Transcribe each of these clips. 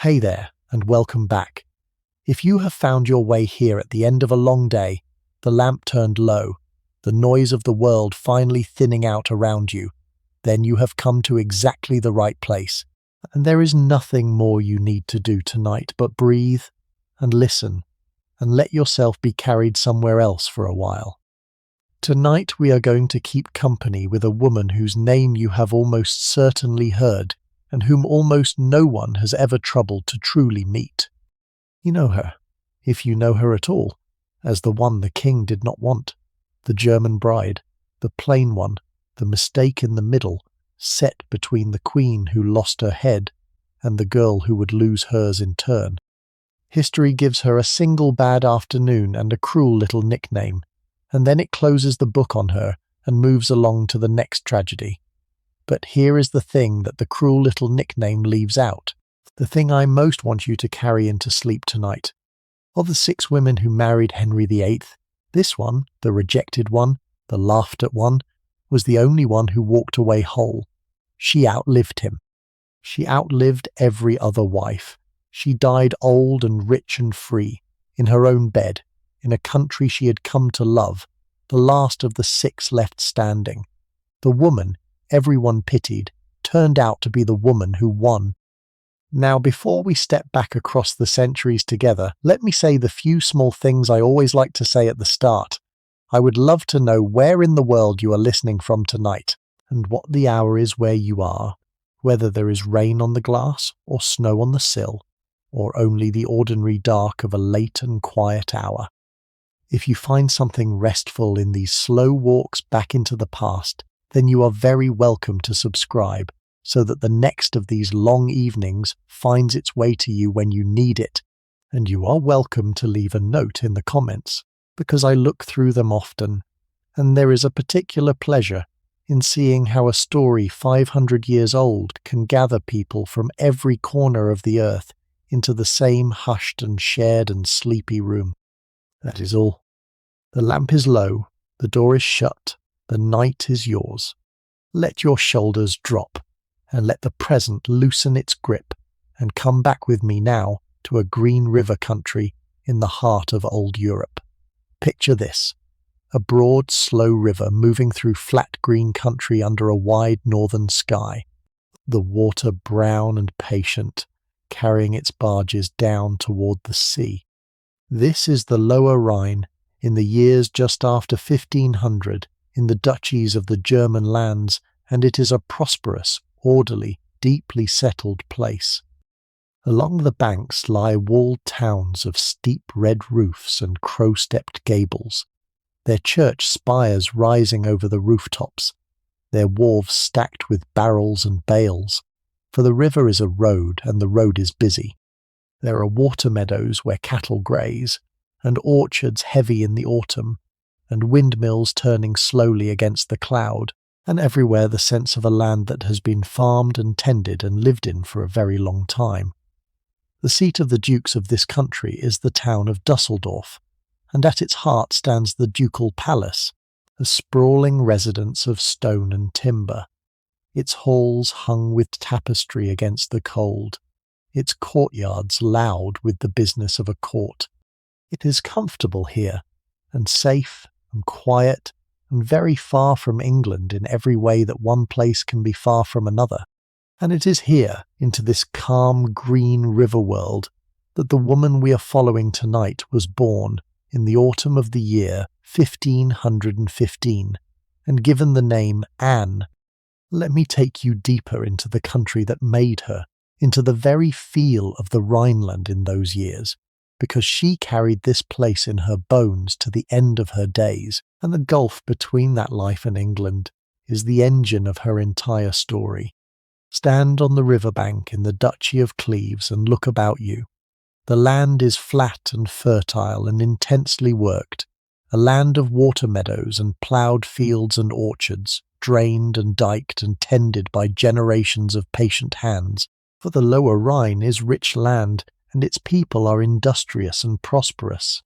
Hey there, and welcome back. If you have found your way here at the end of a long day, the lamp turned low, the noise of the world finally thinning out around you, then you have come to exactly the right place. And there is nothing more you need to do tonight but breathe and listen and let yourself be carried somewhere else for a while. Tonight we are going to keep company with a woman whose name you have almost certainly heard and whom almost no one has ever troubled to truly meet. You know her, if you know her at all, as the one the king did not want, the German bride, the plain one, the mistake in the middle, set between the queen who lost her head and the girl who would lose hers in turn. History gives her a single bad afternoon and a cruel little nickname, and then it closes the book on her and moves along to the next tragedy. But here is the thing that the cruel little nickname leaves out, the thing I most want you to carry into sleep tonight. Of the 6 women who married Henry VIII, this one, the rejected one, the laughed at one, was the only one who walked away whole. She outlived him. She outlived every other wife. She died old and rich and free, in her own bed, in a country she had come to love, the last of the 6 left standing. The woman everyone pitied turned out to be the woman who won. Now, before we step back across the centuries together, let me say the few small things I always like to say at the start. I would love to know where in the world you are listening from tonight, and what the hour is where you are, whether there is rain on the glass, or snow on the sill, or only the ordinary dark of a late and quiet hour. If you find something restful in these slow walks back into the past, then you are very welcome to subscribe, so that the next of these long evenings finds its way to you when you need it. And you are welcome to leave a note in the comments, because I look through them often, and there is a particular pleasure in seeing how a story 500 years old can gather people from every corner of the earth into the same hushed and shared and sleepy room. That is all. The lamp is low, the door is shut, the night is yours. Let your shoulders drop, and let the present loosen its grip, and come back with me now to a green river country in the heart of old Europe. Picture this, a broad, slow river moving through flat green country under a wide northern sky, the water brown and patient, carrying its barges down toward the sea. This is the lower Rhine, in the years just after 1500, in the duchies of the German lands, and it is a prosperous, orderly, deeply settled place. Along the banks lie walled towns of steep red roofs and crow-stepped gables, their church spires rising over the rooftops, their wharves stacked with barrels and bales, for the river is a road and the road is busy. There are water meadows where cattle graze, and orchards heavy in the autumn, and windmills turning slowly against the cloud, and everywhere the sense of a land that has been farmed and tended and lived in for a very long time. The seat of the dukes of this country is the town of Dusseldorf, and at its heart stands the ducal palace, a sprawling residence of stone and timber, its halls hung with tapestry against the cold, its courtyards loud with the business of a court. It is comfortable here, and safe and quiet, and very far from England in every way that one place can be far from another. And it is here, into this calm green river world, that the woman we are following tonight was born in the autumn of the year 1515, and given the name Anne. Let me take you deeper into the country that made her, into the very feel of the Rhineland in those years, because she carried this place in her bones to the end of her days, and the gulf between that life and England is the engine of her entire story. Stand on the riverbank in the Duchy of Cleves and look about you. The land is flat and fertile and intensely worked, a land of water meadows and ploughed fields and orchards, drained and diked and tended by generations of patient hands, for the lower Rhine is rich land, and its people are industrious and prosperous.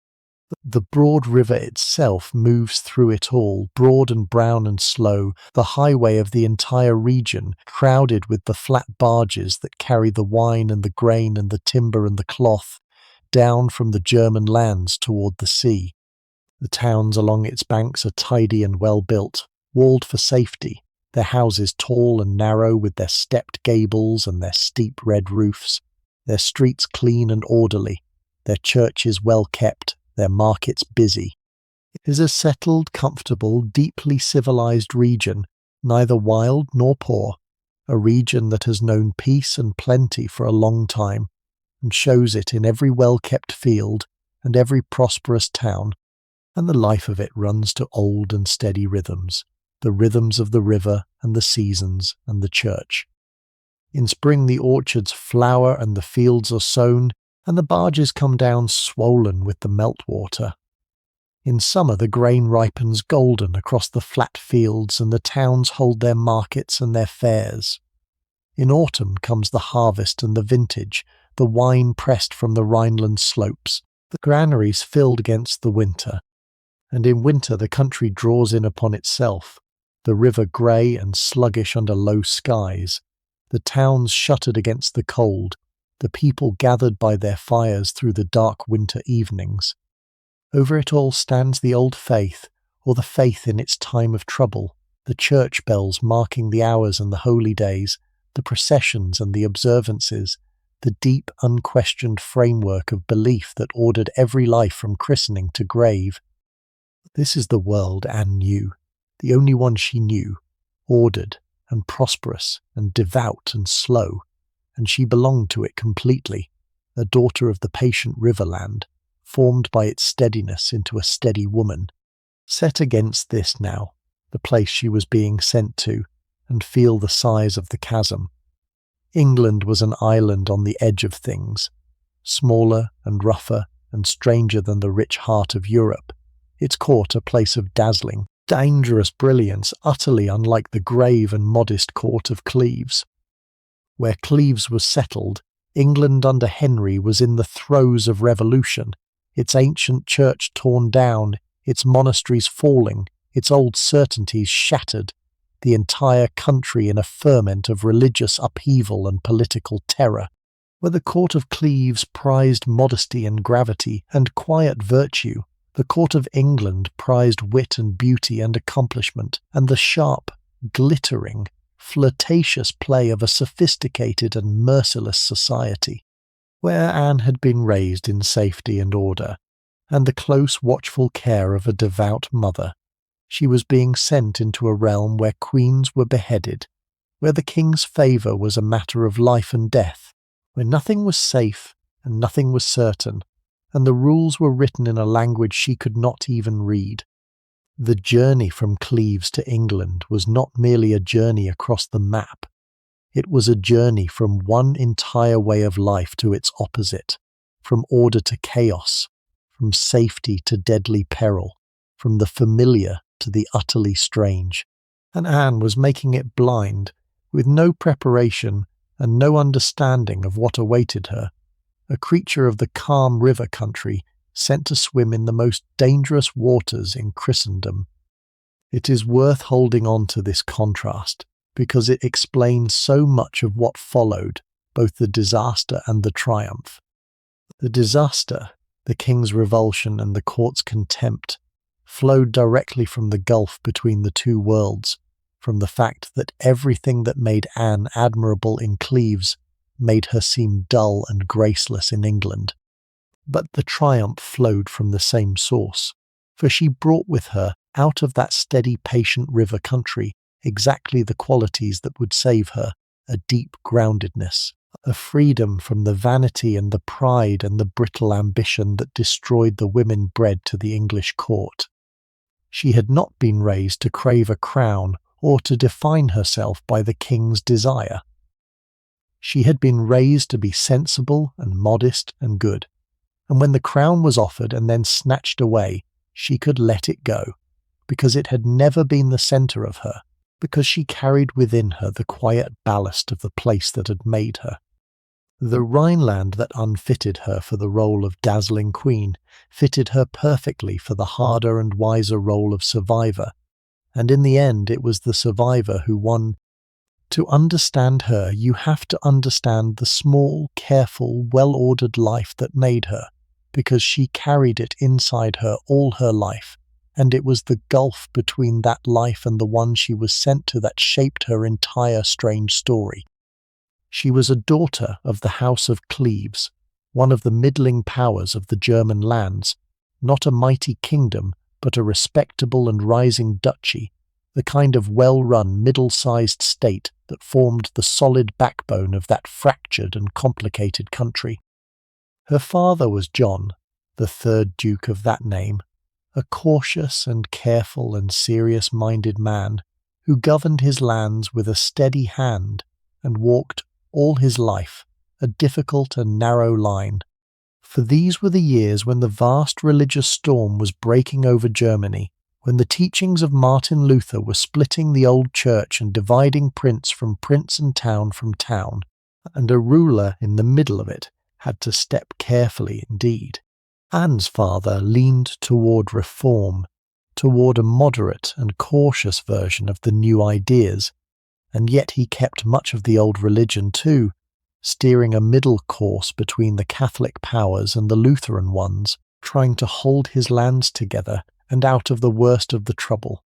The broad river itself moves through it all, broad and brown and slow, the highway of the entire region, crowded with the flat barges that carry the wine and the grain and the timber and the cloth, down from the German lands toward the sea. The towns along its banks are tidy and well built, walled for safety, their houses tall and narrow with their stepped gables and their steep red roofs, their streets clean and orderly, their churches well kept, their markets busy. It is a settled, comfortable, deeply civilized region, neither wild nor poor, a region that has known peace and plenty for a long time, and shows it in every well-kept field and every prosperous town, and the life of it runs to old and steady rhythms, the rhythms of the river and the seasons and the church. In spring the orchards flower and the fields are sown, and the barges come down swollen with the meltwater. In summer the grain ripens golden across the flat fields, and the towns hold their markets and their fairs. In autumn comes the harvest and the vintage, the wine pressed from the Rhineland slopes, the granaries filled against the winter. And in winter the country draws in upon itself, the river grey and sluggish under low skies, the towns shuttered against the cold, the people gathered by their fires through the dark winter evenings. Over it all stands the old faith, or the faith in its time of trouble, the church bells marking the hours and the holy days, the processions and the observances, the deep, unquestioned framework of belief that ordered every life from christening to grave. This is the world Anne knew, the only one she knew, ordered and prosperous and devout and slow, and she belonged to it completely, a daughter of the patient riverland, formed by its steadiness into a steady woman. Set against this now, the place she was being sent to, and feel the size of the chasm. England was an island on the edge of things, smaller and rougher and stranger than the rich heart of Europe, its court a place of dazzling, dangerous brilliance utterly unlike the grave and modest court of Cleves. Where Cleves was settled, England under Henry was in the throes of revolution, its ancient church torn down, its monasteries falling, its old certainties shattered, the entire country in a ferment of religious upheaval and political terror. Where the court of Cleves prized modesty and gravity and quiet virtue, the court of England prized wit and beauty and accomplishment, and the sharp, glittering, flirtatious play of a sophisticated and merciless society. Where Anne had been raised in safety and order, and the close watchful care of a devout mother, she was being sent into a realm where queens were beheaded, where the king's favour was a matter of life and death, where nothing was safe and nothing was certain, and the rules were written in a language she could not even read. The journey from Cleves to England was not merely a journey across the map. It was a journey from one entire way of life to its opposite, from order to chaos, from safety to deadly peril, from the familiar to the utterly strange. And Anne was making it blind, with no preparation and no understanding of what awaited her, a creature of the calm river country, sent to swim in the most dangerous waters in Christendom. It is worth holding on to this contrast, because it explains so much of what followed, both the disaster and the triumph. The disaster, the king's revulsion and the court's contempt, flowed directly from the gulf between the two worlds, from the fact that everything that made Anne admirable in Cleves made her seem dull and graceless in England. But the triumph flowed from the same source, for she brought with her, out of that steady, patient river country, exactly the qualities that would save her, a deep groundedness, a freedom from the vanity and the pride and the brittle ambition that destroyed the women bred to the English court. She had not been raised to crave a crown or to define herself by the king's desire. She had been raised to be sensible and modest and good, and when the crown was offered and then snatched away, she could let it go, because it had never been the centre of her, because she carried within her the quiet ballast of the place that had made her. The Rhineland that unfitted her for the role of dazzling queen fitted her perfectly for the harder and wiser role of survivor, and in the end it was the survivor who won. To understand her, you have to understand the small, careful, well-ordered life that made her, because she carried it inside her all her life, and it was the gulf between that life and the one she was sent to that shaped her entire strange story. She was a daughter of the House of Cleves, one of the middling powers of the German lands, not a mighty kingdom, but a respectable and rising duchy, the kind of well-run, middle-sized state that formed the solid backbone of that fractured and complicated country. Her father was John, the third Duke of that name, a cautious and careful and serious-minded man who governed his lands with a steady hand and walked all his life a difficult and narrow line. For these were the years when the vast religious storm was breaking over Germany, when the teachings of Martin Luther were splitting the old church and dividing prince and town from town, and a ruler in the middle of it had to step carefully indeed. Anne's father leaned toward reform, toward a moderate and cautious version of the new ideas, and yet he kept much of the old religion too, steering a middle course between the Catholic powers and the Lutheran ones, trying to hold his lands together and out of the worst of the trouble.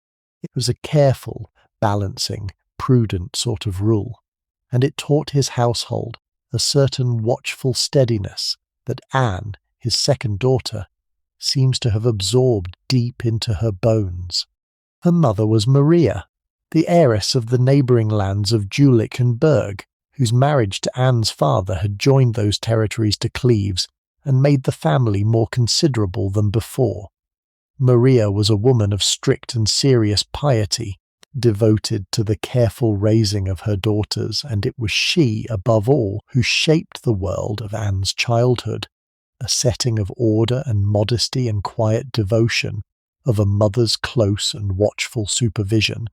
It was a careful, balancing, prudent sort of rule, and it taught his household a certain watchful steadiness that Anne, his second daughter, seems to have absorbed deep into her bones. Her mother was Maria, the heiress of the neighbouring lands of Jülich and Berg, whose marriage to Anne's father had joined those territories to Cleves and made the family more considerable than before. Maria was a woman of strict and serious piety, devoted to the careful raising of her daughters, and it was she, above all, who shaped the world of Anne's childhood, a setting of order and modesty and quiet devotion, of a mother's close and watchful supervision.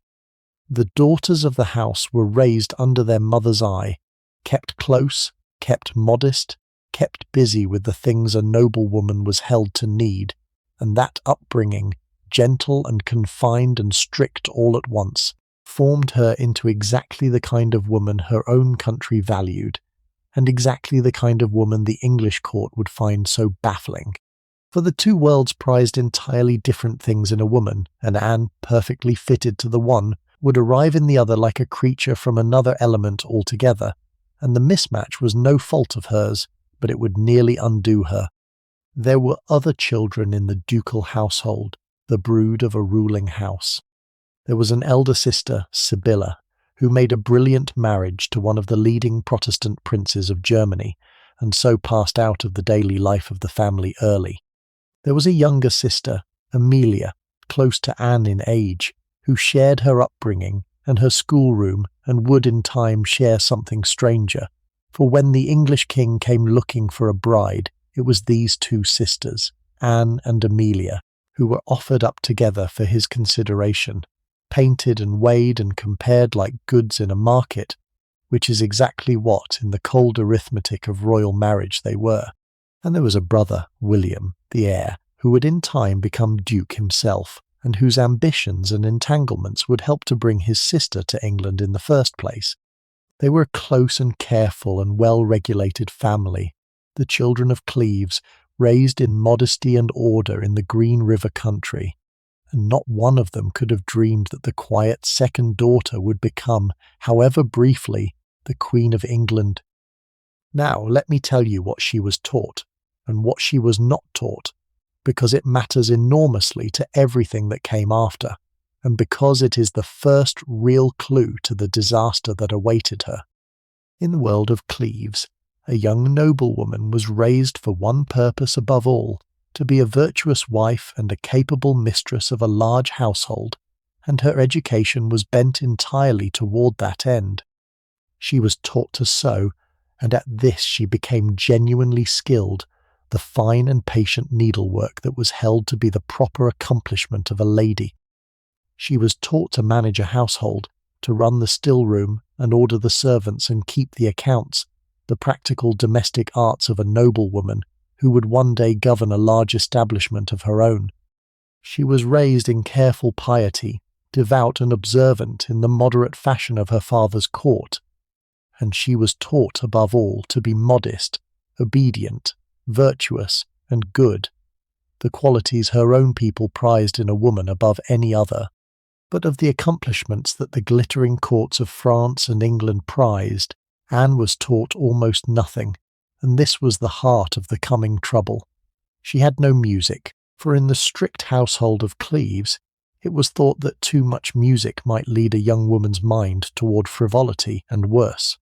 The daughters of the house were raised under their mother's eye, kept close, kept modest, kept busy with the things a noble woman was held to need, and that upbringing, gentle and confined and strict all at once, formed her into exactly the kind of woman her own country valued, and exactly the kind of woman the English court would find so baffling. For the two worlds prized entirely different things in a woman, and Anne, perfectly fitted to the one, would arrive in the other like a creature from another element altogether, and the mismatch was no fault of hers, but it would nearly undo her. There were other children in the ducal household, the brood of a ruling house. There was an elder sister, Sibylla, who made a brilliant marriage to one of the leading Protestant princes of Germany, and so passed out of the daily life of the family early. There was a younger sister, Amelia, close to Anne in age, who shared her upbringing and her schoolroom and would in time share something stranger, for when the English king came looking for a bride, it was these two sisters, Anne and Amelia, who were offered up together for his consideration, painted and weighed and compared like goods in a market, which is exactly what, in the cold arithmetic of royal marriage, they were. And there was a brother, William, the heir, who would in time become Duke himself, and whose ambitions and entanglements would help to bring his sister to England in the first place. They were a close and careful and well-regulated family, the children of Cleves, raised in modesty and order in the Green River country, and not one of them could have dreamed that the quiet second daughter would become, however briefly, the Queen of England. Now let me tell you what she was taught, and what she was not taught, because it matters enormously to everything that came after, and because it is the first real clue to the disaster that awaited her. In the world of Cleves, a young noblewoman was raised for one purpose above all, to be a virtuous wife and a capable mistress of a large household, and her education was bent entirely toward that end. She was taught to sew, and at this she became genuinely skilled, the fine and patient needlework that was held to be the proper accomplishment of a lady. She was taught to manage a household, to run the still room and order the servants and keep the accounts, the practical domestic arts of a noblewoman who would one day govern a large establishment of her own. She was raised in careful piety, devout and observant in the moderate fashion of her father's court, and she was taught above all to be modest, obedient, virtuous, and good, the qualities her own people prized in a woman above any other. But of the accomplishments that the glittering courts of France and England prized, Anne was taught almost nothing, and this was the heart of the coming trouble. She had no music, for in the strict household of Cleves, it was thought that too much music might lead a young woman's mind toward frivolity and worse.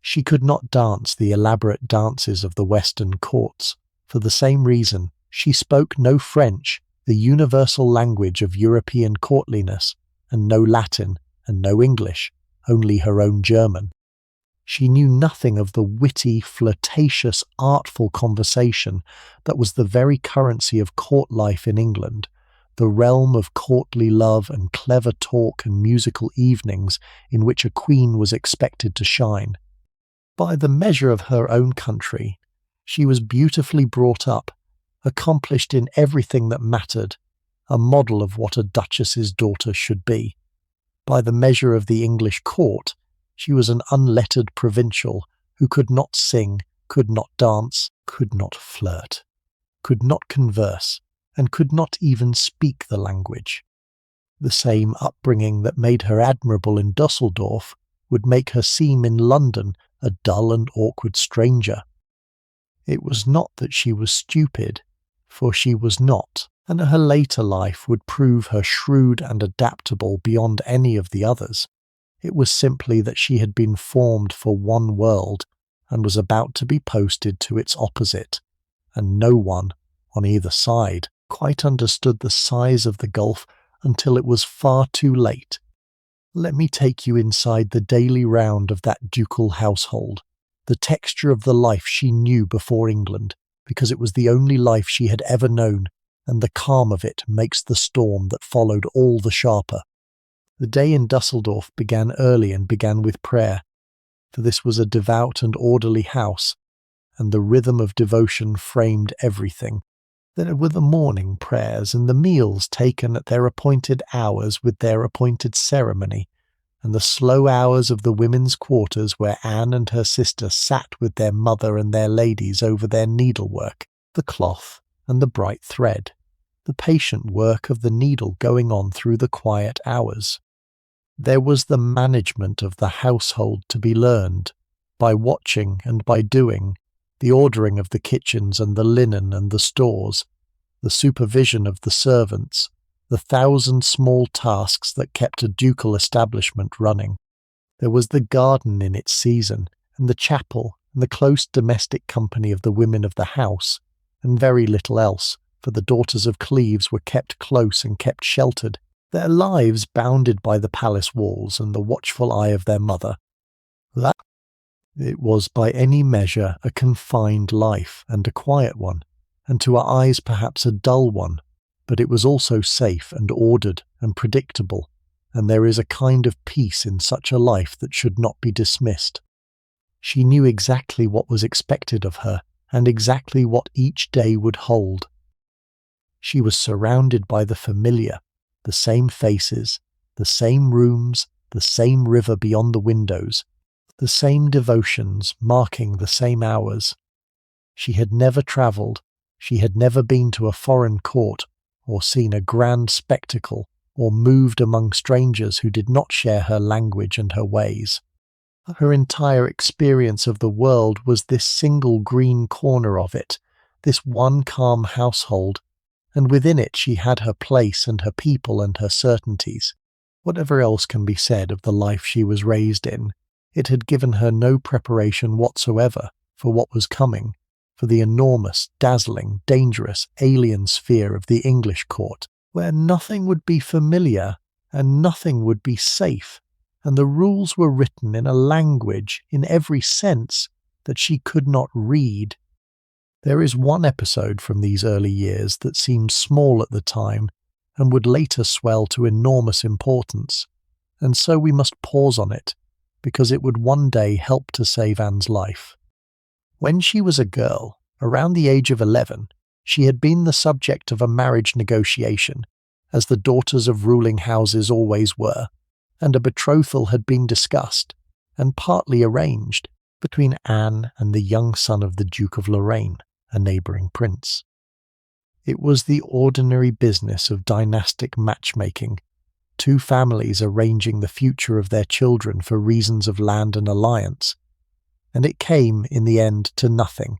She could not dance the elaborate dances of the Western courts. For the same reason, she spoke no French, the universal language of European courtliness, and no Latin, and no English, only her own German. She knew nothing of the witty, flirtatious, artful conversation that was the very currency of court life in England, the realm of courtly love and clever talk and musical evenings in which a queen was expected to shine. By the measure of her own country, she was beautifully brought up, accomplished in everything that mattered, a model of what a duchess's daughter should be. By the measure of the English court, she was an unlettered provincial who could not sing, could not dance, could not flirt, could not converse, and could not even speak the language. The same upbringing that made her admirable in Dusseldorf would make her seem in London a dull and awkward stranger. It was not that she was stupid, for she was not, and her later life would prove her shrewd and adaptable beyond any of the others. It was simply that she had been formed for one world and was about to be posted to its opposite, and no one, on either side, quite understood the size of the gulf until it was far too late. Let me take you inside the daily round of that ducal household, the texture of the life she knew before England, because it was the only life she had ever known, and the calm of it makes the storm that followed all the sharper. The day in Dusseldorf began early and began with prayer, for this was a devout and orderly house, and the rhythm of devotion framed everything. There were the morning prayers and the meals taken at their appointed hours with their appointed ceremony, and the slow hours of the women's quarters where Anne and her sister sat with their mother and their ladies over their needlework, the cloth and the bright thread, the patient work of the needle going on through the quiet hours. There was the management of the household to be learned, by watching and by doing, the ordering of the kitchens and the linen and the stores, the supervision of the servants, the 1,000 small tasks that kept a ducal establishment running. There was the garden in its season, and the chapel, and the close domestic company of the women of the house, and very little else, for the daughters of Cleves were kept close and kept sheltered, their lives bounded by the palace walls and the watchful eye of their mother. That it was by any measure a confined life and a quiet one, and to our eyes perhaps a dull one, but it was also safe and ordered and predictable, and there is a kind of peace in such a life that should not be dismissed. She knew exactly what was expected of her, and exactly what each day would hold. She was surrounded by the familiar, the same faces, the same rooms, the same river beyond the windows, the same devotions marking the same hours. She had never travelled, she had never been to a foreign court, or seen a grand spectacle, or moved among strangers who did not share her language and her ways. Her entire experience of the world was this single green corner of it, this one calm household, and within it she had her place and her people and her certainties. Whatever else can be said of the life she was raised in, it had given her no preparation whatsoever for what was coming, for the enormous, dazzling, dangerous, alien sphere of the English court, where nothing would be familiar and nothing would be safe, and the rules were written in a language, in every sense, that she could not read. There is one episode from these early years that seems small at the time and would later swell to enormous importance, and so we must pause on it, because it would one day help to save Anne's life. When she was a girl, around the age of 11, she had been the subject of a marriage negotiation, as the daughters of ruling houses always were, and a betrothal had been discussed, and partly arranged, between Anne and the young son of the Duke of Lorraine, a neighbouring prince. It was the ordinary business of dynastic matchmaking, two families arranging the future of their children for reasons of land and alliance, and it came, in the end, to nothing.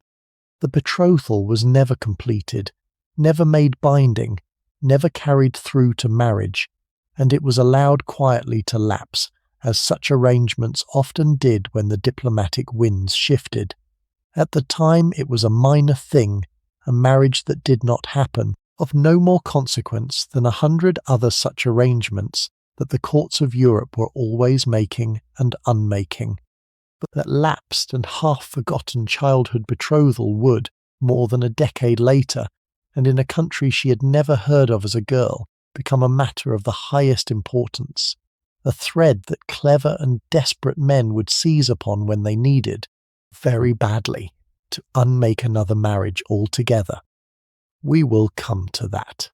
The betrothal was never completed, never made binding, never carried through to marriage, and it was allowed quietly to lapse, as such arrangements often did when the diplomatic winds shifted. At the time it was a minor thing, a marriage that did not happen, of no more consequence than 100 other such arrangements that the courts of Europe were always making and unmaking. But that lapsed and half-forgotten childhood betrothal would, more than a decade later, and in a country she had never heard of as a girl, become a matter of the highest importance, a thread that clever and desperate men would seize upon when they needed, very badly, to unmake another marriage altogether. We will come to that.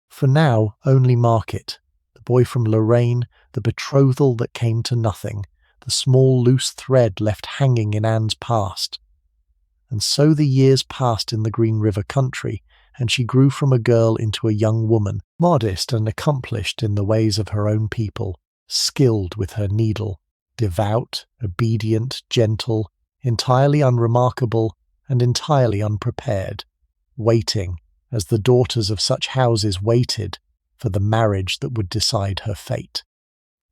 For now, only mark it, the boy from Lorraine, the betrothal that came to nothing, the small loose thread left hanging in Anne's past. And so the years passed in the Green River country, and she grew from a girl into a young woman, modest and accomplished in the ways of her own people, skilled with her needle, devout, obedient, gentle, entirely unremarkable, and entirely unprepared, waiting, as the daughters of such houses waited, for the marriage that would decide her fate.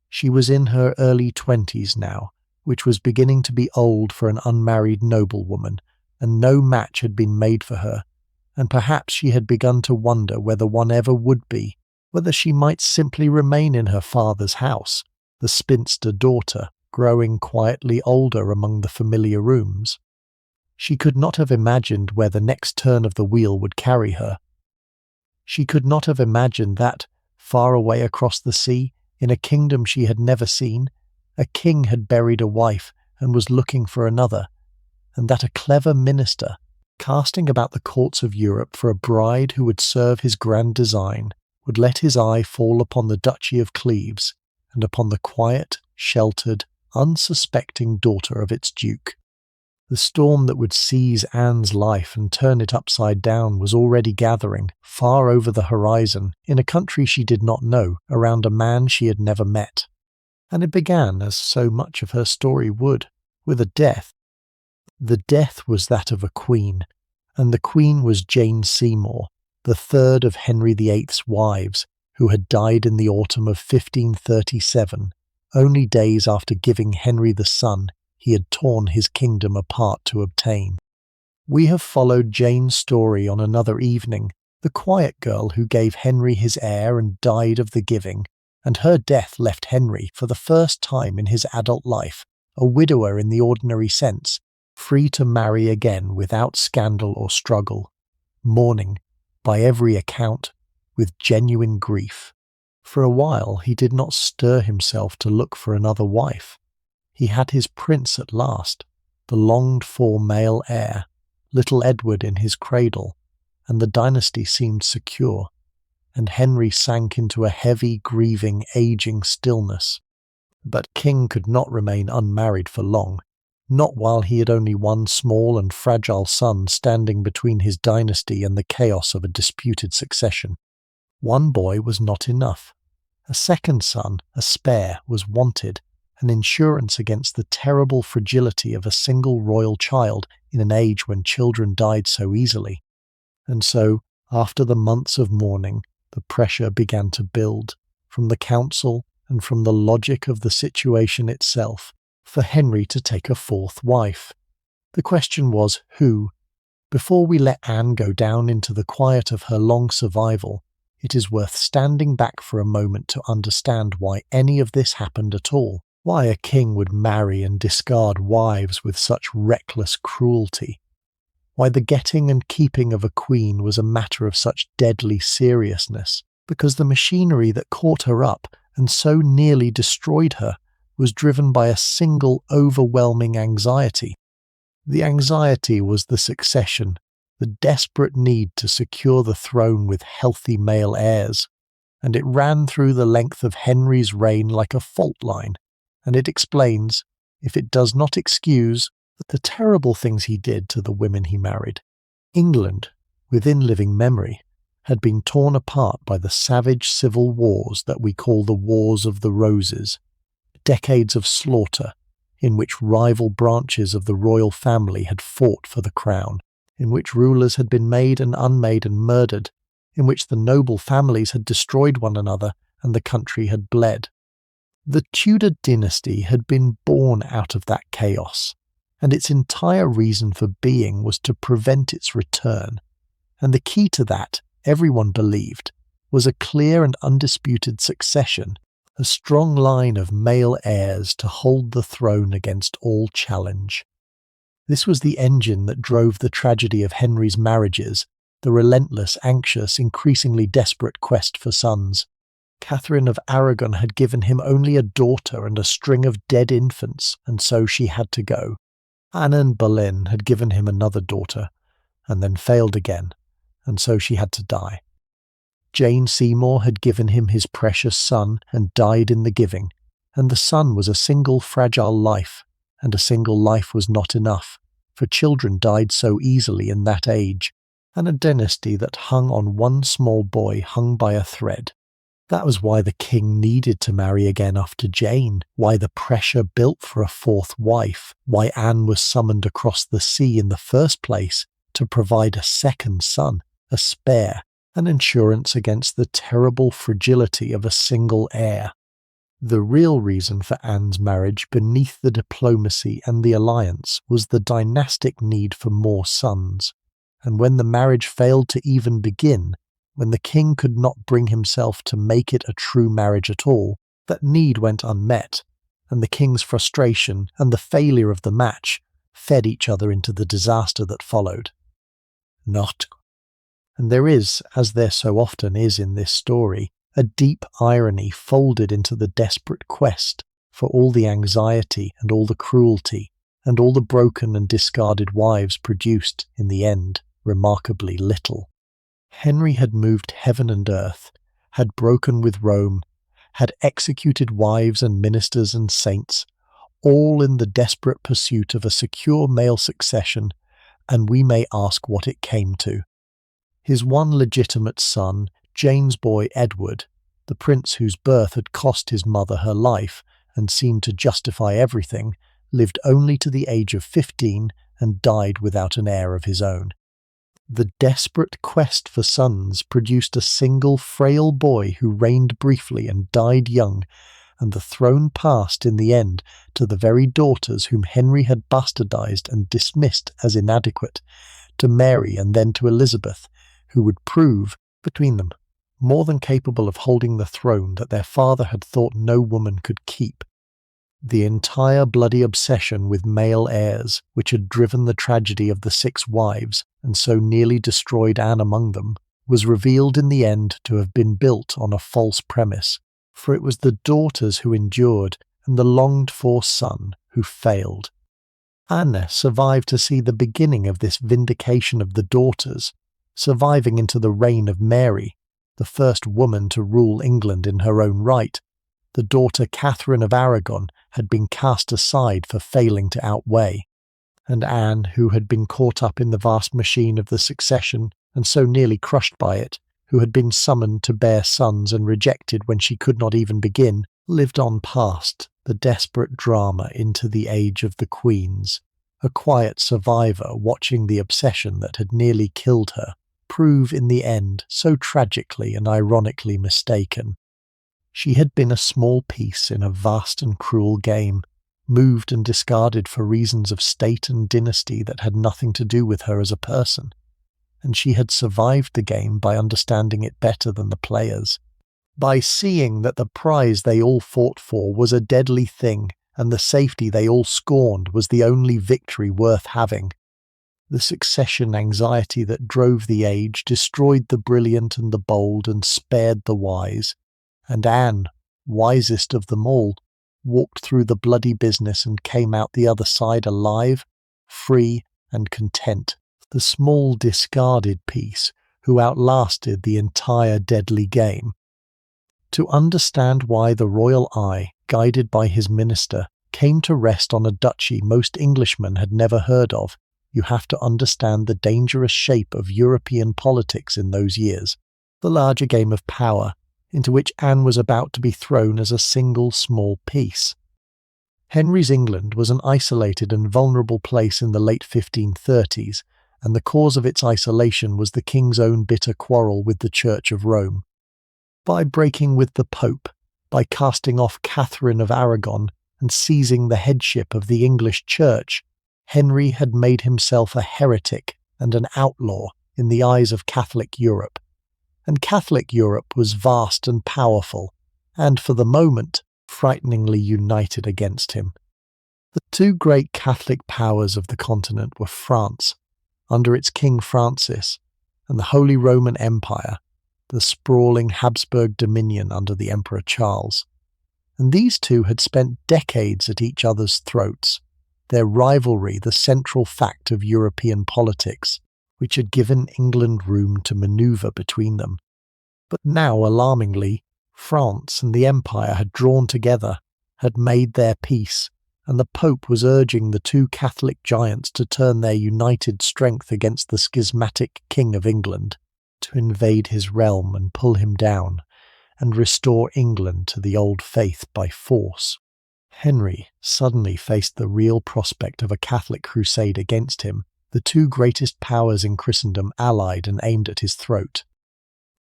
She was in her early 20s now, which was beginning to be old for an unmarried noblewoman, and no match had been made for her, and perhaps she had begun to wonder whether one ever would be, whether she might simply remain in her father's house, the spinster daughter, growing quietly older among the familiar rooms. She could not have imagined where the next turn of the wheel would carry her. She could not have imagined that, far away across the sea, in a kingdom she had never seen, a king had buried a wife and was looking for another, and that a clever minister, casting about the courts of Europe for a bride who would serve his grand design, would let his eye fall upon the duchy of Cleves and upon the quiet, sheltered, unsuspecting daughter of its duke. The storm that would seize Anne's life and turn it upside down was already gathering, far over the horizon, in a country she did not know, around a man she had never met. And it began, as so much of her story would, with a death. The death was that of a queen, and the queen was Jane Seymour, the third of Henry VIII's wives, who had died in the autumn of 1537, only days after giving Henry the son he had torn his kingdom apart to obtain. We have followed Jane's story on another evening, the quiet girl who gave Henry his heir and died of the giving, and her death left Henry, for the first time in his adult life, a widower in the ordinary sense, free to marry again without scandal or struggle, mourning, by every account, with genuine grief. For a while he did not stir himself to look for another wife. He had his prince at last, the longed-for male heir, little Edward in his cradle, and the dynasty seemed secure, and Henry sank into a heavy, grieving, aging stillness. But King could not remain unmarried for long, not while he had only one small and fragile son standing between his dynasty and the chaos of a disputed succession. One boy was not enough. A second son, a spare, was wanted, an insurance against the terrible fragility of a single royal child in an age when children died so easily. And so, after the months of mourning, the pressure began to build, from the council and from the logic of the situation itself, for Henry to take a fourth wife. The question was, who? Before we let Anne go down into the quiet of her long survival, it is worth standing back for a moment to understand why any of this happened at all. Why a king would marry and discard wives with such reckless cruelty. Why the getting and keeping of a queen was a matter of such deadly seriousness. Because the machinery that caught her up and so nearly destroyed her was driven by a single overwhelming anxiety. The anxiety was the succession, the desperate need to secure the throne with healthy male heirs, and it ran through the length of Henry's reign like a fault line, and it explains, if it does not excuse, the terrible things he did to the women he married. England, within living memory, had been torn apart by the savage civil wars that we call the Wars of the Roses, decades of slaughter in which rival branches of the royal family had fought for the crown, in which rulers had been made and unmade and murdered, in which the noble families had destroyed one another and the country had bled. The Tudor dynasty had been born out of that chaos, and its entire reason for being was to prevent its return. And the key to that, everyone believed, was a clear and undisputed succession, a strong line of male heirs to hold the throne against all challenge. This was the engine that drove the tragedy of Henry's marriages, the relentless, anxious, increasingly desperate quest for sons. Catherine of Aragon had given him only a daughter and a string of dead infants, and so she had to go. Anne Boleyn had given him another daughter, and then failed again, and so she had to die. Jane Seymour had given him his precious son and died in the giving, and the son was a single fragile life, and a single life was not enough, for children died so easily in that age, and a dynasty that hung on one small boy hung by a thread. That was why the king needed to marry again after Jane, why the pressure built for a fourth wife, why Anne was summoned across the sea in the first place to provide a second son, a spare, an insurance against the terrible fragility of a single heir. The real reason for Anne's marriage beneath the diplomacy and the alliance was the dynastic need for more sons, and when the marriage failed to even begin, when the king could not bring himself to make it a true marriage at all, that need went unmet, and the king's frustration and the failure of the match fed each other into the disaster that followed. Not. And there is, as there so often is in this story, a deep irony folded into the desperate quest, for all the anxiety and all the cruelty and all the broken and discarded wives produced, in the end, remarkably little. Henry had moved heaven and earth, had broken with Rome, had executed wives and ministers and saints, all in the desperate pursuit of a secure male succession, and we may ask what it came to. His one legitimate son, Jane's boy Edward, the prince whose birth had cost his mother her life and seemed to justify everything, lived only to the age of 15 and died without an heir of his own. The desperate quest for sons produced a single frail boy who reigned briefly and died young, and the throne passed in the end to the very daughters whom Henry had bastardized and dismissed as inadequate, to Mary and then to Elizabeth, who would prove, between them, more than capable of holding the throne that their father had thought no woman could keep. The entire bloody obsession with male heirs, which had driven the tragedy of the 6 wives, and so nearly destroyed Anne among them, was revealed in the end to have been built on a false premise, for it was the daughters who endured, and the longed-for son who failed. Anne survived to see the beginning of this vindication of the daughters, surviving into the reign of Mary, the first woman to rule England in her own right. The daughter Catherine of Aragon had been cast aside for failing to outweigh, and Anne, who had been caught up in the vast machine of the succession and so nearly crushed by it, who had been summoned to bear sons and rejected when she could not even begin, lived on past the desperate drama into the age of the queens, a quiet survivor watching the obsession that had nearly killed her prove in the end so tragically and ironically mistaken. She had been a small piece in a vast and cruel game, moved and discarded for reasons of state and dynasty that had nothing to do with her as a person, and she had survived the game by understanding it better than the players, by seeing that the prize they all fought for was a deadly thing, and the safety they all scorned was the only victory worth having. The succession anxiety that drove the age destroyed the brilliant and the bold and spared the wise, and Anne, wisest of them all, walked through the bloody business and came out the other side alive, free and content, the small discarded piece who outlasted the entire deadly game. To understand why the royal eye, guided by his minister, came to rest on a duchy most Englishmen had never heard of, you have to understand the dangerous shape of European politics in those years, the larger game of power into which Anne was about to be thrown as a single small piece. Henry's England was an isolated and vulnerable place in the late 1530s, and the cause of its isolation was the king's own bitter quarrel with the Church of Rome. By breaking with the Pope, by casting off Catherine of Aragon and seizing the headship of the English Church, Henry had made himself a heretic and an outlaw in the eyes of Catholic Europe. And Catholic Europe was vast and powerful, and for the moment, frighteningly united against him. The two great Catholic powers of the continent were France, under its King Francis, and the Holy Roman Empire, the sprawling Habsburg dominion under the Emperor Charles. And these two had spent decades at each other's throats, their rivalry the central fact of European politics, which had given England room to manoeuvre between them. But now, alarmingly, France and the Empire had drawn together, had made their peace, and the Pope was urging the two Catholic giants to turn their united strength against the schismatic King of England, to invade his realm and pull him down, and restore England to the old faith by force. Henry suddenly faced the real prospect of a Catholic crusade against him, the two greatest powers in Christendom allied and aimed at his throat.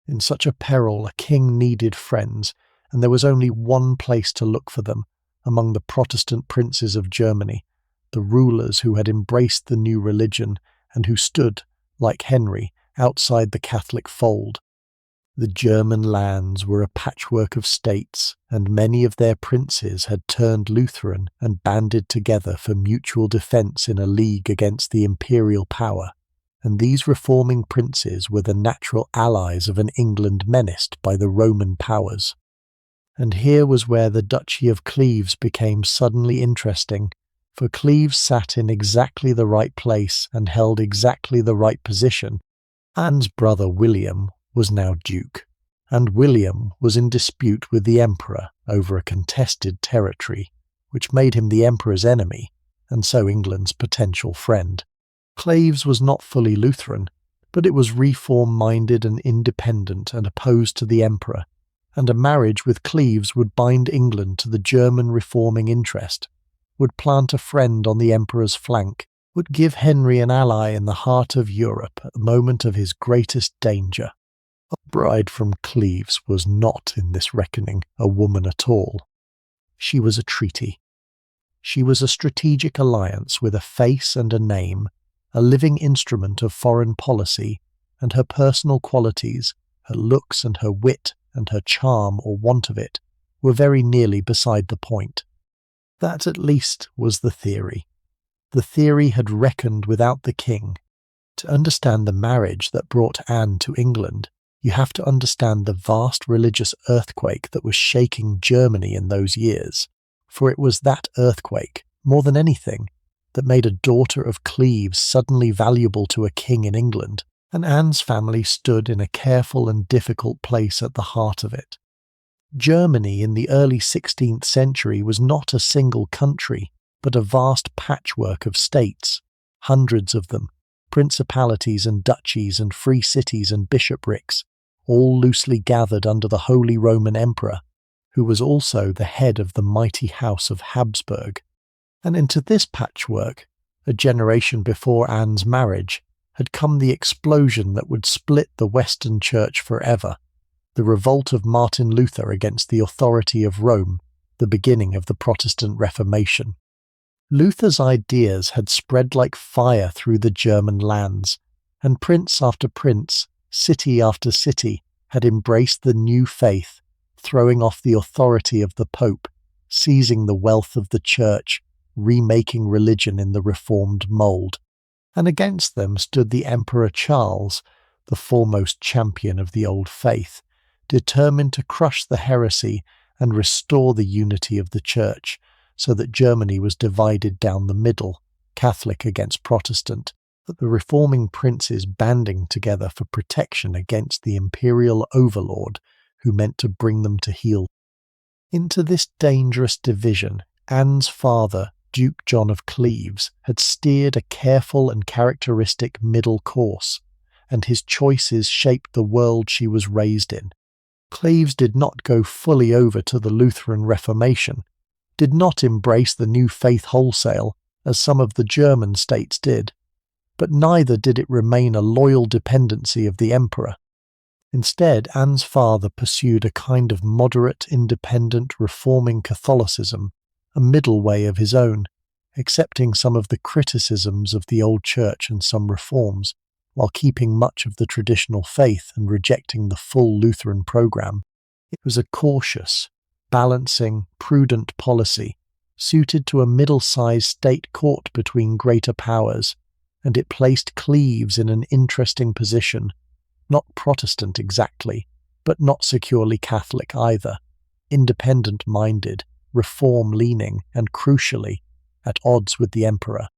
In such a peril a king needed friends, and there was only one place to look for them, among the Protestant princes of Germany, the rulers who had embraced the new religion and who stood, like Henry, outside the Catholic fold. The German lands were a patchwork of states, and many of their princes had turned Lutheran and banded together for mutual defence in a league against the imperial power, and these reforming princes were the natural allies of an England menaced by the Roman powers. And here was where the Duchy of Cleves became suddenly interesting, for Cleves sat in exactly the right place and held exactly the right position. Anne's brother William was now Duke, and William was in dispute with the Emperor over a contested territory, which made him the Emperor's enemy, and so England's potential friend. Cleves was not fully Lutheran, but it was reform-minded and independent and opposed to the Emperor, and a marriage with Cleves would bind England to the German reforming interest, would plant a friend on the Emperor's flank, would give Henry an ally in the heart of Europe at the moment of his greatest danger. A bride from Cleves was not, in this reckoning, a woman at all. She was a treaty. She was a strategic alliance with a face and a name, a living instrument of foreign policy, and her personal qualities, her looks and her wit and her charm or want of it, were very nearly beside the point. That at least was the theory. The theory had reckoned without the king. To understand the marriage that brought Anne to England, you have to understand the vast religious earthquake that was shaking Germany in those years, for it was that earthquake, more than anything, that made a daughter of Cleves suddenly valuable to a king in England, and Anne's family stood in a careful and difficult place at the heart of it. Germany in the early 16th century was not a single country, but a vast patchwork of states, hundreds of them, principalities and duchies and free cities and bishoprics, all loosely gathered under the Holy Roman Emperor, who was also the head of the mighty house of Habsburg. And into this patchwork, a generation before Anne's marriage, had come the explosion that would split the Western Church forever, the revolt of Martin Luther against the authority of Rome, the beginning of the Protestant Reformation. Luther's ideas had spread like fire through the German lands, and prince after prince, city after city, had embraced the new faith, throwing off the authority of the Pope, seizing the wealth of the Church, remaking religion in the reformed mould. And against them stood the Emperor Charles, the foremost champion of the old faith, determined to crush the heresy and restore the unity of the Church, so that Germany was divided down the middle, Catholic against Protestant, that the reforming princes banding together for protection against the imperial overlord who meant to bring them to heel. Into this dangerous division, Anne's father, Duke John of Cleves, had steered a careful and characteristic middle course, and his choices shaped the world she was raised in. Cleves did not go fully over to the Lutheran Reformation, did not embrace the new faith wholesale, as some of the German states did, but neither did it remain a loyal dependency of the emperor. Instead, Anne's father pursued a kind of moderate, independent, reforming Catholicism, a middle way of his own, accepting some of the criticisms of the old church and some reforms, while keeping much of the traditional faith and rejecting the full Lutheran program. It was a cautious, balancing, prudent policy, suited to a middle-sized state caught between greater powers, and it placed Cleves in an interesting position, not Protestant exactly, but not securely Catholic either, independent-minded, reform-leaning, and crucially, at odds with the emperor.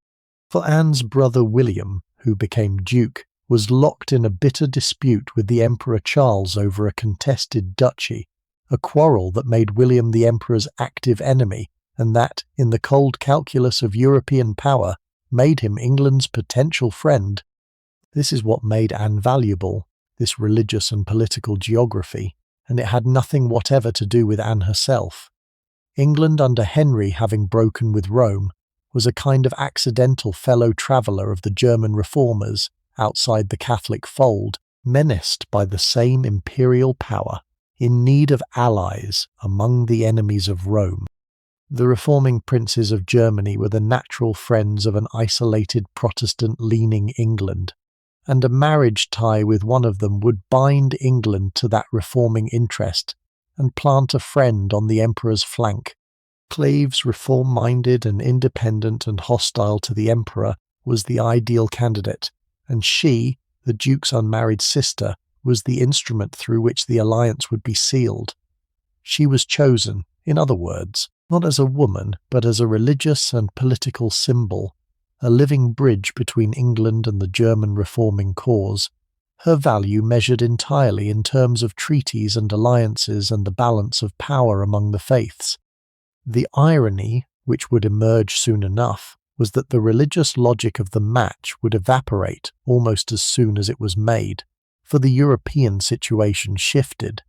For Anne's brother William, who became duke, was locked in a bitter dispute with the Emperor Charles over a contested duchy, a quarrel that made William the emperor's active enemy, and that, in the cold calculus of European power, made him England's potential friend. This is what made Anne valuable, this religious and political geography, and it had nothing whatever to do with Anne herself. England under Henry having broken with Rome was a kind of accidental fellow traveller of the German reformers outside the Catholic fold, menaced by the same imperial power, in need of allies among the enemies of Rome. The reforming princes of Germany were the natural friends of an isolated Protestant-leaning England, and a marriage tie with one of them would bind England to that reforming interest and plant a friend on the emperor's flank. Cleves, reform-minded and independent and hostile to the emperor, was the ideal candidate, and she, the duke's unmarried sister, was the instrument through which the alliance would be sealed. She was chosen, in other words, not as a woman, but as a religious and political symbol, a living bridge between England and the German reforming cause, her value measured entirely in terms of treaties and alliances and the balance of power among the faiths. The irony, which would emerge soon enough, was that the religious logic of the match would evaporate almost as soon as it was made, for the European situation shifted.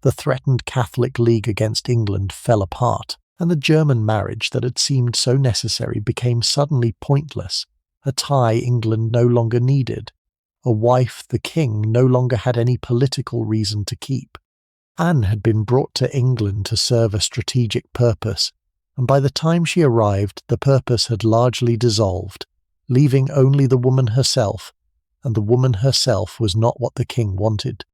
The threatened Catholic League against England fell apart, and the German marriage that had seemed so necessary became suddenly pointless, a tie England no longer needed, a wife the king no longer had any political reason to keep. Anne had been brought to England to serve a strategic purpose, and by the time she arrived the purpose had largely dissolved, leaving only the woman herself, and the woman herself was not what the king wanted.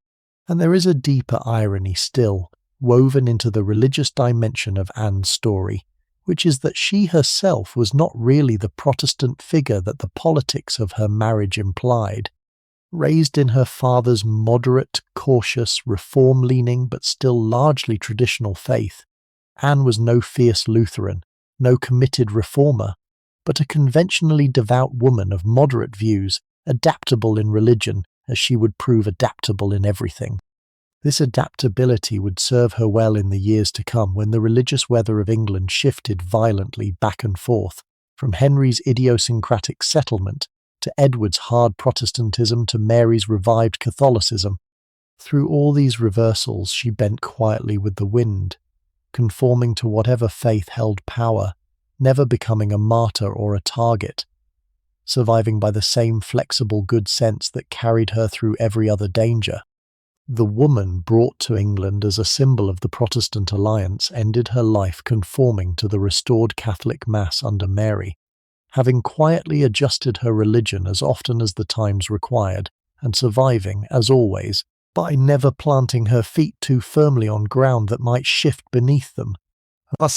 And there is a deeper irony still, woven into the religious dimension of Anne's story, which is that she herself was not really the Protestant figure that the politics of her marriage implied. Raised in her father's moderate, cautious, reform-leaning but still largely traditional faith, Anne was no fierce Lutheran, no committed reformer, but a conventionally devout woman of moderate views, adaptable in religion as she would prove adaptable in everything. This adaptability would serve her well in the years to come when the religious weather of England shifted violently back and forth, from Henry's idiosyncratic settlement to Edward's hard Protestantism to Mary's revived Catholicism. Through all these reversals she bent quietly with the wind, conforming to whatever faith held power, never becoming a martyr or a target, surviving by the same flexible good sense that carried her through every other danger. The woman brought to England as a symbol of the Protestant alliance ended her life conforming to the restored Catholic Mass under Mary, having quietly adjusted her religion as often as the times required, and surviving, as always, by never planting her feet too firmly on ground that might shift beneath them. Thus,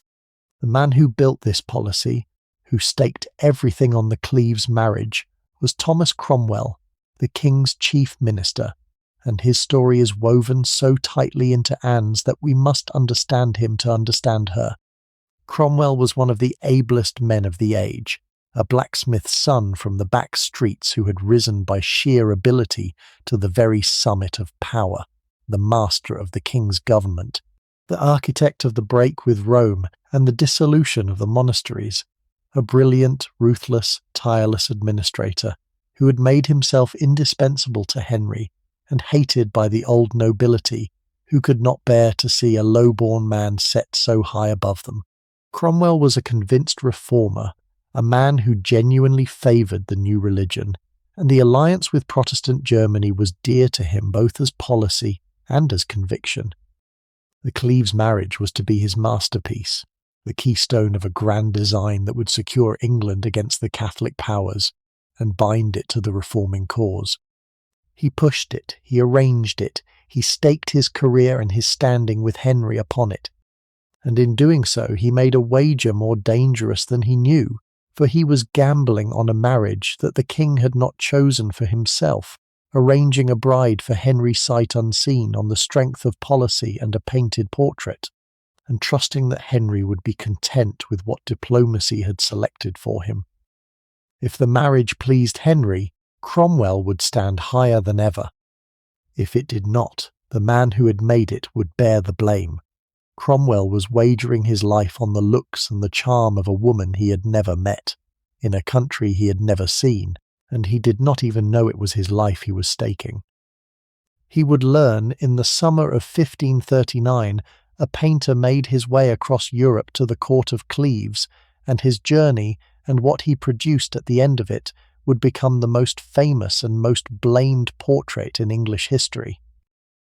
the man who built this policy, who staked everything on the Cleves marriage, was Thomas Cromwell, the king's chief minister, and his story is woven so tightly into Anne's that we must understand him to understand her. Cromwell was one of the ablest men of the age, a blacksmith's son from the back streets who had risen by sheer ability to the very summit of power, the master of the king's government, the architect of the break with Rome and the dissolution of the monasteries, a brilliant, ruthless, tireless administrator who had made himself indispensable to Henry and hated by the old nobility who could not bear to see a low-born man set so high above them. Cromwell was a convinced reformer, a man who genuinely favoured the new religion, and the alliance with Protestant Germany was dear to him both as policy and as conviction. The Cleves marriage was to be his masterpiece, the keystone of a grand design that would secure England against the Catholic powers and bind it to the reforming cause. He pushed it, he arranged it, he staked his career and his standing with Henry upon it. And in doing so he made a wager more dangerous than he knew, for he was gambling on a marriage that the king had not chosen for himself, arranging a bride for Henry sight unseen on the strength of policy and a painted portrait, and trusting that Henry would be content with what diplomacy had selected for him. If the marriage pleased Henry, Cromwell would stand higher than ever. If it did not, the man who had made it would bear the blame. Cromwell was wagering his life on the looks and the charm of a woman he had never met, in a country he had never seen, and he did not even know it was his life he was staking. He would learn in the summer of 1539 a painter made his way across Europe to the court of Cleves, and his journey and what he produced at the end of it would become the most famous and most blamed portrait in English history.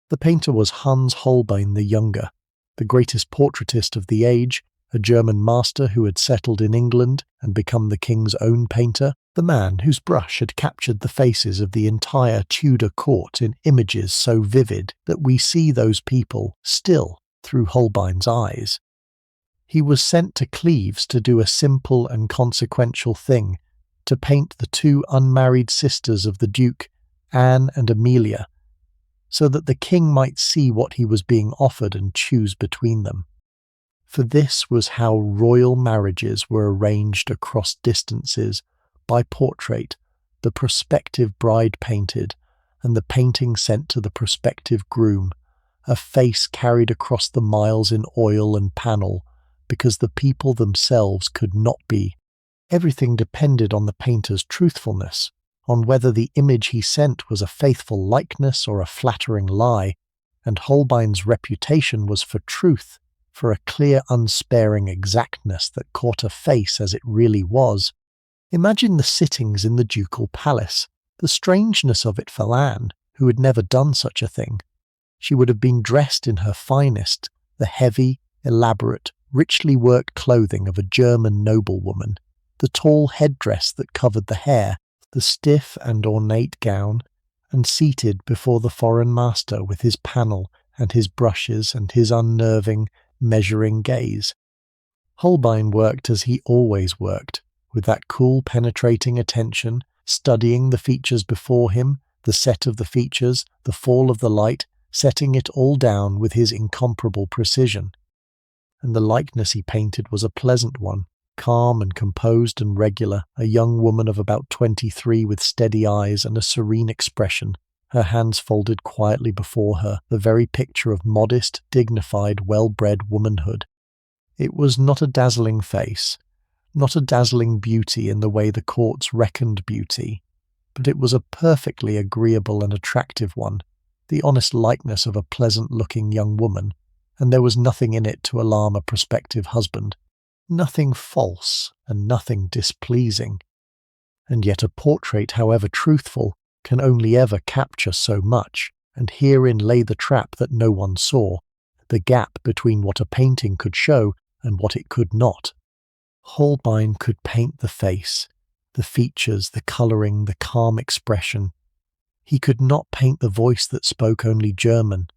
The painter was Hans Holbein the Younger, the greatest portraitist of the age, a German master who had settled in England and become the king's own painter, the man whose brush had captured the faces of the entire Tudor court in images so vivid that we see those people still through Holbein's eyes. He was sent to Cleves to do a simple and consequential thing, to paint the two unmarried sisters of the Duke, Anne and Amelia, so that the king might see what he was being offered and choose between them. For this was how royal marriages were arranged across distances, by portrait, the prospective bride painted, and the painting sent to the prospective groom, a face carried across the miles in oil and panel, because the people themselves could not be. Everything depended on the painter's truthfulness, on whether the image he sent was a faithful likeness or a flattering lie, and Holbein's reputation was for truth, for a clear, unsparing exactness that caught a face as it really was. Imagine the sittings in the ducal palace, the strangeness of it for Anne, who had never done such a thing. She would have been dressed in her finest, the heavy, elaborate, richly worked clothing of a German noblewoman, the tall headdress that covered the hair, the stiff and ornate gown, and seated before the foreign master with his panel and his brushes and his unnerving, measuring gaze. Holbein worked as he always worked, with that cool, penetrating attention, studying the features before him, the set of the features, the fall of the light, setting it all down with his incomparable precision. And the likeness he painted was a pleasant one, calm and composed and regular, a young woman of about 23 with steady eyes and a serene expression, her hands folded quietly before her, the very picture of modest, dignified, well-bred womanhood. It was not a dazzling face, not a dazzling beauty in the way the courts reckoned beauty, but it was a perfectly agreeable and attractive one, the honest likeness of a pleasant-looking young woman, and there was nothing in it to alarm a prospective husband. Nothing false and nothing displeasing. And yet a portrait, however truthful, can only ever capture so much, and herein lay the trap that no one saw, the gap between what a painting could show and what it could not. Holbein could paint the face, the features, the colouring, the calm expression. He could not paint the voice that spoke only German,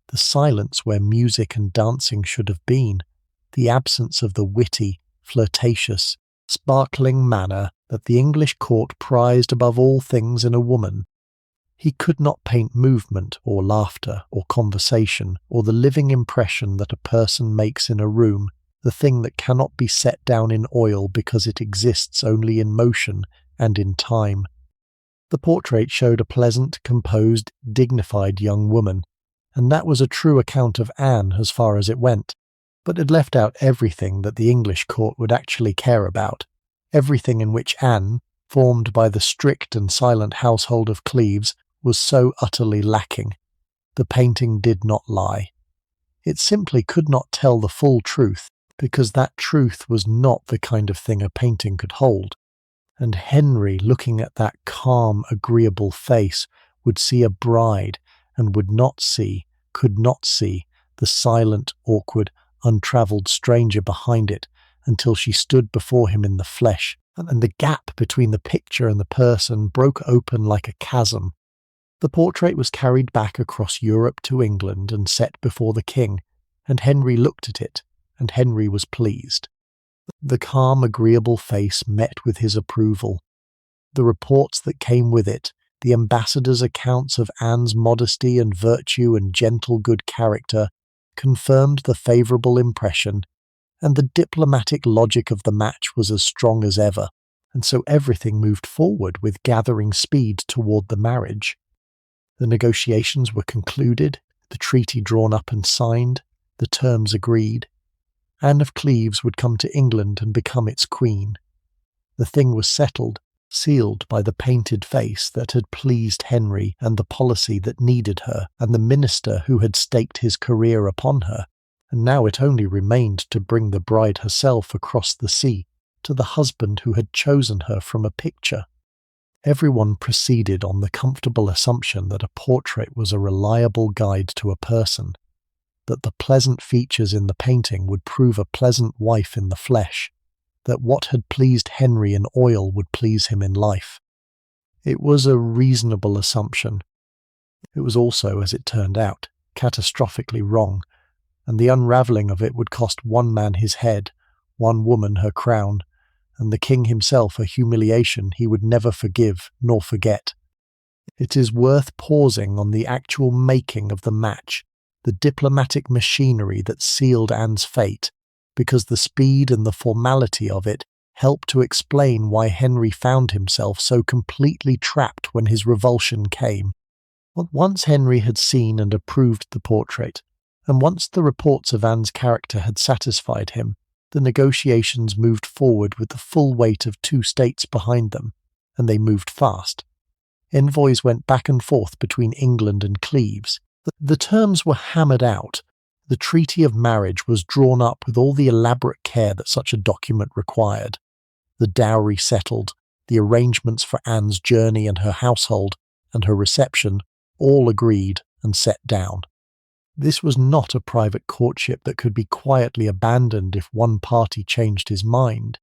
the silence where music and dancing should have been, the absence of the witty, flirtatious, sparkling manner that the English court prized above all things in a woman. He could not paint movement or laughter or conversation or the living impression that a person makes in a room, the thing that cannot be set down in oil because it exists only in motion and in time. The portrait showed a pleasant, composed, dignified young woman, and that was a true account of Anne as far as it went, but it left out everything that the English court would actually care about, everything in which Anne, formed by the strict and silent household of Cleves, was so utterly lacking. The painting did not lie. It simply could not tell the full truth, because that truth was not the kind of thing a painting could hold. And Henry, looking at that calm, agreeable face, would see a bride, and would not see, could not see, the silent, awkward, untravelled stranger behind it, until she stood before him in the flesh, and the gap between the picture and the person broke open like a chasm. The portrait was carried back across Europe to England and set before the king, and Henry looked at it, and Henry was pleased. The calm, agreeable face met with his approval. The reports that came with it, the ambassadors' accounts of Anne's modesty and virtue and gentle good character, confirmed the favourable impression, and the diplomatic logic of the match was as strong as ever, and so everything moved forward with gathering speed toward the marriage. The negotiations were concluded, the treaty drawn up and signed, the terms agreed. Anne of Cleves would come to England and become its queen. The thing was settled, sealed by the painted face that had pleased Henry and the policy that needed her and the minister who had staked his career upon her, and now it only remained to bring the bride herself across the sea to the husband who had chosen her from a picture. Everyone proceeded on the comfortable assumption that a portrait was a reliable guide to a person, that the pleasant features in the painting would prove a pleasant wife in the flesh, that what had pleased Henry in oil would please him in life. It was a reasonable assumption. It was also, as it turned out, catastrophically wrong, and the unravelling of it would cost one man his head, one woman her crown, and the king himself a humiliation he would never forgive nor forget. It is worth pausing on the actual making of the match, the diplomatic machinery that sealed Anne's fate, because the speed and the formality of it help to explain why Henry found himself so completely trapped when his revulsion came. Once Henry had seen and approved the portrait, and once the reports of Anne's character had satisfied him, the negotiations moved forward with the full weight of 2 states behind them, and they moved fast. Envoys went back and forth between England and Cleves. The terms were hammered out. The treaty of marriage was drawn up with all the elaborate care that such a document required. The dowry settled, the arrangements for Anne's journey and her household, and her reception, all agreed and set down. This was not a private courtship that could be quietly abandoned if one party changed his mind.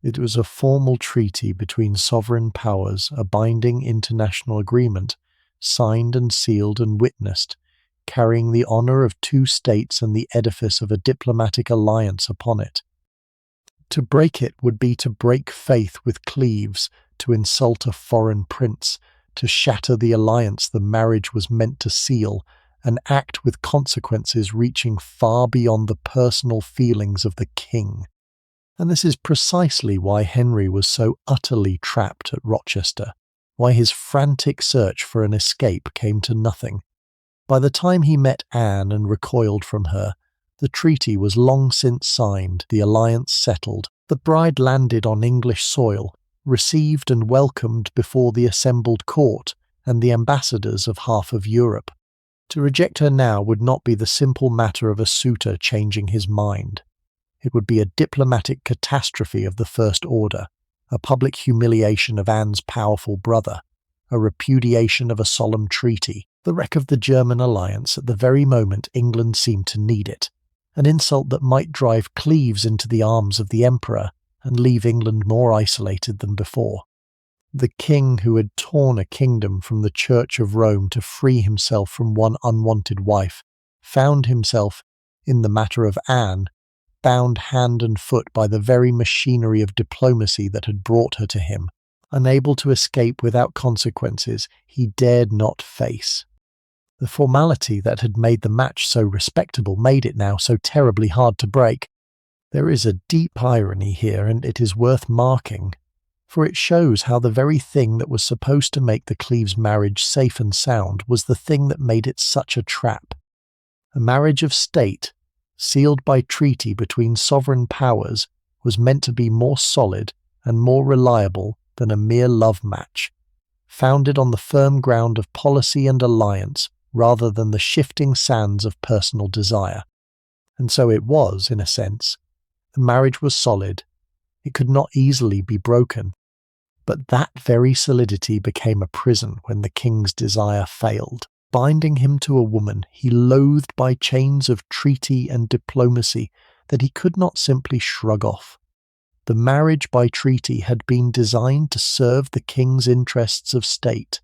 It was a formal treaty between sovereign powers, a binding international agreement, signed and sealed and witnessed, carrying the honour of 2 states and the edifice of a diplomatic alliance upon it. To break it would be to break faith with Cleves, to insult a foreign prince, to shatter the alliance the marriage was meant to seal, and act with consequences reaching far beyond the personal feelings of the king. And this is precisely why Henry was so utterly trapped at Rochester, why his frantic search for an escape came to nothing. By the time he met Anne and recoiled from her, the treaty was long since signed, the alliance settled, the bride landed on English soil, received and welcomed before the assembled court and the ambassadors of half of Europe. To reject her now would not be the simple matter of a suitor changing his mind. It would be a diplomatic catastrophe of the first order, a public humiliation of Anne's powerful brother, a repudiation of a solemn treaty, the wreck of the German alliance at the very moment England seemed to need it, an insult that might drive Cleves into the arms of the Emperor and leave England more isolated than before. The king who had torn a kingdom from the Church of Rome to free himself from one unwanted wife, found himself, in the matter of Anne, bound hand and foot by the very machinery of diplomacy that had brought her to him, unable to escape without consequences he dared not face. The formality that had made the match so respectable made it now so terribly hard to break. There is a deep irony here, and it is worth marking, for it shows how the very thing that was supposed to make the Cleves marriage safe and sound was the thing that made it such a trap. A marriage of state, sealed by treaty between sovereign powers, was meant to be more solid and more reliable than a mere love match, founded on the firm ground of policy and alliance rather than the shifting sands of personal desire. And so it was, in a sense. The marriage was solid. It could not easily be broken. But that very solidity became a prison when the king's desire failed, binding him to a woman he loathed by chains of treaty and diplomacy that he could not simply shrug off. The marriage by treaty had been designed to serve the king's interests of state,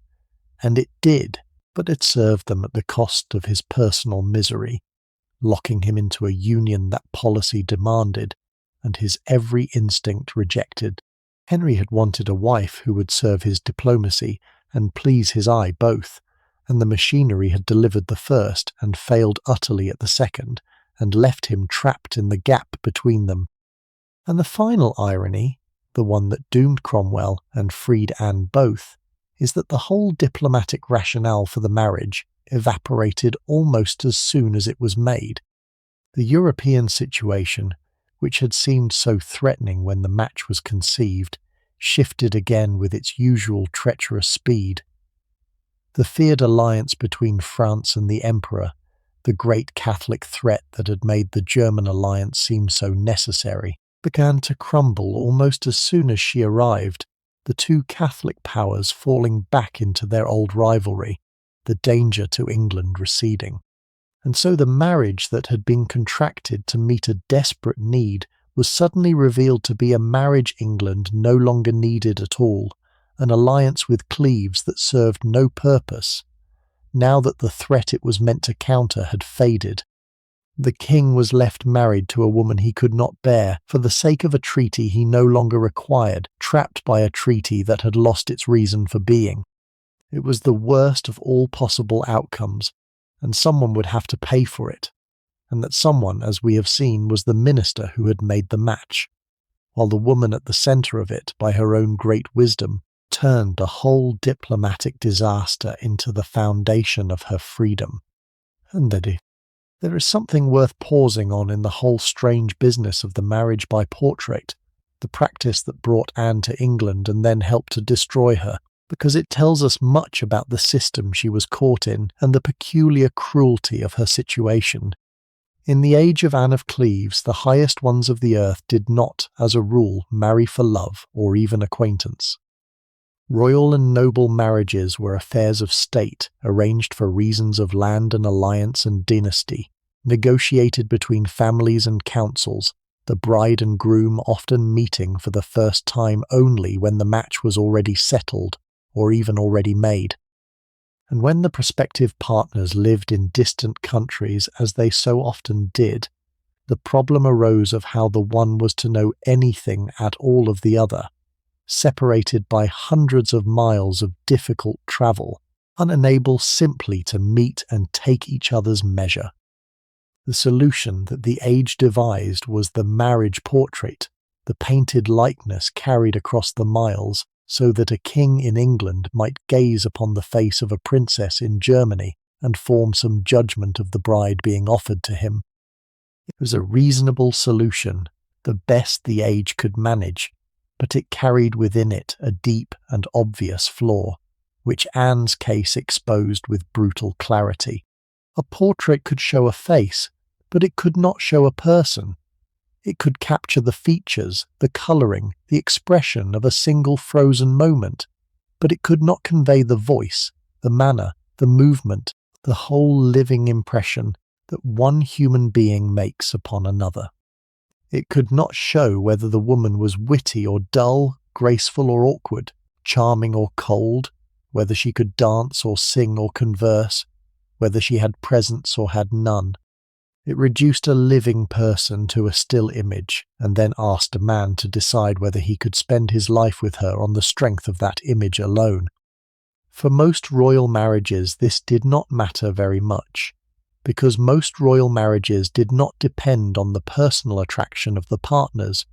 and it did, but it served them at the cost of his personal misery, locking him into a union that policy demanded and his every instinct rejected. Henry had wanted a wife who would serve his diplomacy and please his eye both, and the machinery had delivered the first and failed utterly at the second, and left him trapped in the gap between them. And the final irony, the one that doomed Cromwell and freed Anne both, is that the whole diplomatic rationale for the marriage evaporated almost as soon as it was made. The European situation, which had seemed so threatening when the match was conceived, shifted again with its usual treacherous speed. The feared alliance between France and the Emperor, the great Catholic threat that had made the German alliance seem so necessary, began to crumble almost as soon as she arrived, the two Catholic powers falling back into their old rivalry, the danger to England receding. And so the marriage that had been contracted to meet a desperate need was suddenly revealed to be a marriage England no longer needed at all, an alliance with Cleves that served no purpose, now that the threat it was meant to counter had faded. The king was left married to a woman he could not bear for the sake of a treaty he no longer required, trapped by a treaty that had lost its reason for being. It was the worst of all possible outcomes, and someone would have to pay for it, and that someone, as we have seen, was the minister who had made the match, while the woman at the centre of it, by her own great wisdom, turned the whole diplomatic disaster into the foundation of her freedom. And there is something worth pausing on in the whole strange business of the marriage by portrait, the practice that brought Anne to England and then helped to destroy her, because it tells us much about the system she was caught in and the peculiar cruelty of her situation. In the age of Anne of Cleves, the highest ones of the earth did not, as a rule, marry for love or even acquaintance. Royal and noble marriages were affairs of state, arranged for reasons of land and alliance and dynasty, negotiated between families and councils, the bride and groom often meeting for the first time only when the match was already settled or even already made. And when the prospective partners lived in distant countries, as they so often did, the problem arose of how the one was to know anything at all of the other, separated by hundreds of miles of difficult travel, unable simply to meet and take each other's measure. The solution that the age devised was the marriage portrait, the painted likeness carried across the miles, so that a king in England might gaze upon the face of a princess in Germany and form some judgment of the bride being offered to him. It was a reasonable solution, the best the age could manage, but it carried within it a deep and obvious flaw, which Anne's case exposed with brutal clarity. A portrait could show a face, but it could not show a person. It could capture the features, the colouring, the expression of a single frozen moment, but it could not convey the voice, the manner, the movement, the whole living impression that one human being makes upon another. It could not show whether the woman was witty or dull, graceful or awkward, charming or cold, whether she could dance or sing or converse, whether she had presence or had none. It reduced a living person to a still image, and then asked a man to decide whether he could spend his life with her on the strength of that image alone. For most royal marriages this did not matter very much. because most royal marriages did not depend on the personal attraction of the partners,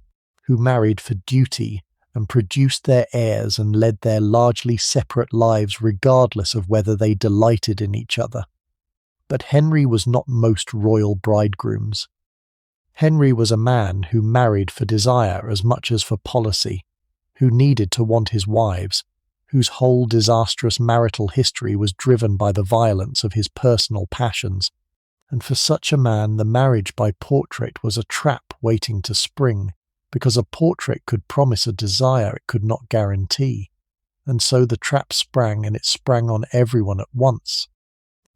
who married for duty and produced their heirs and led their largely separate lives regardless of whether they delighted in each other. But Henry was not most royal bridegrooms. Henry was a man who married for desire as much as for policy, who needed to want his wives, whose whole disastrous marital history was driven by the violence of his personal passions. And for such a man, the marriage by portrait was a trap waiting to spring, because a portrait could promise a desire it could not guarantee. And so the trap sprang, and it sprang on everyone at once.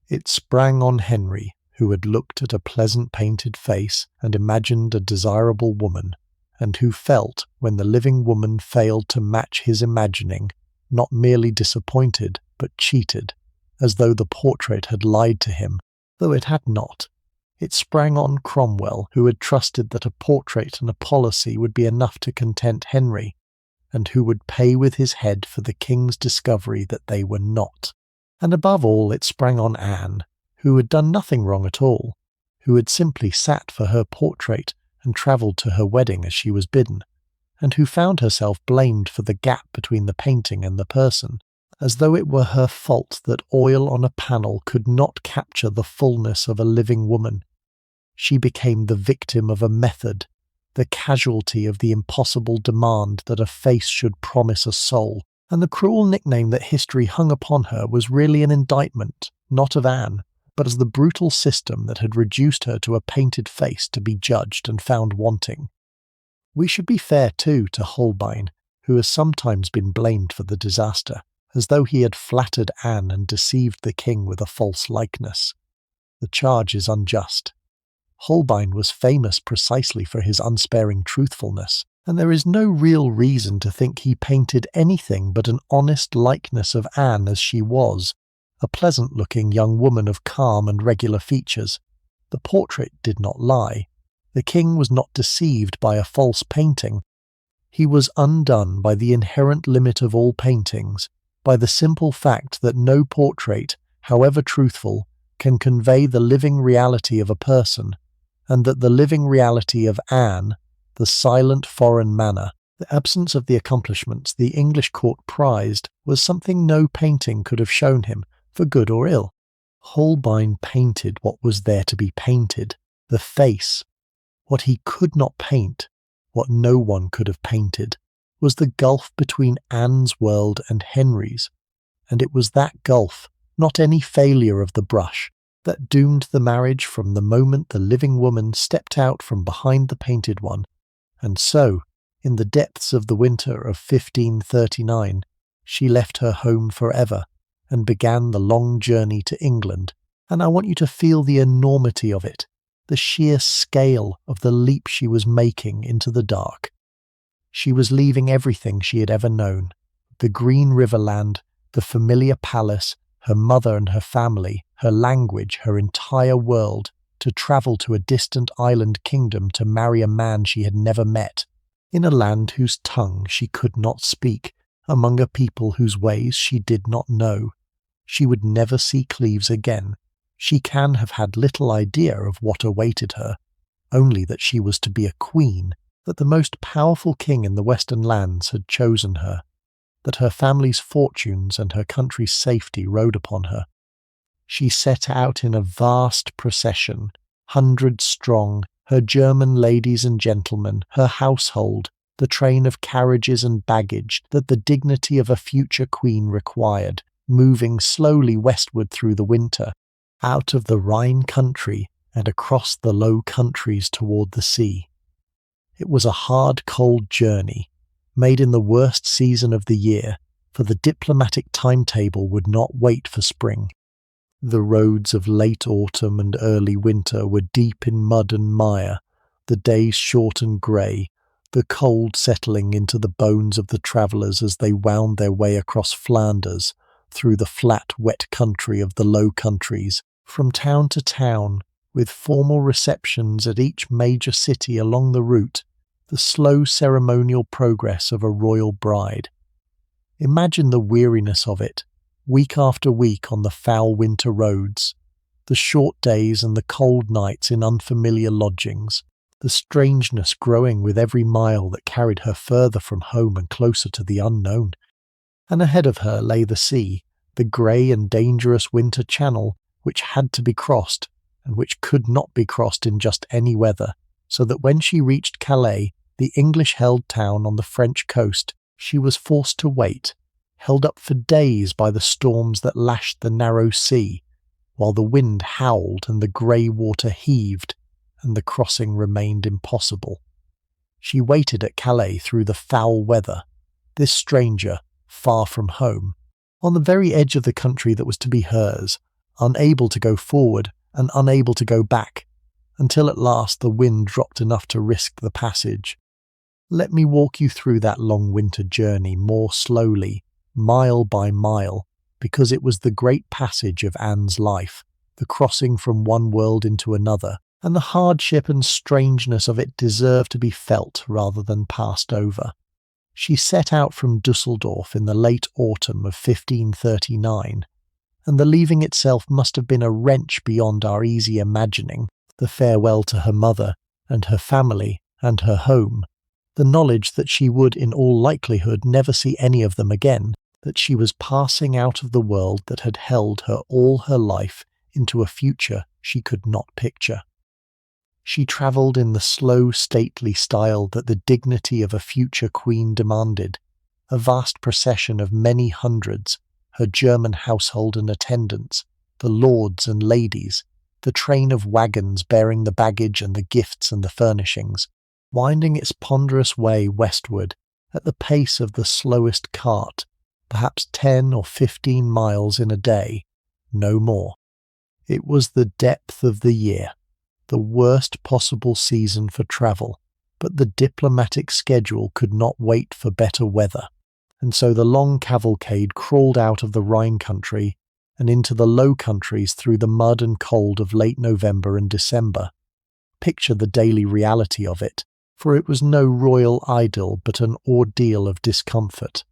It sprang on Henry, who had looked at a pleasant painted face and imagined a desirable woman, and who felt, when the living woman failed to match his imagining, not merely disappointed, but cheated, as though the portrait had lied to him, though it had not. It sprang on Cromwell, who had trusted that a portrait and a policy would be enough to content Henry, and who would pay with his head for the king's discovery that they were not. And above all, it sprang on Anne, who had done nothing wrong at all, who had simply sat for her portrait and travelled to her wedding as she was bidden, and who found herself blamed for the gap between the painting and the person, as though it were her fault that oil on a panel could not capture the fullness of a living woman. She became the victim of a method, the casualty of the impossible demand that a face should promise a soul, and the cruel nickname that history hung upon her was really an indictment, not of Anne, but as the brutal system that had reduced her to a painted face to be judged and found wanting. We should be fair, too, to Holbein, who has sometimes been blamed for the disaster, as though he had flattered Anne and deceived the king with a false likeness. The charge is unjust. Holbein was famous precisely for his unsparing truthfulness, and there is no real reason to think he painted anything but an honest likeness of Anne as she was, a pleasant-looking young woman of calm and regular features. The portrait did not lie. The king was not deceived by a false painting. He was undone by the inherent limit of all paintings, by the simple fact that no portrait, however truthful, can convey the living reality of a person, and that the living reality of Anne, the silent foreign manner, the absence of the accomplishments the English court prized, was something no painting could have shown him, for good or ill. Holbein painted what was there to be painted, the face. What he could not paint, what no one could have painted, was the gulf between Anne's world and Henry's, and it was that gulf, not any failure of the brush, that doomed the marriage from the moment the living woman stepped out from behind the painted one. And so, in the depths of the winter of 1539, she left her home forever and began the long journey to England. And I want you to feel the enormity of it, the sheer scale of the leap she was making into the dark. She was leaving everything she had ever known, the green riverland, the familiar palace, her mother and her family, her language, her entire world, to travel to a distant island kingdom to marry a man she had never met, in a land whose tongue she could not speak, among a people whose ways she did not know. She would never see Cleves again. She can have had little idea of what awaited her, only that she was to be a queen, that the most powerful king in the western lands had chosen her, that her family's fortunes and her country's safety rode upon her. She set out in a vast procession, 100 strong, her German ladies and gentlemen, her household, the train of carriages and baggage that the dignity of a future queen required, moving slowly westward through the winter, out of the Rhine country and across the Low Countries toward the sea. It was a hard, cold journey, made in the worst season of the year, for the diplomatic timetable would not wait for spring. The roads of late autumn and early winter were deep in mud and mire, the days short and grey, the cold settling into the bones of the travellers as they wound their way across Flanders, through the flat, wet country of the Low Countries, from town to town, with formal receptions at each major city along the route, the slow ceremonial progress of a royal bride. Imagine the weariness of it, week after week on the foul winter roads. the short days and the cold nights in unfamiliar lodgings, the strangeness growing with every mile that carried her further from home and closer to the unknown. And ahead of her lay the sea, the grey and dangerous winter channel which had to be crossed, and which could not be crossed in just any weather, so that when she reached Calais, the English-held town on the French coast, she was forced to wait, held up for days by the storms that lashed the narrow sea, while the wind howled and the grey water heaved, and the crossing remained impossible. She waited at Calais through the foul weather, this stranger, far from home, on the very edge of the country that was to be hers, unable to go forward and unable to go back, until at last the wind dropped enough to risk the passage. Let me walk you through that long winter journey more slowly, mile by mile, because it was the great passage of Anne's life, the crossing from one world into another, and the hardship and strangeness of it deserve to be felt rather than passed over. She set out from Dusseldorf in the late autumn of 1539, and the leaving itself must have been a wrench beyond our easy imagining, the farewell to her mother and her family and her home, the knowledge that she would in all likelihood never see any of them again, that she was passing out of the world that had held her all her life into a future she could not picture. She travelled in the slow, stately style that the dignity of a future queen demanded, a vast procession of many hundreds, her German household and attendants, the lords and ladies, the train of wagons bearing the baggage and the gifts and the furnishings, winding its ponderous way westward at the pace of the slowest cart, perhaps 10 or 15 miles in a day, no more. It was the depth of the year, the worst possible season for travel, but the diplomatic schedule could not wait for better weather, and so the long cavalcade crawled out of the Rhine country and into the Low Countries through the mud and cold of late November and December. Picture the daily reality of it, for it was no royal idyll but an ordeal of discomfort.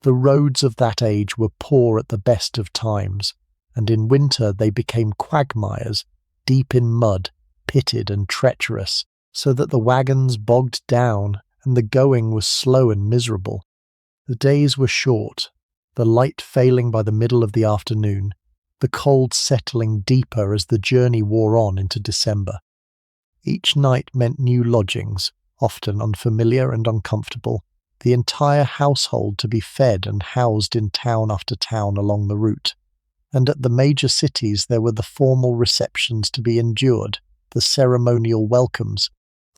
The roads of that age were poor at the best of times, and in winter they became quagmires, deep in mud, pitted and treacherous, so that the wagons bogged down and the going was slow and miserable. The days were short, the light failing by the middle of the afternoon, the cold settling deeper as the journey wore on into December. Each night meant new lodgings, often unfamiliar and uncomfortable, the entire household to be fed and housed in town after town along the route. And at the major cities there were the formal receptions to be endured, the ceremonial welcomes,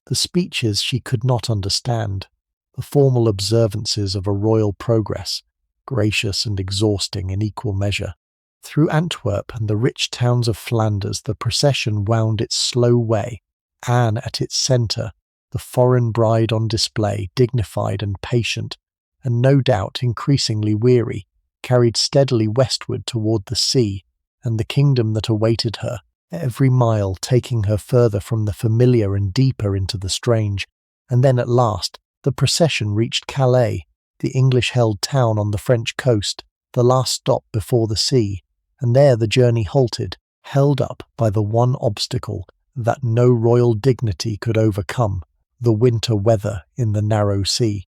the speeches she could not understand, the formal observances of a royal progress, gracious and exhausting in equal measure. Through Antwerp and the rich towns of Flanders the procession wound its slow way, Anne at its centre, the foreign bride on display, dignified and patient, and no doubt increasingly weary, carried steadily westward toward the sea and the kingdom that awaited her, every mile taking her further from the familiar and deeper into the strange, and then at last the procession reached Calais, the English-held town on the French coast, the last stop before the sea, and there the journey halted, held up by the one obstacle that no royal dignity could overcome, the winter weather in the narrow sea.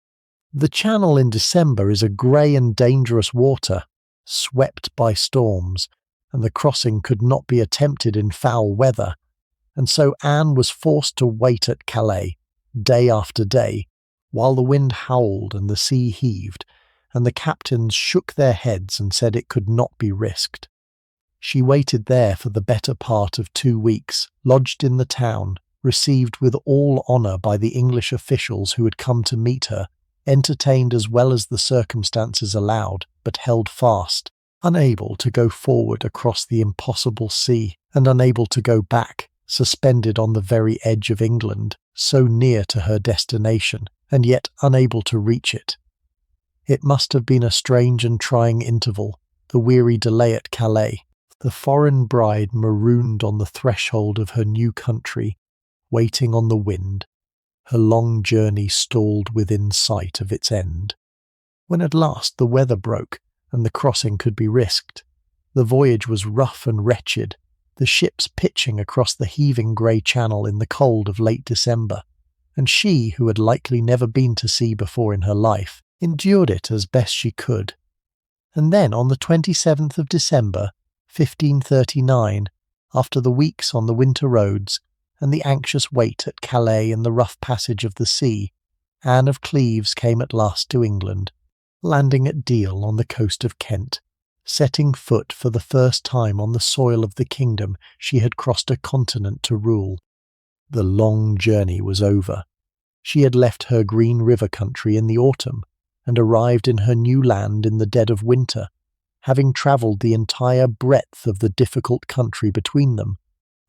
The channel in December is a grey and dangerous water, swept by storms, and the crossing could not be attempted in foul weather, and so Anne was forced to wait at Calais, day after day, while the wind howled and the sea heaved, and the captains shook their heads and said it could not be risked. She waited there for the better part of 2 weeks, lodged in the town, received with all honour by the English officials who had come to meet her, entertained as well as the circumstances allowed, but held fast, unable to go forward across the impossible sea, and unable to go back, suspended on the very edge of England, so near to her destination, and yet unable to reach it. It must have been a strange and trying interval, the weary delay at Calais, the foreign bride marooned on the threshold of her new country, waiting on the wind, her long journey stalled within sight of its end. When at last the weather broke, and the crossing could be risked, the voyage was rough and wretched, the ships pitching across the heaving grey channel in the cold of late December, and she, who had likely never been to sea before in her life, endured it as best she could. And then on the 27th of December, 1539, after the weeks on the winter roads, and the anxious wait at Calais and the rough passage of the sea, Anne of Cleves came at last to England, landing at Deal on the coast of Kent, setting foot for the first time on the soil of the kingdom she had crossed a continent to rule. The long journey was over. She had left her green river country in the autumn, and arrived in her new land in the dead of winter, having travelled the entire breadth of the difficult country between them.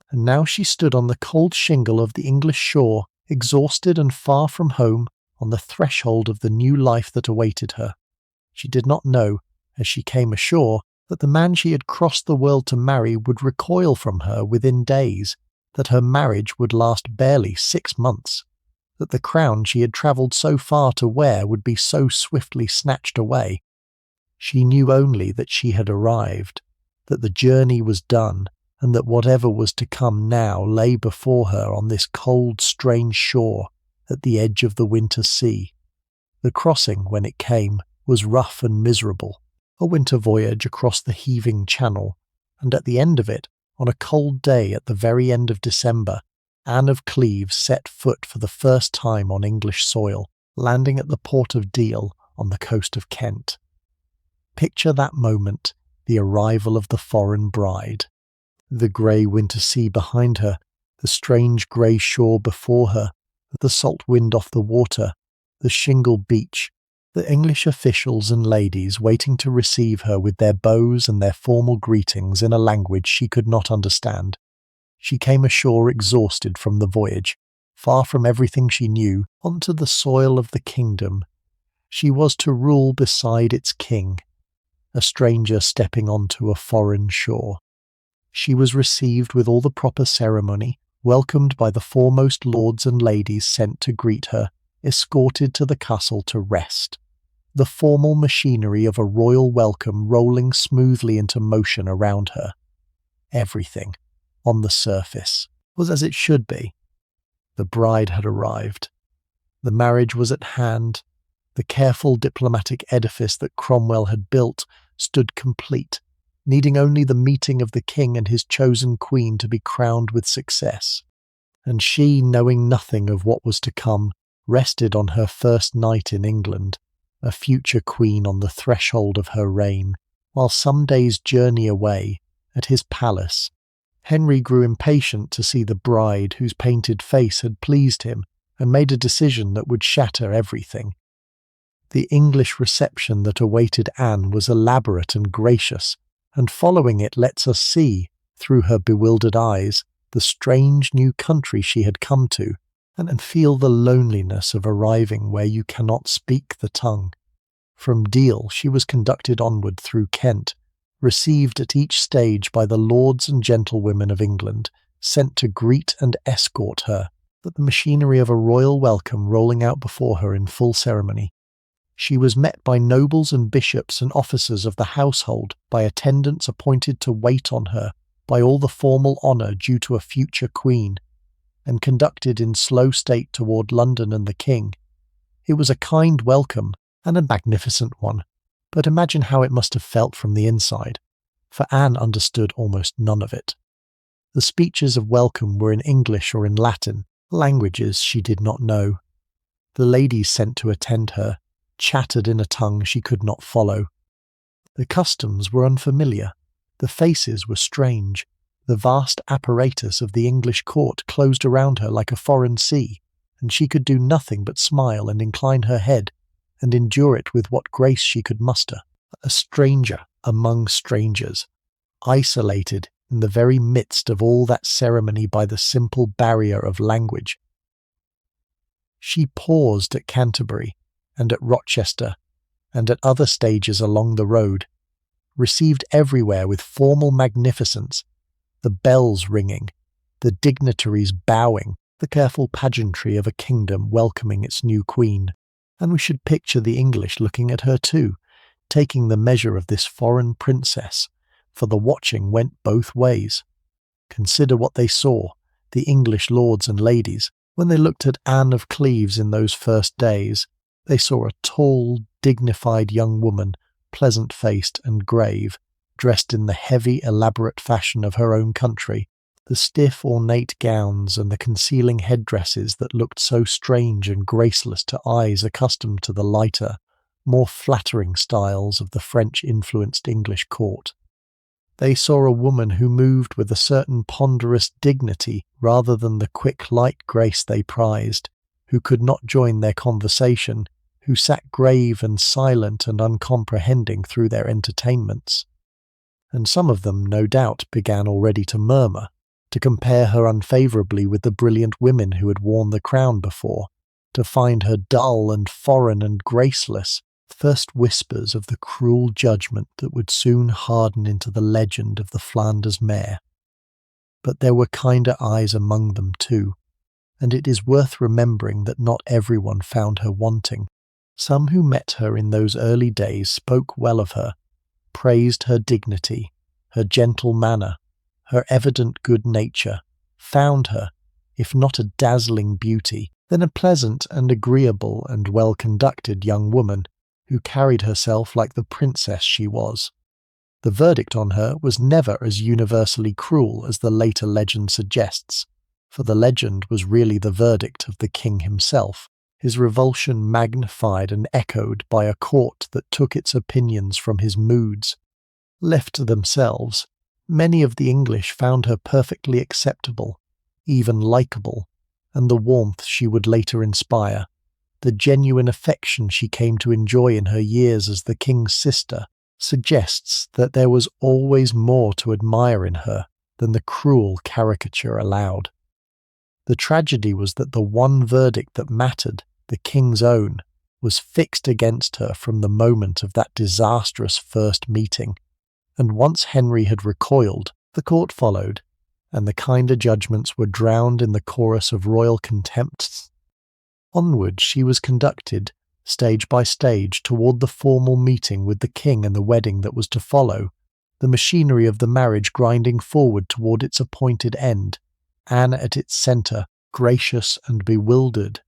And now she stood on the cold shingle of the English shore, exhausted and far from home, on the threshold of the new life that awaited her. She did not know, as she came ashore, that the man she had crossed the world to marry would recoil from her within days, that her marriage would last barely 6 months, that the crown she had travelled so far to wear would be so swiftly snatched away. She knew only that she had arrived, that the journey was done, and that whatever was to come now lay before her on this cold, strange shore at the edge of the winter sea. The crossing, when it came, was rough and miserable, a winter voyage across the heaving channel, and at the end of it, on a cold day at the very end of December, Anne of Cleves set foot for the first time on English soil, landing at the port of Deal on the coast of Kent. Picture that moment, the arrival of the foreign bride. The grey winter sea behind her, the strange grey shore before her, the salt wind off the water, the shingle beach, the English officials and ladies waiting to receive her with their bows and their formal greetings in a language she could not understand. She came ashore exhausted from the voyage, far from everything she knew, onto the soil of the kingdom. She was to rule beside its king, a stranger stepping onto a foreign shore. She was received with all the proper ceremony, welcomed by the foremost lords and ladies sent to greet her, escorted to the castle to rest. The formal machinery of a royal welcome rolling smoothly into motion around her. Everything, on the surface, was as it should be. The bride had arrived. The marriage was at hand. The careful diplomatic edifice that Cromwell had built stood complete, needing only the meeting of the king and his chosen queen to be crowned with success. And she, knowing nothing of what was to come, rested on her first night in England, a future queen on the threshold of her reign, while some day's journey away, at his palace, Henry grew impatient to see the bride whose painted face had pleased him, and made a decision that would shatter everything. The English reception that awaited Anne was elaborate and gracious, and following it lets us see, through her bewildered eyes, the strange new country she had come to, and feel the loneliness of arriving where you cannot speak the tongue. From Deal she was conducted onward through Kent, received at each stage by the lords and gentlewomen of England, sent to greet and escort her, the machinery of a royal welcome rolling out before her in full ceremony. She was met by nobles and bishops and officers of the household, by attendants appointed to wait on her, by all the formal honour due to a future queen, and conducted in slow state toward London and the king. It was a kind welcome, and a magnificent one, but imagine how it must have felt from the inside, for Anne understood almost none of it. The speeches of welcome were in English or in Latin, languages she did not know. The ladies sent to attend her chattered in a tongue she could not follow. The customs were unfamiliar, the faces were strange, the vast apparatus of the English court closed around her like a foreign sea, and she could do nothing but smile and incline her head, and endure it with what grace she could muster. A stranger among strangers, isolated in the very midst of all that ceremony by the simple barrier of language. She paused at Canterbury, and at Rochester, and at other stages along the road, received everywhere with formal magnificence, the bells ringing, the dignitaries bowing, the careful pageantry of a kingdom welcoming its new queen. And we should picture the English looking at her too, taking the measure of this foreign princess, for the watching went both ways. Consider what they saw, the English lords and ladies. When they looked at Anne of Cleves in those first days, they saw a tall, dignified young woman, pleasant-faced and grave, dressed in the heavy, elaborate fashion of her own country. The stiff, ornate gowns and the concealing headdresses that looked so strange and graceless to eyes accustomed to the lighter, more flattering styles of the French-influenced English court. They saw a woman who moved with a certain ponderous dignity rather than the quick, light grace they prized, who could not join their conversation, who sat grave and silent and uncomprehending through their entertainments. And some of them, no doubt, began already to murmur, to compare her unfavourably with the brilliant women who had worn the crown before, to find her dull and foreign and graceless, first whispers of the cruel judgment that would soon harden into the legend of the Flanders mare. But there were kinder eyes among them too, and it is worth remembering that not everyone found her wanting. Some who met her in those early days spoke well of her, praised her dignity, her gentle manner, her evident good nature, found her, if not a dazzling beauty, then a pleasant and agreeable and well-conducted young woman, who carried herself like the princess she was. The verdict on her was never as universally cruel as the later legend suggests, for the legend was really the verdict of the king himself, his revulsion magnified and echoed by a court that took its opinions from his moods. Left to themselves, many of the English found her perfectly acceptable, even likeable, and the warmth she would later inspire, the genuine affection she came to enjoy in her years as the king's sister, suggests that there was always more to admire in her than the cruel caricature allowed. The tragedy was that the one verdict that mattered, the king's own, was fixed against her from the moment of that disastrous first meeting, and once Henry had recoiled, the court followed, and the kinder judgments were drowned in the chorus of royal contempts. Onward she was conducted, stage by stage, toward the formal meeting with the king and the wedding that was to follow, the machinery of the marriage grinding forward toward its appointed end, Anne at its centre, gracious and bewildered,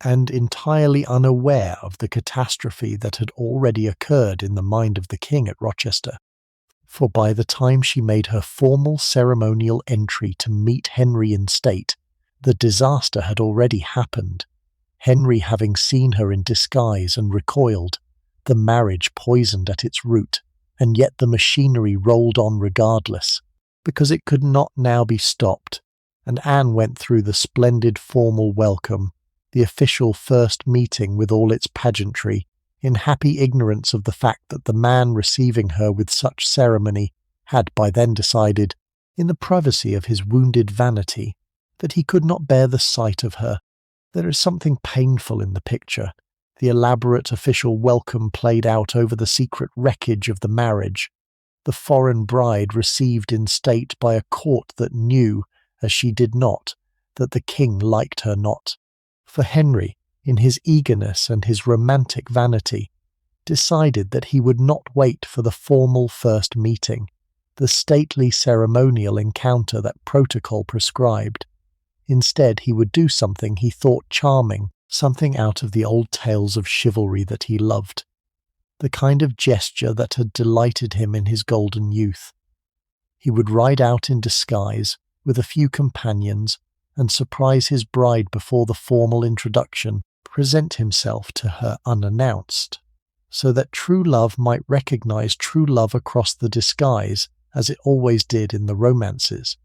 and entirely unaware of the catastrophe that had already occurred in the mind of the king at Rochester. For by the time she made her formal ceremonial entry to meet Henry in state, the disaster had already happened, Henry having seen her in disguise and recoiled, the marriage poisoned at its root, and yet the machinery rolled on regardless, because it could not now be stopped, and Anne went through the splendid formal welcome, the official first meeting with all its pageantry, in happy ignorance of the fact that the man receiving her with such ceremony had by then decided, in the privacy of his wounded vanity, that he could not bear the sight of her. There is something painful in the picture, the elaborate official welcome played out over the secret wreckage of the marriage, the foreign bride received in state by a court that knew, as she did not, that the king liked her not. For Henry, in his eagerness and his romantic vanity, decided that he would not wait for the formal first meeting, the stately ceremonial encounter that protocol prescribed. Instead, he would do something he thought charming, something out of the old tales of chivalry that he loved, the kind of gesture that had delighted him in his golden youth. He would ride out in disguise, with a few companions, and surprise his bride before the formal introduction, present himself to her unannounced, so that true love might recognize true love across the disguise, as it always did in the romances.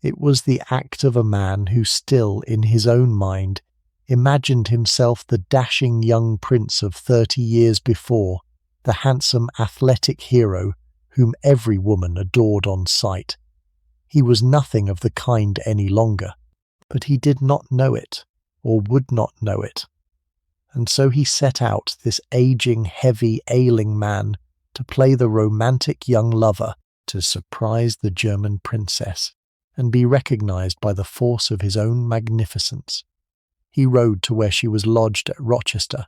It was the act of a man who still, in his own mind, imagined himself the dashing young prince of 30 years before, the handsome athletic hero whom every woman adored on sight. He was nothing of the kind any longer, but he did not know it, or would not know it. And so he set out, this aging, heavy, ailing man, to play the romantic young lover, to surprise the German princess, and be recognized by the force of his own magnificence. He rode to where she was lodged at Rochester,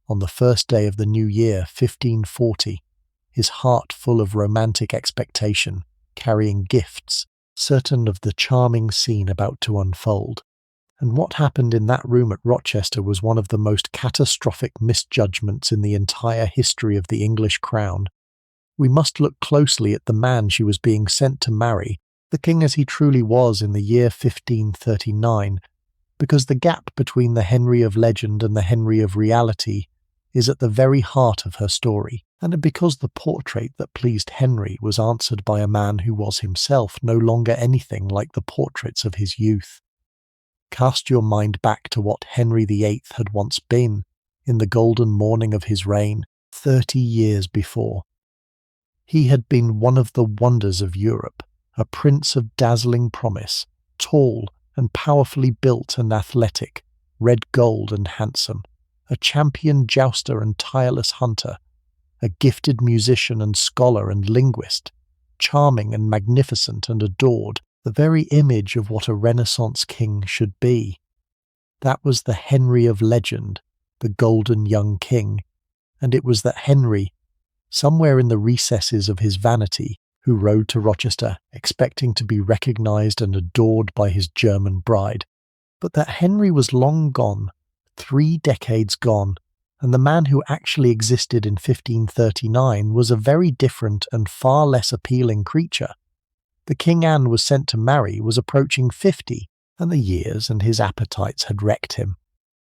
on the first day of the new year, 1540, his heart full of romantic expectation, carrying gifts, certain of the charming scene about to unfold. And what happened in that room at Rochester was one of the most catastrophic misjudgments in the entire history of the English crown. We must look closely at the man she was being sent to marry, the king as he truly was in the year 1539, because the gap between the Henry of legend and the Henry of reality is at the very heart of her story, and because the portrait that pleased Henry was answered by a man who was himself no longer anything like the portraits of his youth. Cast your mind back to what Henry VIII had once been in the golden morning of his reign 30 years before. He had been one of the wonders of Europe, a prince of dazzling promise, tall and powerfully built and athletic, red gold and handsome, a champion jouster and tireless hunter, a gifted musician and scholar and linguist, charming and magnificent and adored, the very image of what a Renaissance king should be. That was the Henry of legend, the golden young king, and it was that Henry, somewhere in the recesses of his vanity, who rode to Rochester expecting to be recognized and adored by his German bride. But that Henry was long gone, 3 decades gone, and the man who actually existed in 1539 was a very different and far less appealing creature. The King Anne was sent to marry was approaching 50, and the years and his appetites had wrecked him.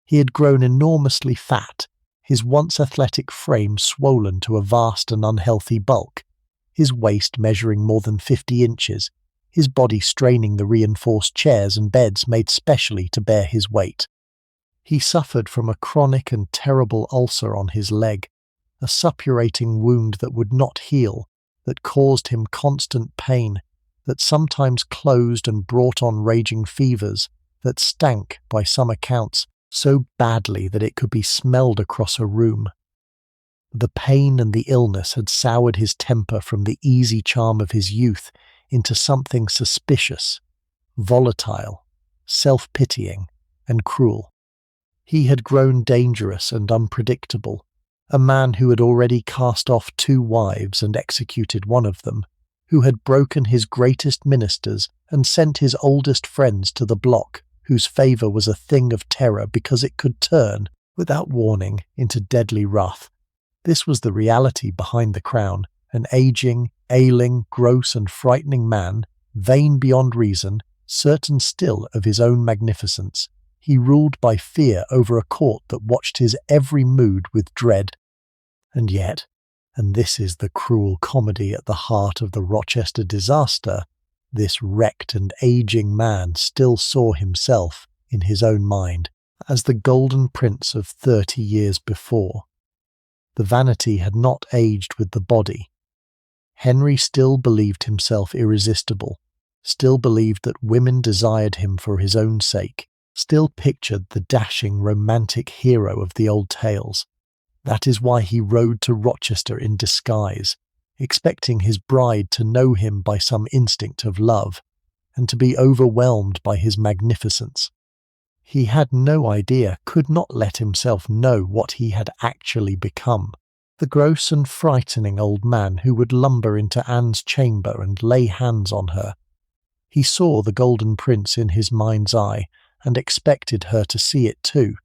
He had grown enormously fat, his once athletic frame swollen to a vast and unhealthy bulk, his waist measuring more than 50 inches, his body straining the reinforced chairs and beds made specially to bear his weight. He suffered from a chronic and terrible ulcer on his leg, a suppurating wound that would not heal, that caused him constant pain, that sometimes closed and brought on raging fevers, that stank, by some accounts, so badly that it could be smelled across a room. The pain and the illness had soured his temper from the easy charm of his youth into something suspicious, volatile, self-pitying, and cruel. He had grown dangerous and unpredictable, a man who had already cast off 2 wives and executed one of them, who had broken his greatest ministers and sent his oldest friends to the block, whose favour was a thing of terror because it could turn, without warning, into deadly wrath. This was the reality behind the crown, an aging, ailing, gross and frightening man, vain beyond reason, certain still of his own magnificence. He ruled by fear over a court that watched his every mood with dread. And yet, and this is the cruel comedy at the heart of the Rochester disaster, this wrecked and aging man still saw himself, in his own mind, as the golden prince of 30 years before. The vanity had not aged with the body. Henry still believed himself irresistible, still believed that women desired him for his own sake, still pictured the dashing, romantic hero of the old tales. That is why he rode to Rochester in disguise, expecting his bride to know him by some instinct of love, and to be overwhelmed by his magnificence. He had no idea, could not let himself know what he had actually become. The gross and frightening old man who would lumber into Anne's chamber and lay hands on her. He saw the golden prince in his mind's eye, and expected her to see it too,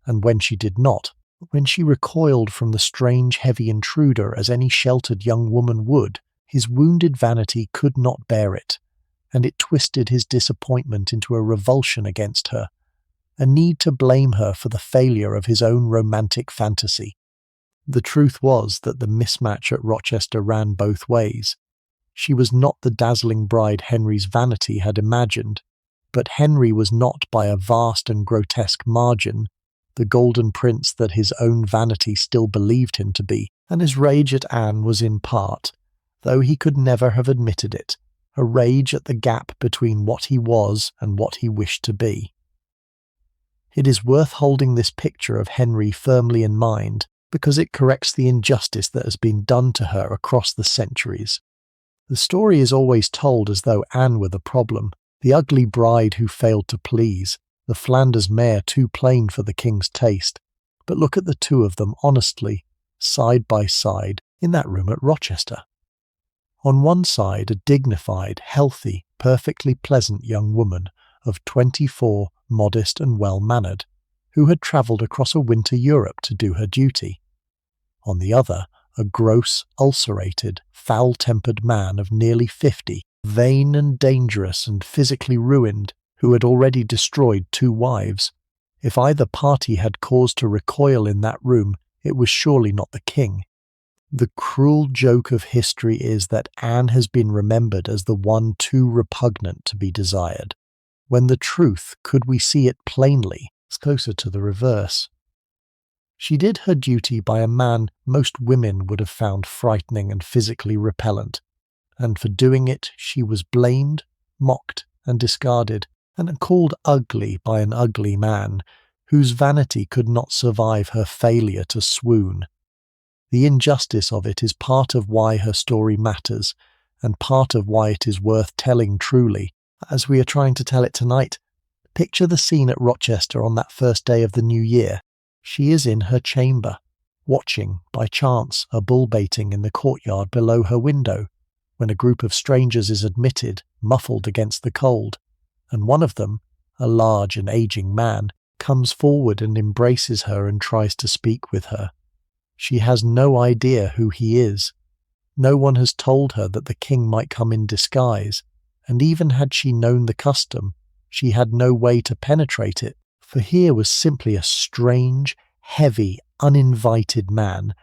and when she did not, when she recoiled from the strange heavy intruder as any sheltered young woman would, his wounded vanity could not bear it, and it twisted his disappointment into a revulsion against her, a need to blame her for the failure of his own romantic fantasy. The truth was that the mismatch at Rochester ran both ways. She was not the dazzling bride Henry's vanity had imagined, but Henry was not by a vast and grotesque margin the golden prince that his own vanity still believed him to be, and his rage at Anne was in part, though he could never have admitted it, a rage at the gap between what he was and what he wished to be. It is worth holding this picture of Henry firmly in mind, because it corrects the injustice that has been done to her across the centuries. The story is always told as though Anne were the problem, the ugly bride who failed to please, the Flanders mare too plain for the king's taste. But look at the two of them honestly, side by side, in that room at Rochester. On one side, a dignified, healthy, perfectly pleasant young woman of 24, modest and well-mannered, who had travelled across a winter Europe to do her duty. On the other, a gross, ulcerated, foul-tempered man of nearly 50, vain and dangerous and physically ruined, who had already destroyed 2 wives. If either party had cause to recoil in that room, it was surely not the king. The cruel joke of history is that Anne has been remembered as the one too repugnant to be desired, when the truth, could we see it plainly, is closer to the reverse. She did her duty by a man most women would have found frightening and physically repellent, and for doing it she was blamed, mocked, and discarded, and called ugly by an ugly man, whose vanity could not survive her failure to swoon. The injustice of it is part of why her story matters, and part of why it is worth telling truly, as we are trying to tell it tonight. Picture the scene at Rochester on that first day of the new year. She is in her chamber, watching, by chance, a bull baiting in the courtyard below her window, when a group of strangers is admitted, muffled against the cold, and one of them, a large and aging man, comes forward and embraces her and tries to speak with her. She has no idea who he is. No one has told her that the king might come in disguise, and even had she known the custom, she had no way to penetrate it, for here was simply a strange, heavy, uninvited man,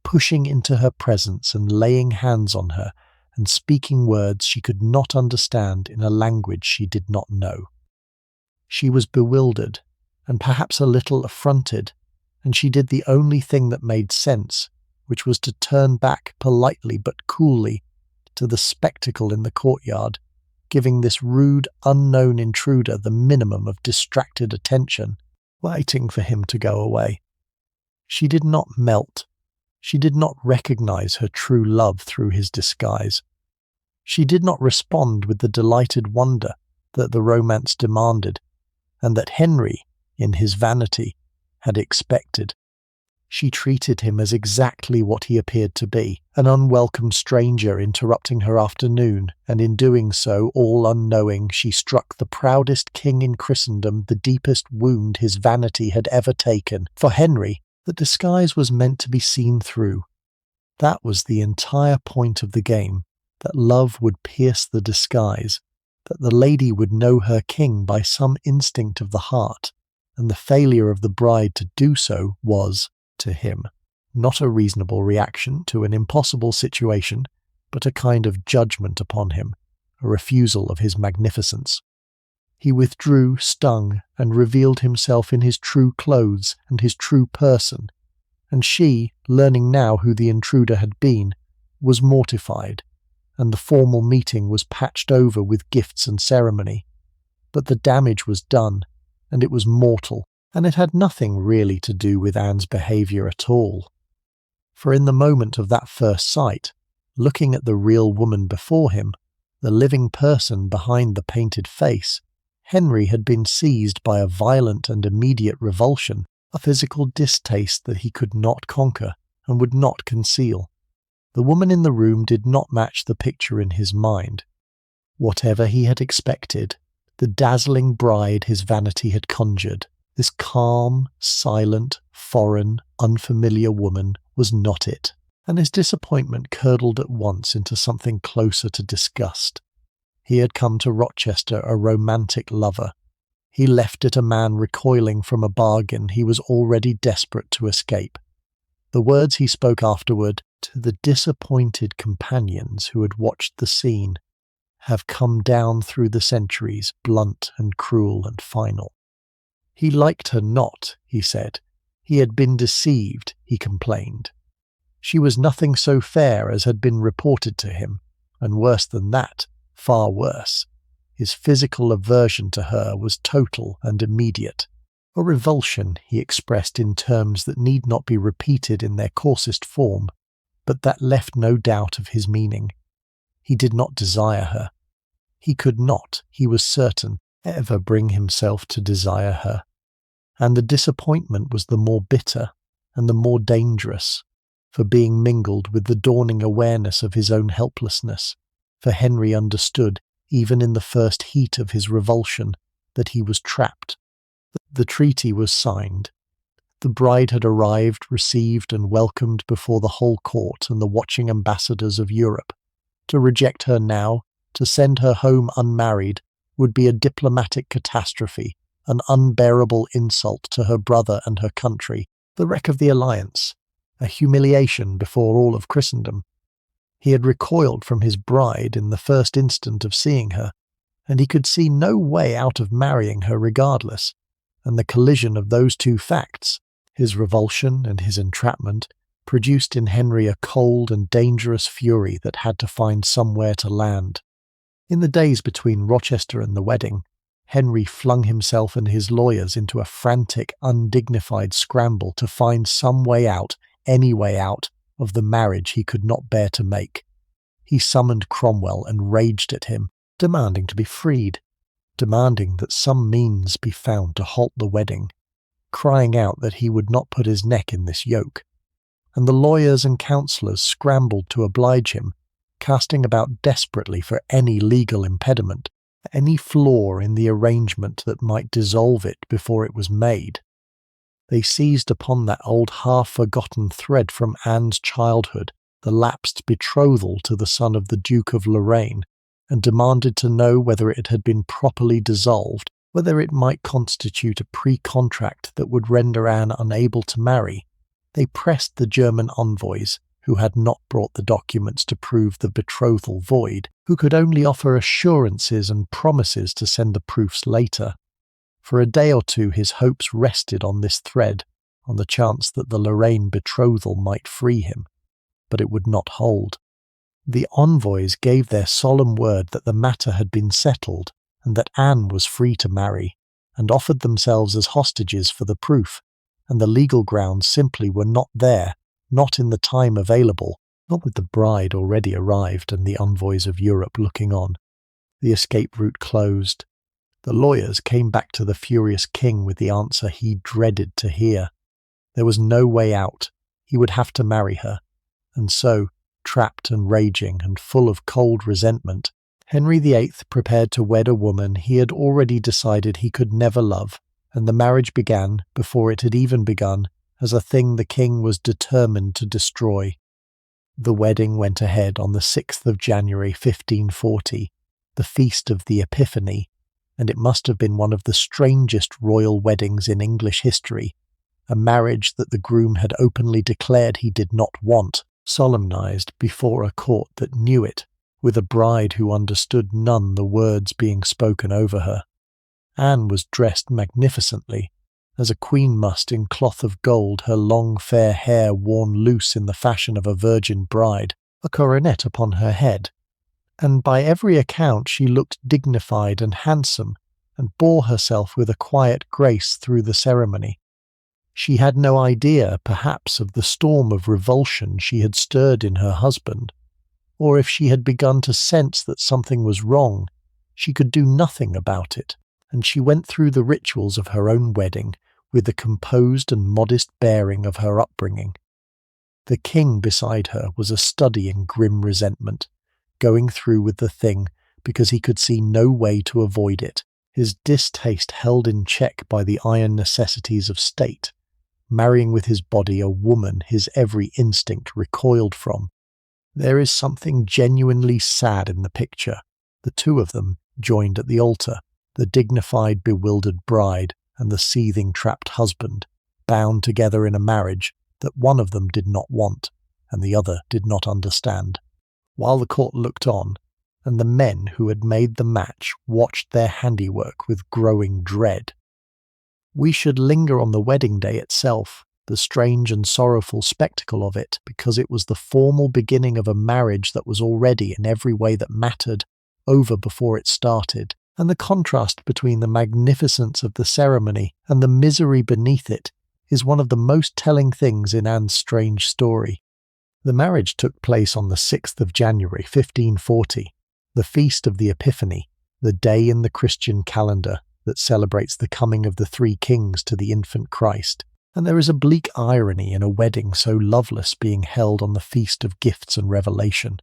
pushing into her presence and laying hands on her, and speaking words she could not understand in a language she did not know. She was bewildered, and perhaps a little affronted, and she did the only thing that made sense, which was to turn back politely but coolly to the spectacle in the courtyard, giving this rude, unknown intruder the minimum of distracted attention, waiting for him to go away. She did not melt. She did not recognize her true love through his disguise. She did not respond with the delighted wonder that the romance demanded, and that Henry, in his vanity, had expected. She treated him as exactly what he appeared to be, an unwelcome stranger interrupting her afternoon, and in doing so, all unknowing, she struck the proudest king in Christendom the deepest wound his vanity had ever taken. For Henry, the disguise was meant to be seen through. That was the entire point of the game, that love would pierce the disguise, that the lady would know her king by some instinct of the heart, and the failure of the bride to do so was, to him, not a reasonable reaction to an impossible situation, but a kind of judgment upon him, a refusal of his magnificence. He withdrew, stung, and revealed himself in his true clothes and his true person, and she, learning now who the intruder had been, was mortified, and the formal meeting was patched over with gifts and ceremony. But the damage was done, and it was mortal, and it had nothing really to do with Anne's behaviour at all. For in the moment of that first sight, looking at the real woman before him, the living person behind the painted face, Henry had been seized by a violent and immediate revulsion, a physical distaste that he could not conquer and would not conceal. The woman in the room did not match the picture in his mind. Whatever he had expected, the dazzling bride his vanity had conjured, this calm, silent, foreign, unfamiliar woman was not it, and his disappointment curdled at once into something closer to disgust. He had come to Rochester a romantic lover. He left it a man recoiling from a bargain he was already desperate to escape. The words he spoke afterward to the disappointed companions who had watched the scene have come down through the centuries, blunt and cruel and final. He liked her not, he said. He had been deceived, he complained. She was nothing so fair as had been reported to him, and worse than that, far worse. His physical aversion to her was total and immediate. A revulsion he expressed in terms that need not be repeated in their coarsest form, but that left no doubt of his meaning. He did not desire her. He could not, he was certain, ever bring himself to desire her. And the disappointment was the more bitter and the more dangerous, for being mingled with the dawning awareness of his own helplessness, for Henry understood even in the first heat of his revulsion, that he was trapped. The treaty was signed. The bride had arrived, received and welcomed before the whole court and the watching ambassadors of Europe. To reject her now, to send her home unmarried, would be a diplomatic catastrophe, an unbearable insult to her brother and her country, the wreck of the alliance, a humiliation before all of Christendom. He had recoiled from his bride in the first instant of seeing her, and he could see no way out of marrying her regardless, and the collision of those two facts, his revulsion and his entrapment, produced in Henry a cold and dangerous fury that had to find somewhere to land. In the days between Rochester and the wedding, Henry flung himself and his lawyers into a frantic, undignified scramble to find some way out, any way out, of the marriage he could not bear to make. He summoned Cromwell and raged at him, demanding to be freed, demanding that some means be found to halt the wedding, crying out that he would not put his neck in this yoke. And the lawyers and counsellors scrambled to oblige him, casting about desperately for any legal impediment, any flaw in the arrangement that might dissolve it before it was made. They seized upon that old half-forgotten thread from Anne's childhood, the lapsed betrothal to the son of the Duke of Lorraine, and demanded to know whether it had been properly dissolved, whether it might constitute a pre-contract that would render Anne unable to marry. They pressed the German envoys, who had not brought the documents to prove the betrothal void, who could only offer assurances and promises to send the proofs later. For a day or two his hopes rested on this thread, on the chance that the Lorraine betrothal might free him. But it would not hold. The envoys gave their solemn word that the matter had been settled, and that Anne was free to marry, and offered themselves as hostages for the proof, and the legal grounds simply were not there, not in the time available, not with the bride already arrived and the envoys of Europe looking on. The escape route closed. The lawyers came back to the furious king with the answer he dreaded to hear. There was no way out. He would have to marry her. And so, trapped and raging and full of cold resentment, Henry VIII prepared to wed a woman he had already decided he could never love, and the marriage began, before it had even begun, as a thing the king was determined to destroy. The wedding went ahead on the 6th of January 1540, the feast of the Epiphany, and it must have been one of the strangest royal weddings in English history, a marriage that the groom had openly declared he did not want, solemnized before a court that knew it, with a bride who understood none the words being spoken over her. Anne was dressed magnificently, as a queen must in cloth of gold, her long fair hair worn loose in the fashion of a virgin bride, a coronet upon her head, and by every account she looked dignified and handsome, and bore herself with a quiet grace through the ceremony. She had no idea, perhaps, of the storm of revulsion she had stirred in her husband, or if she had begun to sense that something was wrong, she could do nothing about it, and she went through the rituals of her own wedding with the composed and modest bearing of her upbringing. The king beside her was a study in grim resentment, going through with the thing because he could see no way to avoid it, his distaste held in check by the iron necessities of state, marrying with his body a woman his every instinct recoiled from. There is something genuinely sad in the picture, the two of them joined at the altar, the dignified, bewildered bride and the seething, trapped husband, bound together in a marriage that one of them did not want and the other did not understand. While the court looked on, and the men who had made the match watched their handiwork with growing dread. We should linger on the wedding day itself, the strange and sorrowful spectacle of it, because it was the formal beginning of a marriage that was already, in every way that mattered, over before it started, and the contrast between the magnificence of the ceremony and the misery beneath it is one of the most telling things in Anne's strange story. The marriage took place on the 6th of January 1540, the feast of the Epiphany, the day in the Christian calendar that celebrates the coming of the three kings to the infant Christ, and there is a bleak irony in a wedding so loveless being held on the feast of gifts and revelation.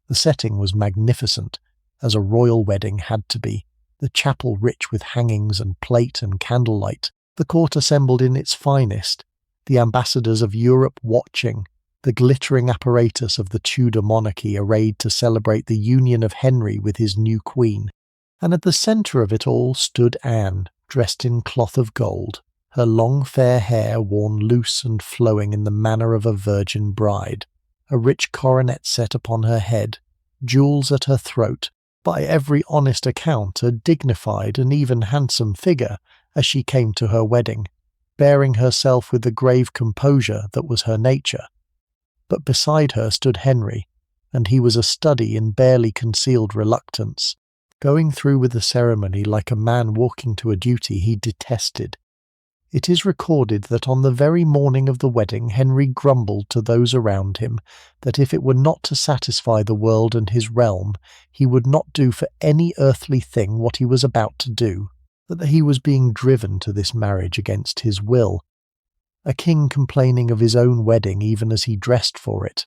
The setting was magnificent, as a royal wedding had to be, the chapel rich with hangings and plate and candlelight, the court assembled in its finest, the ambassadors of Europe watching, the glittering apparatus of the Tudor monarchy arrayed to celebrate the union of Henry with his new queen. And at the centre of it all stood Anne, dressed in cloth of gold, her long fair hair worn loose and flowing in the manner of a virgin bride, a rich coronet set upon her head, jewels at her throat, by every honest account a dignified and even handsome figure as she came to her wedding, bearing herself with the grave composure that was her nature. But beside her stood Henry, and he was a study in barely concealed reluctance, going through with the ceremony like a man walking to a duty he detested. It is recorded that on the very morning of the wedding Henry grumbled to those around him that if it were not to satisfy the world and his realm, he would not do for any earthly thing what he was about to do, that he was being driven to this marriage against his will. A king complaining of his own wedding even as he dressed for it.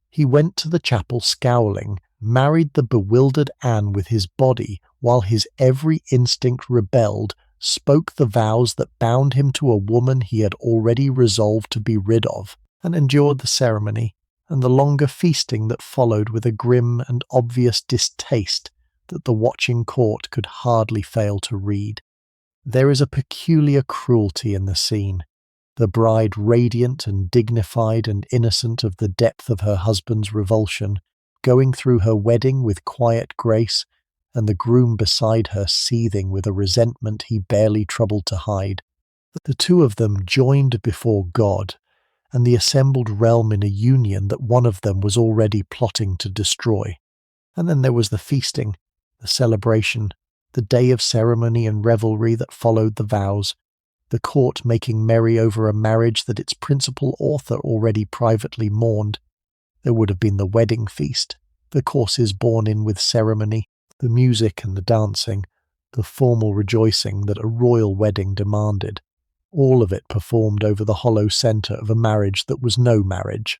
He went to the chapel scowling, married the bewildered Anne with his body, while his every instinct rebelled, spoke the vows that bound him to a woman he had already resolved to be rid of, and endured the ceremony, and the longer feasting that followed with a grim and obvious distaste that the watching court could hardly fail to read. There is a peculiar cruelty in the scene. The bride radiant and dignified and innocent of the depth of her husband's revulsion, going through her wedding with quiet grace, and the groom beside her seething with a resentment he barely troubled to hide. The two of them joined before God, and the assembled realm in a union that one of them was already plotting to destroy. And then there was the feasting, the celebration, the day of ceremony and revelry that followed the vows, the court making merry over a marriage that its principal author already privately mourned. There would have been the wedding feast, the courses borne in with ceremony, the music and the dancing, the formal rejoicing that a royal wedding demanded, all of it performed over the hollow centre of a marriage that was no marriage.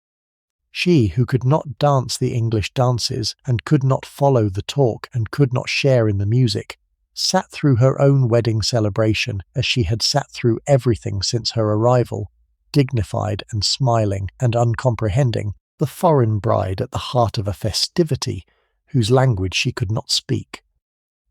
She who could not dance the English dances, and could not follow the talk, and could not share in the music, sat through her own wedding celebration as she had sat through everything since her arrival, dignified and smiling and uncomprehending, the foreign bride at the heart of a festivity whose language she could not speak.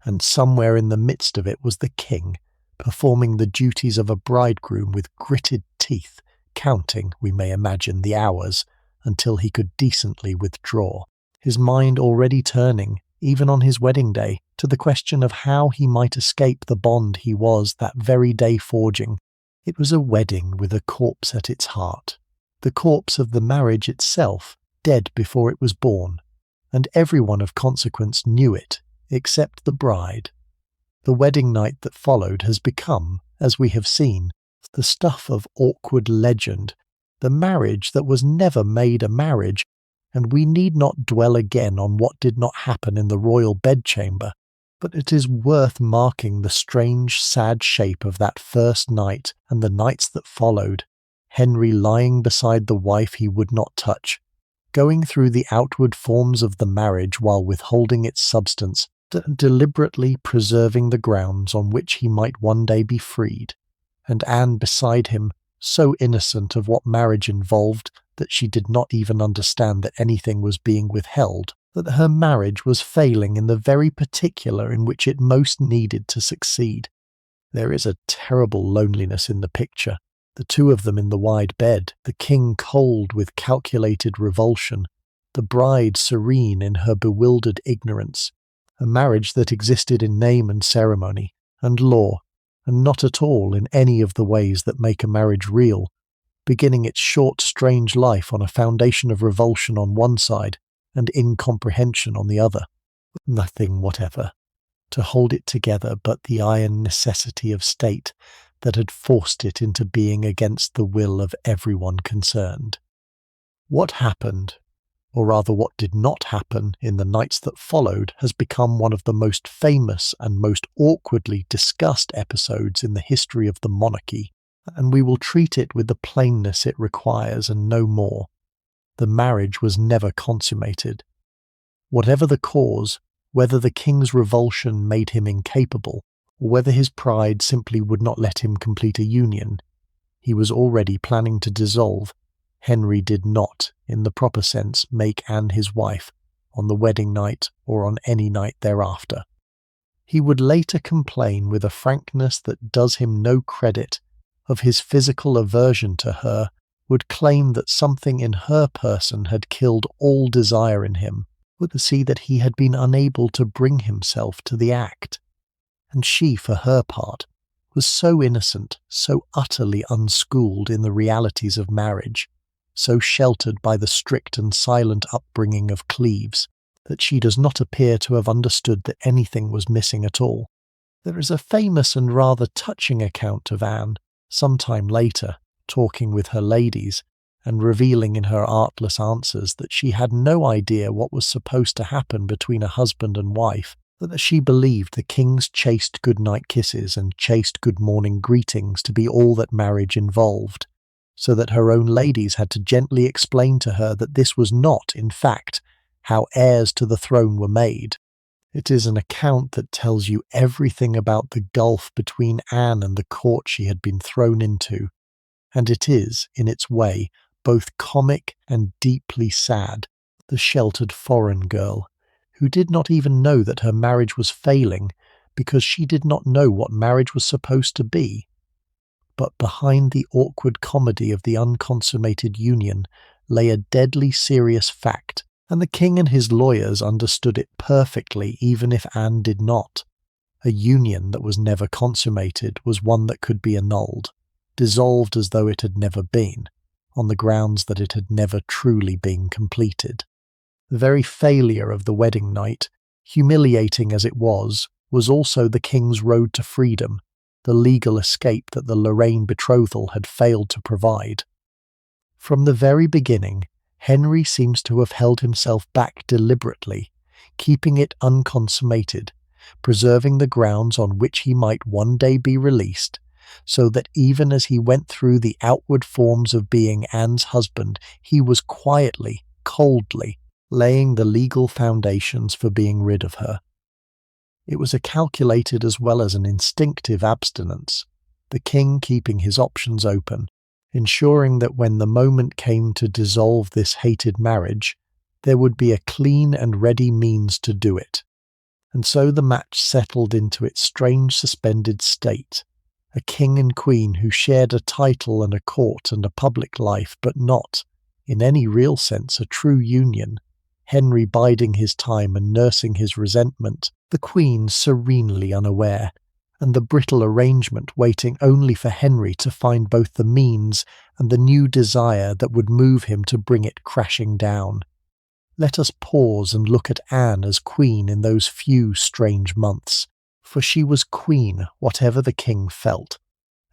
And somewhere in the midst of it was the king, performing the duties of a bridegroom with gritted teeth, counting, we may imagine, the hours, until he could decently withdraw, his mind already turning, even on his wedding day, to the question of how he might escape the bond he was that very day forging. It was a wedding with a corpse at its heart, the corpse of the marriage itself, dead before it was born, and everyone of consequence knew it, except the bride. The wedding night that followed has become, as we have seen, the stuff of awkward legend, the marriage that was never made a marriage, and we need not dwell again on what did not happen in the royal bedchamber, but it is worth marking the strange, sad shape of that first night and the nights that followed, Henry lying beside the wife he would not touch, going through the outward forms of the marriage while withholding its substance, deliberately preserving the grounds on which he might one day be freed, and Anne beside him, so innocent of what marriage involved that she did not even understand that anything was being withheld, that her marriage was failing in the very particular in which it most needed to succeed. There is a terrible loneliness in the picture, the two of them in the wide bed, the king cold with calculated revulsion, the bride serene in her bewildered ignorance, a marriage that existed in name and ceremony, and law, and not at all in any of the ways that make a marriage real, beginning its short, strange life on a foundation of revulsion on one side and incomprehension on the other. Nothing whatever to hold it together but the iron necessity of state that had forced it into being against the will of everyone concerned. What happened, or rather what did not happen, in the nights that followed has become one of the most famous and most awkwardly discussed episodes in the history of the monarchy, and we will treat it with the plainness it requires and no more. The marriage was never consummated. Whatever the cause, whether the king's revulsion made him incapable, or whether his pride simply would not let him complete a union. He was already planning to dissolve. Henry did not, in the proper sense, make Anne his wife, on the wedding night or on any night thereafter. He would later complain with a frankness that does him no credit of his physical aversion to her, would claim that something in her person had killed all desire in him, would see that he had been unable to bring himself to the act. And she, for her part, was so innocent, so utterly unschooled in the realities of marriage, so sheltered by the strict and silent upbringing of Cleves, that she does not appear to have understood that anything was missing at all. There is a famous and rather touching account of Anne, some time later, talking with her ladies, and revealing in her artless answers that she had no idea what was supposed to happen between a husband and wife, but that she believed the king's chaste good-night kisses and chaste good-morning greetings to be all that marriage involved, so that her own ladies had to gently explain to her that this was not, in fact, how heirs to the throne were made. It is an account that tells you everything about the gulf between Anne and the court she had been thrown into, and it is, in its way, both comic and deeply sad. The sheltered foreign girl, who did not even know that her marriage was failing because she did not know what marriage was supposed to be. But behind the awkward comedy of the unconsummated union lay a deadly serious fact, and the king and his lawyers understood it perfectly even if Anne did not. A union that was never consummated was one that could be annulled, dissolved as though it had never been, on the grounds that it had never truly been completed. The very failure of the wedding night, humiliating as it was also the king's road to freedom, the legal escape that the Lorraine betrothal had failed to provide. From the very beginning, Henry seems to have held himself back deliberately, keeping it unconsummated, preserving the grounds on which he might one day be released, so that even as he went through the outward forms of being Anne's husband, he was quietly, coldly, laying the legal foundations for being rid of her. It was a calculated as well as an instinctive abstinence, the king keeping his options open, ensuring that when the moment came to dissolve this hated marriage, there would be a clean and ready means to do it. And so the match settled into its strange suspended state, a king and queen who shared a title and a court and a public life, but not, in any real sense, a true union, Henry biding his time and nursing his resentment, the Queen serenely unaware, and the brittle arrangement waiting only for Henry to find both the means and the new desire that would move him to bring it crashing down. Let us pause and look at Anne as Queen in those few strange months, for she was Queen whatever the king felt,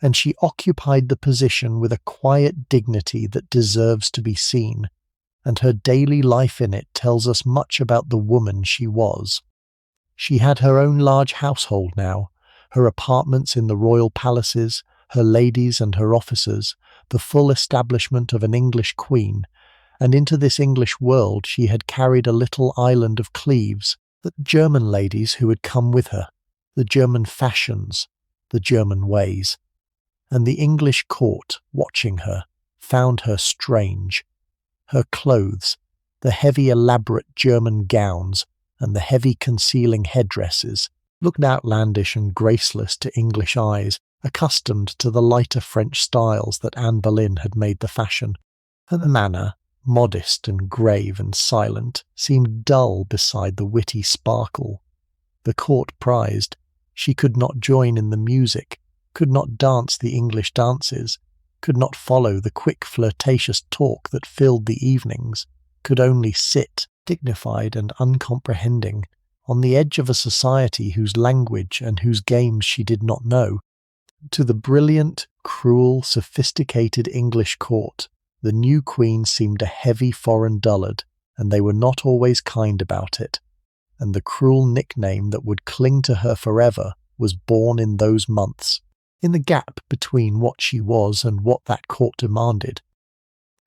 and she occupied the position with a quiet dignity that deserves to be seen, and her daily life in it tells us much about the woman she was. She had her own large household now, her apartments in the royal palaces, her ladies and her officers, the full establishment of an English queen, and into this English world she had carried a little island of Cleves, the German ladies who had come with her, the German fashions, the German ways, and the English court, watching her, found her strange. Her clothes, the heavy elaborate German gowns, and the heavy concealing headdresses, looked outlandish and graceless to English eyes, accustomed to the lighter French styles that Anne Boleyn had made the fashion. Her manner, modest and grave and silent, seemed dull beside the witty sparkle. The court prized. She could not join in the music, could not dance the English dances, could not follow the quick flirtatious talk that filled the evenings, could only sit, dignified and uncomprehending, on the edge of a society whose language and whose games she did not know. To the brilliant, cruel, sophisticated English court, the new queen seemed a heavy foreign dullard, and they were not always kind about it, and the cruel nickname that would cling to her forever was born in those months, in the gap between what she was and what that court demanded.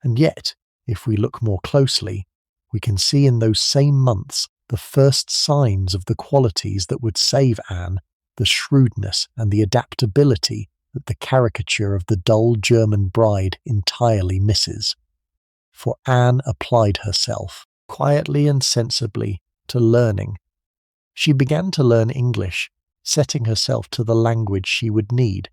And yet, if we look more closely, we can see in those same months the first signs of the qualities that would save Anne, the shrewdness and the adaptability that the caricature of the dull German bride entirely misses. For Anne applied herself, quietly and sensibly, to learning. She began to learn English, setting herself to the language she would need.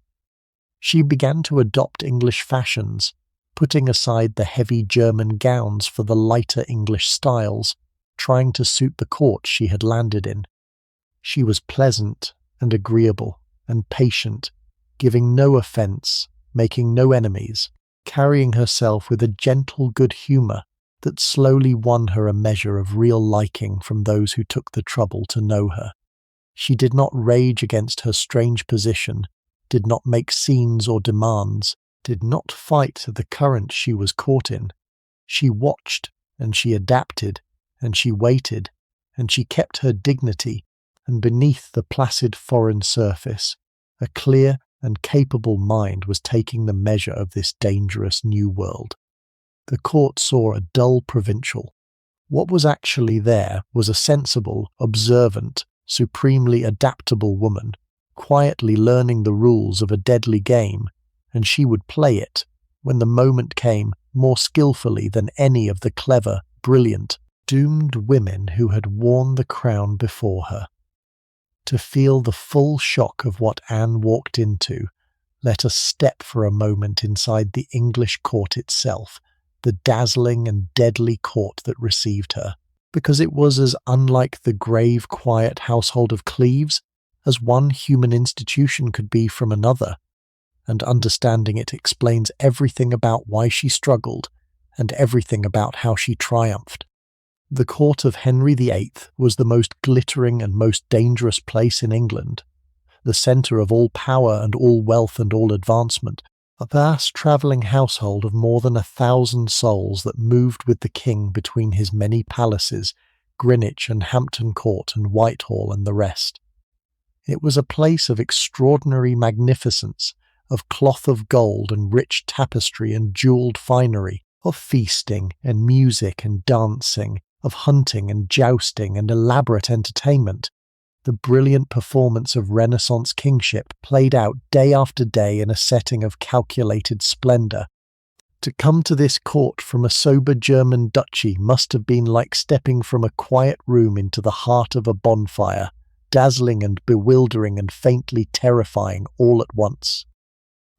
She began to adopt English fashions, putting aside the heavy German gowns for the lighter English styles, trying to suit the court she had landed in. She was pleasant and agreeable and patient, giving no offence, making no enemies, carrying herself with a gentle good humour that slowly won her a measure of real liking from those who took the trouble to know her. She did not rage against her strange position, did not make scenes or demands, did not fight the current she was caught in. She watched, and she adapted, and she waited, and she kept her dignity, and beneath the placid foreign surface, a clear and capable mind was taking the measure of this dangerous new world. The court saw a dull provincial. What was actually there was a sensible, observant, supremely adaptable woman, quietly learning the rules of a deadly game, and she would play it, when the moment came, more skillfully than any of the clever, brilliant, doomed women who had worn the crown before her. To feel the full shock of what Anne walked into, let us step for a moment inside the English court itself, the dazzling and deadly court that received her, because it was as unlike the grave, quiet household of Cleves as one human institution could be from another, and understanding it explains everything about why she struggled and everything about how she triumphed. The court of Henry VIII was the most glittering and most dangerous place in England, the centre of all power and all wealth and all advancement, a vast travelling household of more than 1,000 souls that moved with the king between his many palaces, Greenwich and Hampton Court and Whitehall and the rest. It was a place of extraordinary magnificence, of cloth of gold and rich tapestry and jewelled finery, of feasting and music and dancing, of hunting and jousting and elaborate entertainment. The brilliant performance of Renaissance kingship played out day after day in a setting of calculated splendour. To come to this court from a sober German duchy must have been like stepping from a quiet room into the heart of a bonfire, dazzling and bewildering and faintly terrifying all at once.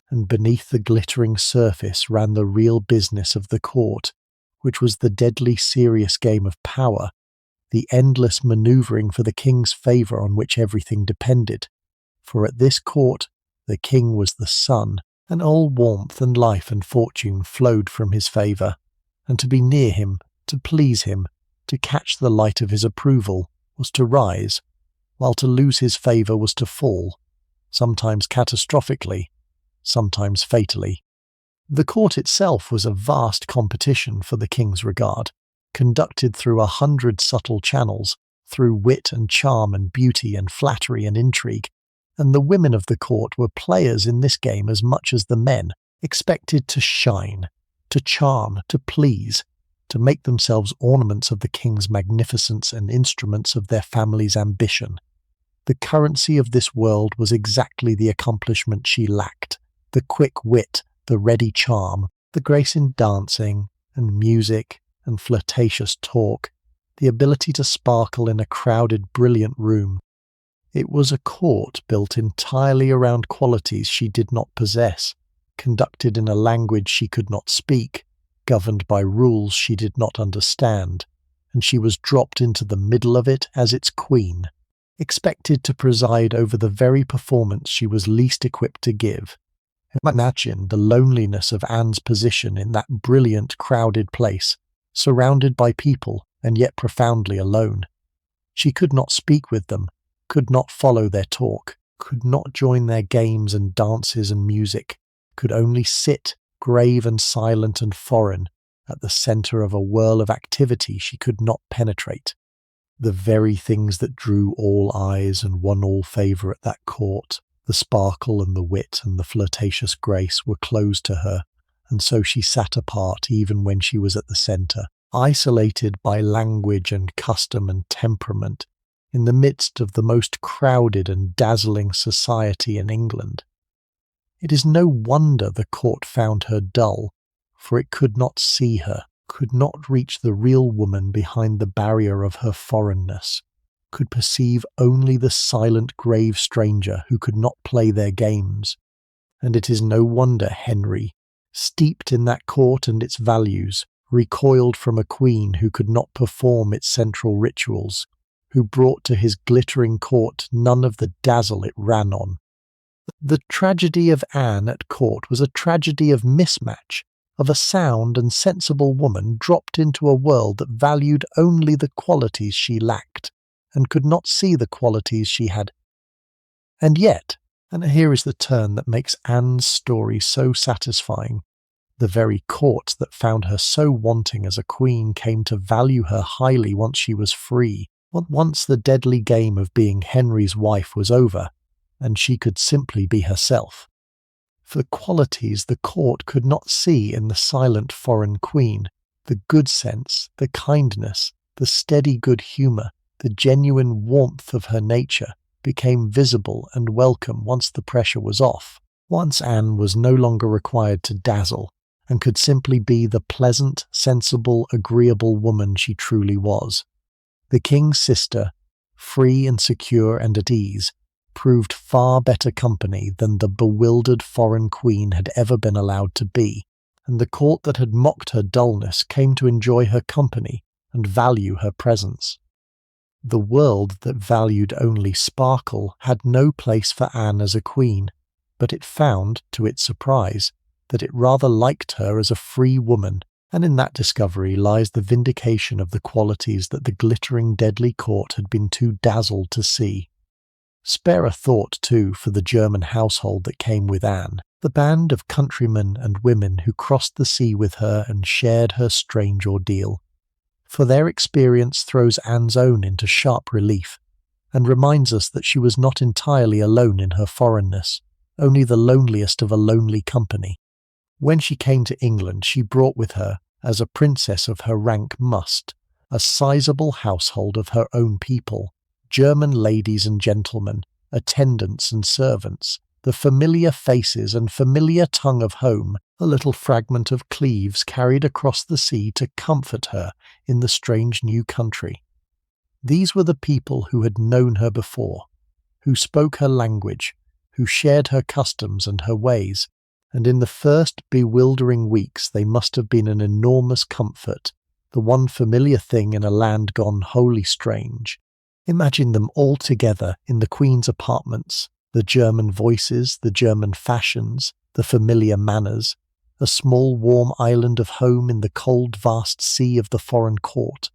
And beneath the glittering surface ran the real business of the court, which was the deadly serious game of power, the endless manoeuvring for the king's favour on which everything depended. For at this court the king was the sun, and all warmth and life and fortune flowed from his favour, and to be near him, to please him, to catch the light of his approval, was to rise, while to lose his favour was to fall, sometimes catastrophically, sometimes fatally. The court itself was a vast competition for the king's regard, conducted through 100 subtle channels, through wit and charm and beauty and flattery and intrigue, and the women of the court were players in this game as much as the men, expected to shine, to charm, to please, to make themselves ornaments of the king's magnificence and instruments of their family's ambition. The currency of this world was exactly the accomplishment she lacked, the quick wit, the ready charm, the grace in dancing and music and flirtatious talk, the ability to sparkle in a crowded, brilliant room. It was a court built entirely around qualities she did not possess, conducted in a language she could not speak, governed by rules she did not understand, and she was dropped into the middle of it as its queen, expected to preside over the very performance she was least equipped to give. Imagine the loneliness of Anne's position in that brilliant, crowded place, surrounded by people and yet profoundly alone. She could not speak with them, could not follow their talk, could not join their games and dances and music, could only sit, grave and silent and foreign, at the centre of a whirl of activity she could not penetrate. The very things that drew all eyes and won all favour at that court, the sparkle and the wit and the flirtatious grace, were closed to her, and so she sat apart even when she was at the centre, isolated by language and custom and temperament, in the midst of the most crowded and dazzling society in England. It is no wonder the court found her dull, for it could not see her, could not reach the real woman behind the barrier of her foreignness, could perceive only the silent grave stranger who could not play their games. And it is no wonder Henry, steeped in that court and its values, recoiled from a queen who could not perform its central rituals, who brought to his glittering court none of the dazzle it ran on. The tragedy of Anne at court was a tragedy of mismatch, of a sound and sensible woman dropped into a world that valued only the qualities she lacked, and could not see the qualities she had. And yet, and here is the turn that makes Anne's story so satisfying, the very court that found her so wanting as a queen came to value her highly once she was free, once the deadly game of being Henry's wife was over, and she could simply be herself. For the qualities the court could not see in the silent foreign queen, the good sense, the kindness, the steady good humour, the genuine warmth of her nature, became visible and welcome once the pressure was off, once Anne was no longer required to dazzle, and could simply be the pleasant, sensible, agreeable woman she truly was. The king's sister, free and secure and at ease, proved far better company than the bewildered foreign queen had ever been allowed to be, and the court that had mocked her dullness came to enjoy her company and value her presence. The world that valued only sparkle had no place for Anne as a queen, but it found, to its surprise, that it rather liked her as a free woman, and in that discovery lies the vindication of the qualities that the glittering deadly court had been too dazzled to see. Spare a thought, too, for the German household that came with Anne, the band of countrymen and women who crossed the sea with her and shared her strange ordeal. For their experience throws Anne's own into sharp relief, and reminds us that she was not entirely alone in her foreignness, only the loneliest of a lonely company. When she came to England, she brought with her, as a princess of her rank must, a sizable household of her own people, German ladies and gentlemen, attendants and servants, the familiar faces and familiar tongue of home, a little fragment of Cleves carried across the sea to comfort her in the strange new country. These were the people who had known her before, who spoke her language, who shared her customs and her ways, and in the first bewildering weeks they must have been an enormous comfort, the one familiar thing in a land gone wholly strange. Imagine them all together in the Queen's apartments, the German voices, the German fashions, the familiar manners, a small warm island of home in the cold vast sea of the foreign court.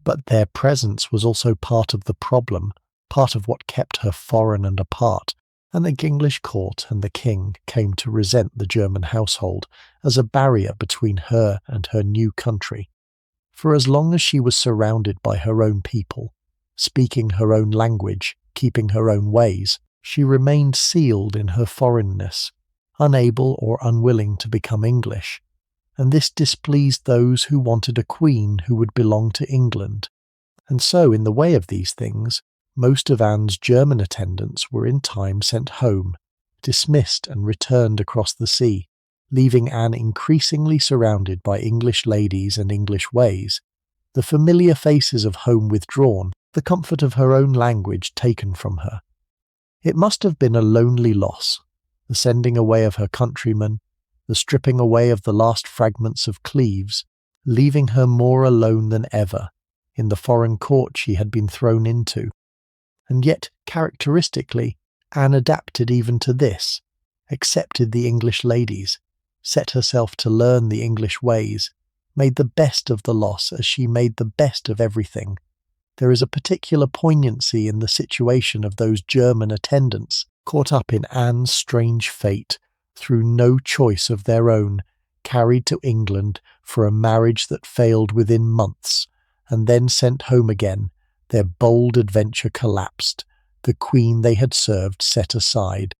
But their presence was also part of the problem, part of what kept her foreign and apart, and the English court and the king came to resent the German household as a barrier between her and her new country. For as long as she was surrounded by her own people, speaking her own language, keeping her own ways, she remained sealed in her foreignness, unable or unwilling to become English, and this displeased those who wanted a queen who would belong to England. And so, in the way of these things, most of Anne's German attendants were in time sent home, dismissed and returned across the sea, leaving Anne increasingly surrounded by English ladies and English ways, the familiar faces of home withdrawn, the comfort of her own language taken from her. It must have been a lonely loss, the sending away of her countrymen, the stripping away of the last fragments of Cleves, leaving her more alone than ever in the foreign court she had been thrown into. And yet, characteristically, Anne adapted even to this, accepted the English ladies, set herself to learn the English ways, made the best of the loss as she made the best of everything. There is a particular poignancy in the situation of those German attendants, caught up in Anne's strange fate, through no choice of their own, carried to England for a marriage that failed within months, and then sent home again, their bold adventure collapsed, the queen they had served set aside.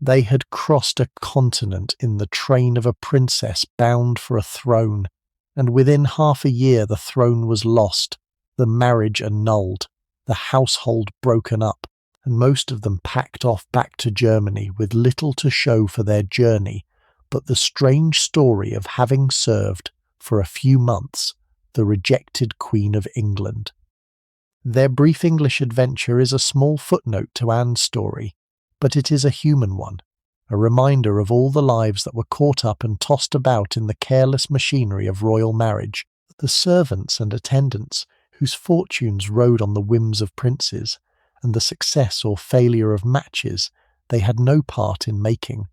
They had crossed a continent in the train of a princess bound for a throne, and within half a year the throne was lost, the marriage annulled, the household broken up, and most of them packed off back to Germany with little to show for their journey but the strange story of having served, for a few months, the rejected Queen of England. Their brief English adventure is a small footnote to Anne's story, but it is a human one, a reminder of all the lives that were caught up and tossed about in the careless machinery of royal marriage, the servants and attendants whose fortunes rode on the whims of princes, and the success or failure of matches they had no part in making.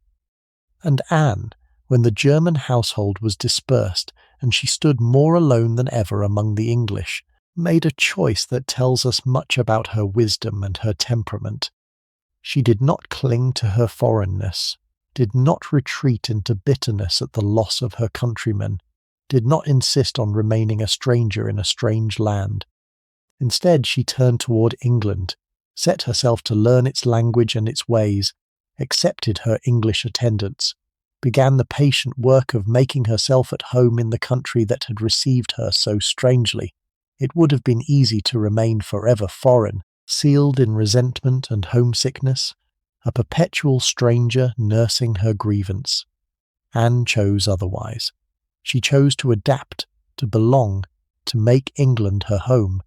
And Anne, when the German household was dispersed and she stood more alone than ever among the English, made a choice that tells us much about her wisdom and her temperament. She did not cling to her foreignness, did not retreat into bitterness at the loss of her countrymen, did not insist on remaining a stranger in a strange land. Instead, she turned toward England, set herself to learn its language and its ways, accepted her English attendants, began the patient work of making herself at home in the country that had received her so strangely. It would have been easy to remain forever foreign, sealed in resentment and homesickness, a perpetual stranger nursing her grievance. Anne chose otherwise. She chose to adapt, to belong, to make England her home,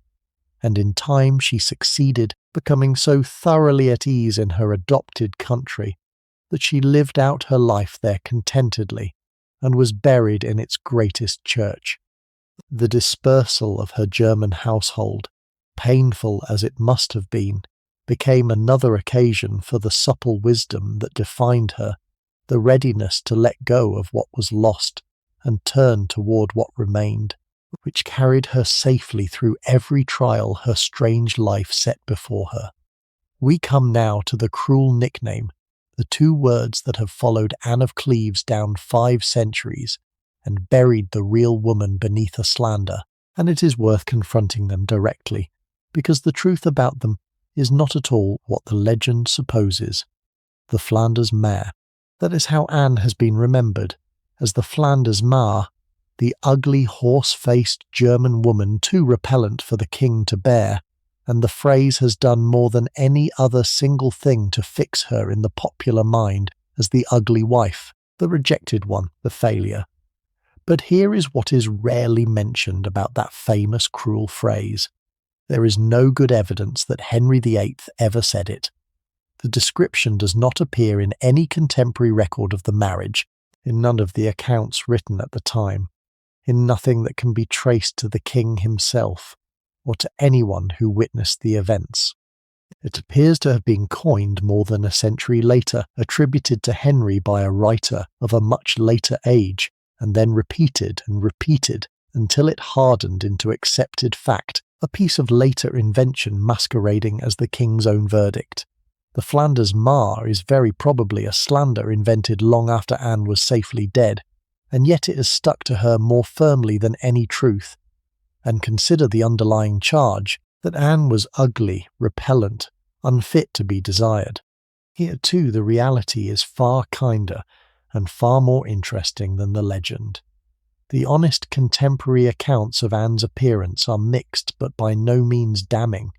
and in time she succeeded, becoming so thoroughly at ease in her adopted country that she lived out her life there contentedly and was buried in its greatest church. The dispersal of her German household, painful as it must have been, became another occasion for the supple wisdom that defined her, the readiness to let go of what was lost and turn toward what remained, which carried her safely through every trial her strange life set before her. We come now to the cruel nickname, the two words that have followed Anne of Cleves down 5 centuries and buried the real woman beneath a slander, and it is worth confronting them directly, because the truth about them is not at all what the legend supposes. The Flanders mare. That is how Anne has been remembered, as the Flanders mare, the ugly, horse-faced German woman too repellent for the king to bear, and the phrase has done more than any other single thing to fix her in the popular mind as the ugly wife, the rejected one, the failure. But here is what is rarely mentioned about that famous cruel phrase. There is no good evidence that Henry VIII ever said it. The description does not appear in any contemporary record of the marriage, in none of the accounts written at the time, in nothing that can be traced to the king himself, or to anyone who witnessed the events. It appears to have been coined more than a century later, attributed to Henry by a writer of a much later age, and then repeated and repeated until it hardened into accepted fact, a piece of later invention masquerading as the king's own verdict. The Flanders mare is very probably a slander invented long after Anne was safely dead, and yet it has stuck to her more firmly than any truth. And consider the underlying charge, that Anne was ugly, repellent, unfit to be desired. Here too the reality is far kinder and far more interesting than the legend. The honest contemporary accounts of Anne's appearance are mixed but by no means damning.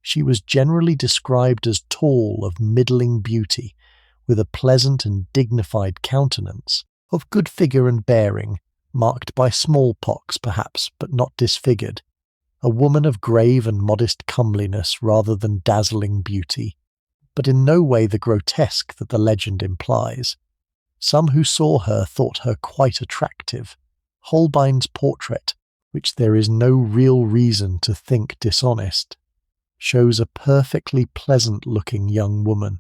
She was generally described as tall, of middling beauty, with a pleasant and dignified countenance, of good figure and bearing, marked by smallpox perhaps, but not disfigured, a woman of grave and modest comeliness rather than dazzling beauty, but in no way the grotesque that the legend implies. Some who saw her thought her quite attractive. Holbein's portrait, which there is no real reason to think dishonest, shows a perfectly pleasant-looking young woman.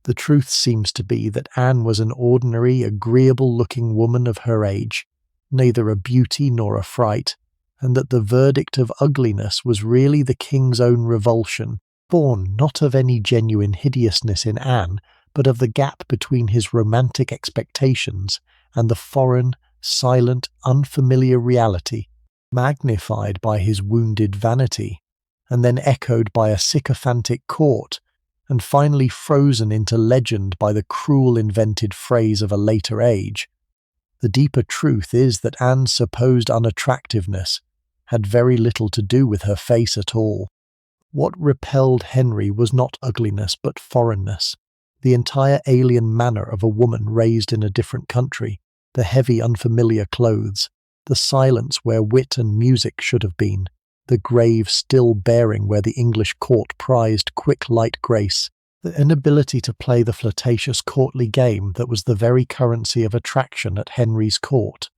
The truth seems to be that Anne was an ordinary, agreeable-looking woman of her age, neither a beauty nor a fright, and that the verdict of ugliness was really the king's own revulsion, born not of any genuine hideousness in Anne, but of the gap between his romantic expectations and the foreign, silent, unfamiliar reality, magnified by his wounded vanity, and then echoed by a sycophantic court, and finally frozen into legend by the cruel invented phrase of a later age. The deeper truth is that Anne's supposed unattractiveness had very little to do with her face at all. What repelled Henry was not ugliness but foreignness, the entire alien manner of a woman raised in a different country, the heavy unfamiliar clothes, the silence where wit and music should have been, the grave still bearing where the English court prized quick light grace, the inability to play the flirtatious courtly game that was the very currency of attraction at Henry's court.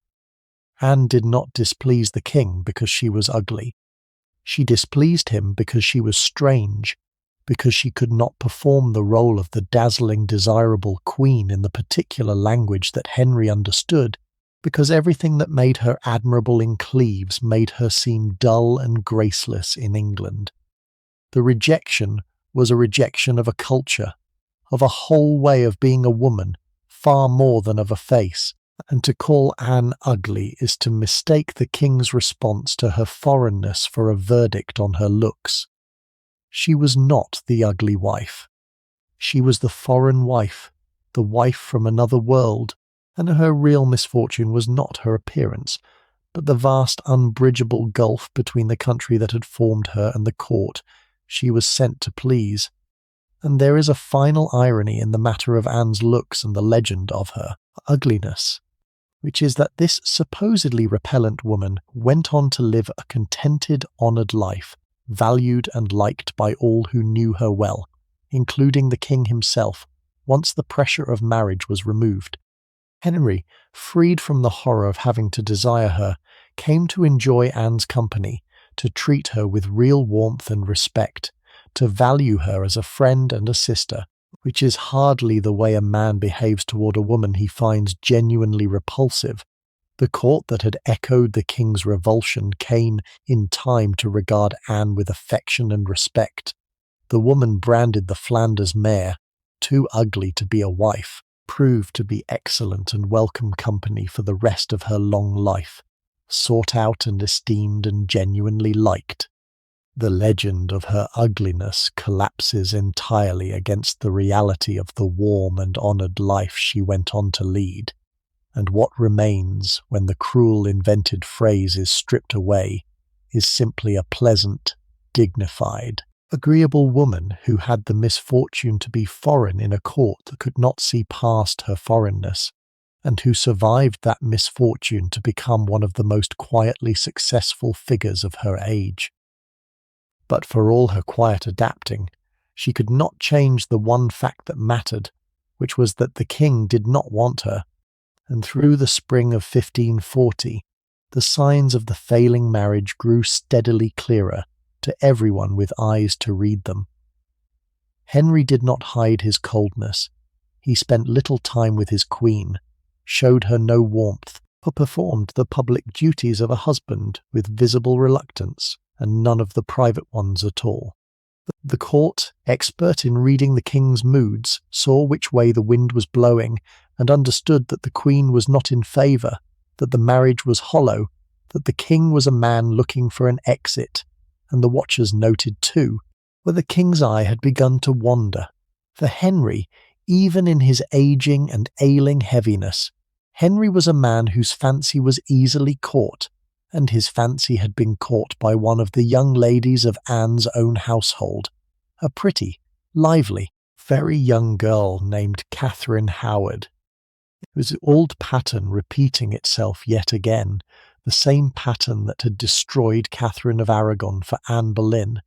Anne did not displease the king because she was ugly. She displeased him because she was strange, because she could not perform the role of the dazzling, desirable queen in the particular language that Henry understood, because everything that made her admirable in Cleves made her seem dull and graceless in England. The rejection was a rejection of a culture, of a whole way of being a woman, far more than of a face, and to call Anne ugly is to mistake the king's response to her foreignness for a verdict on her looks. She was not the ugly wife. She was the foreign wife, the wife from another world, and her real misfortune was not her appearance, but the vast unbridgeable gulf between the country that had formed her and the court she was sent to please. And there is a final irony in the matter of Anne's looks and the legend of her ugliness, which is that this supposedly repellent woman went on to live a contented, honoured life, valued and liked by all who knew her well, including the king himself, once the pressure of marriage was removed. Henry, freed from the horror of having to desire her, came to enjoy Anne's company, to treat her with real warmth and respect, to value her as a friend and a sister, which is hardly the way a man behaves toward a woman he finds genuinely repulsive. The court that had echoed the king's revulsion came in time to regard Anne with affection and respect. The woman branded the Flanders mare, too ugly to be a wife, proved to be excellent and welcome company for the rest of her long life, sought out and esteemed and genuinely liked. The legend of her ugliness collapses entirely against the reality of the warm and honoured life she went on to lead, and what remains when the cruel invented phrase is stripped away is simply a pleasant, dignified, agreeable woman who had the misfortune to be foreign in a court that could not see past her foreignness, and who survived that misfortune to become one of the most quietly successful figures of her age. But for all her quiet adapting, she could not change the one fact that mattered, which was that the king did not want her, and through the spring of 1540, the signs of the failing marriage grew steadily clearer to everyone with eyes to read them. Henry did not hide his coldness. He spent little time with his queen, showed her no warmth, or performed the public duties of a husband with visible reluctance, and none of the private ones at all. The court, expert in reading the king's moods, saw which way the wind was blowing, and understood that the queen was not in favour, that the marriage was hollow, that the king was a man looking for an exit, and the watchers noted too, where the king's eye had begun to wander. For Henry, even in his ageing and ailing heaviness, Henry was a man whose fancy was easily caught, and his fancy had been caught by one of the young ladies of Anne's own household, a pretty, lively, very young girl named Catherine Howard. It was the old pattern repeating itself yet again, the same pattern that had destroyed Catherine of Aragon for Anne Boleyn,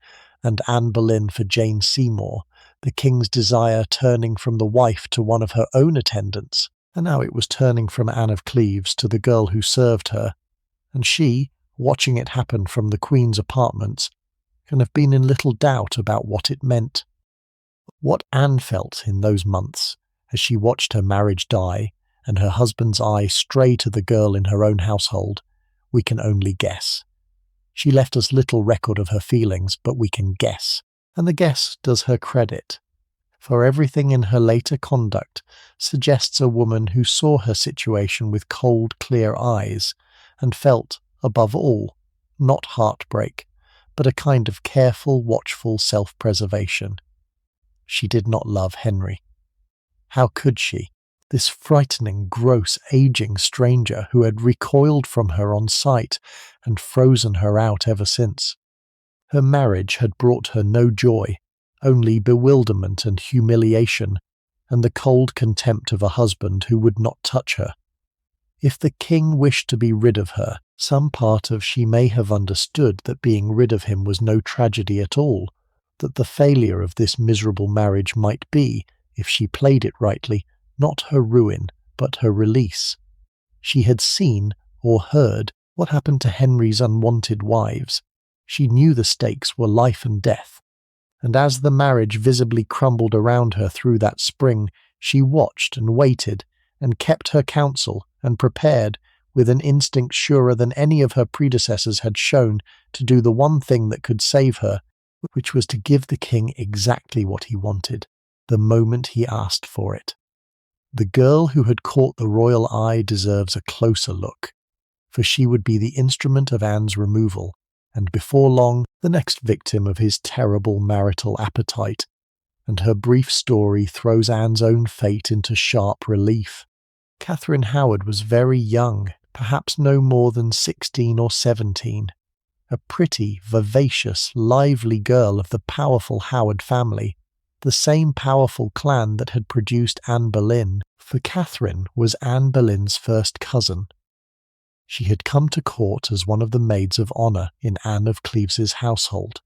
and Anne Boleyn for Jane Seymour, the king's desire turning from the wife to one of her own attendants, and now it was turning from Anne of Cleves to the girl who served her, and she, watching it happen from the Queen's apartments, can have been in little doubt about what it meant. What Anne felt in those months, as she watched her marriage die, and her husband's eye stray to the girl in her own household, we can only guess. She left us little record of her feelings, but we can guess, and the guess does her credit, for everything in her later conduct suggests a woman who saw her situation with cold, clear eyes, and felt, above all, not heartbreak, but a kind of careful, watchful self-preservation. She did not love Henry. How could she? this frightening, gross, aging stranger who had recoiled from her on sight and frozen her out ever since. Her marriage had brought her no joy, only bewilderment and humiliation, and the cold contempt of a husband who would not touch her. If the king wished to be rid of her, some part of she may have understood that being rid of him was no tragedy at all, that the failure of this miserable marriage might be, if she played it rightly, not her ruin, but her release. She had seen, or heard, what happened to Henry's unwanted wives. She knew the stakes were life and death, and as the marriage visibly crumbled around her through that spring, she watched and waited, and kept her counsel, and prepared, with an instinct surer than any of her predecessors had shown, to do the one thing that could save her, which was to give the king exactly what he wanted, the moment he asked for it. The girl who had caught the royal eye deserves a closer look, for she would be the instrument of Anne's removal, and before long the next victim of his terrible marital appetite, and her brief story throws Anne's own fate into sharp relief. Catherine Howard was very young, perhaps no more than 16 or 17, a pretty, vivacious, lively girl of the powerful Howard family, the same powerful clan that had produced Anne Boleyn, for Catherine was Anne Boleyn's first cousin. She had come to court as one of the maids of honour in Anne of Cleves's household,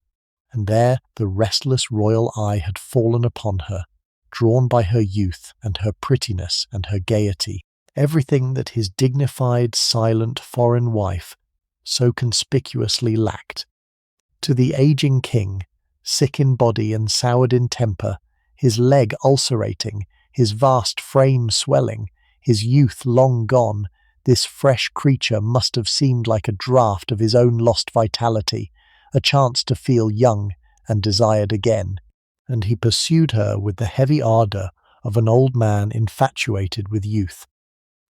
and there the restless royal eye had fallen upon her, drawn by her youth and her prettiness and her gaiety, everything that his dignified, silent foreign wife so conspicuously lacked. To the aging king, sick in body and soured in temper, his leg ulcerating, his vast frame swelling, his youth long gone, this fresh creature must have seemed like a draught of his own lost vitality, a chance to feel young and desired again, and he pursued her with the heavy ardour of an old man infatuated with youth.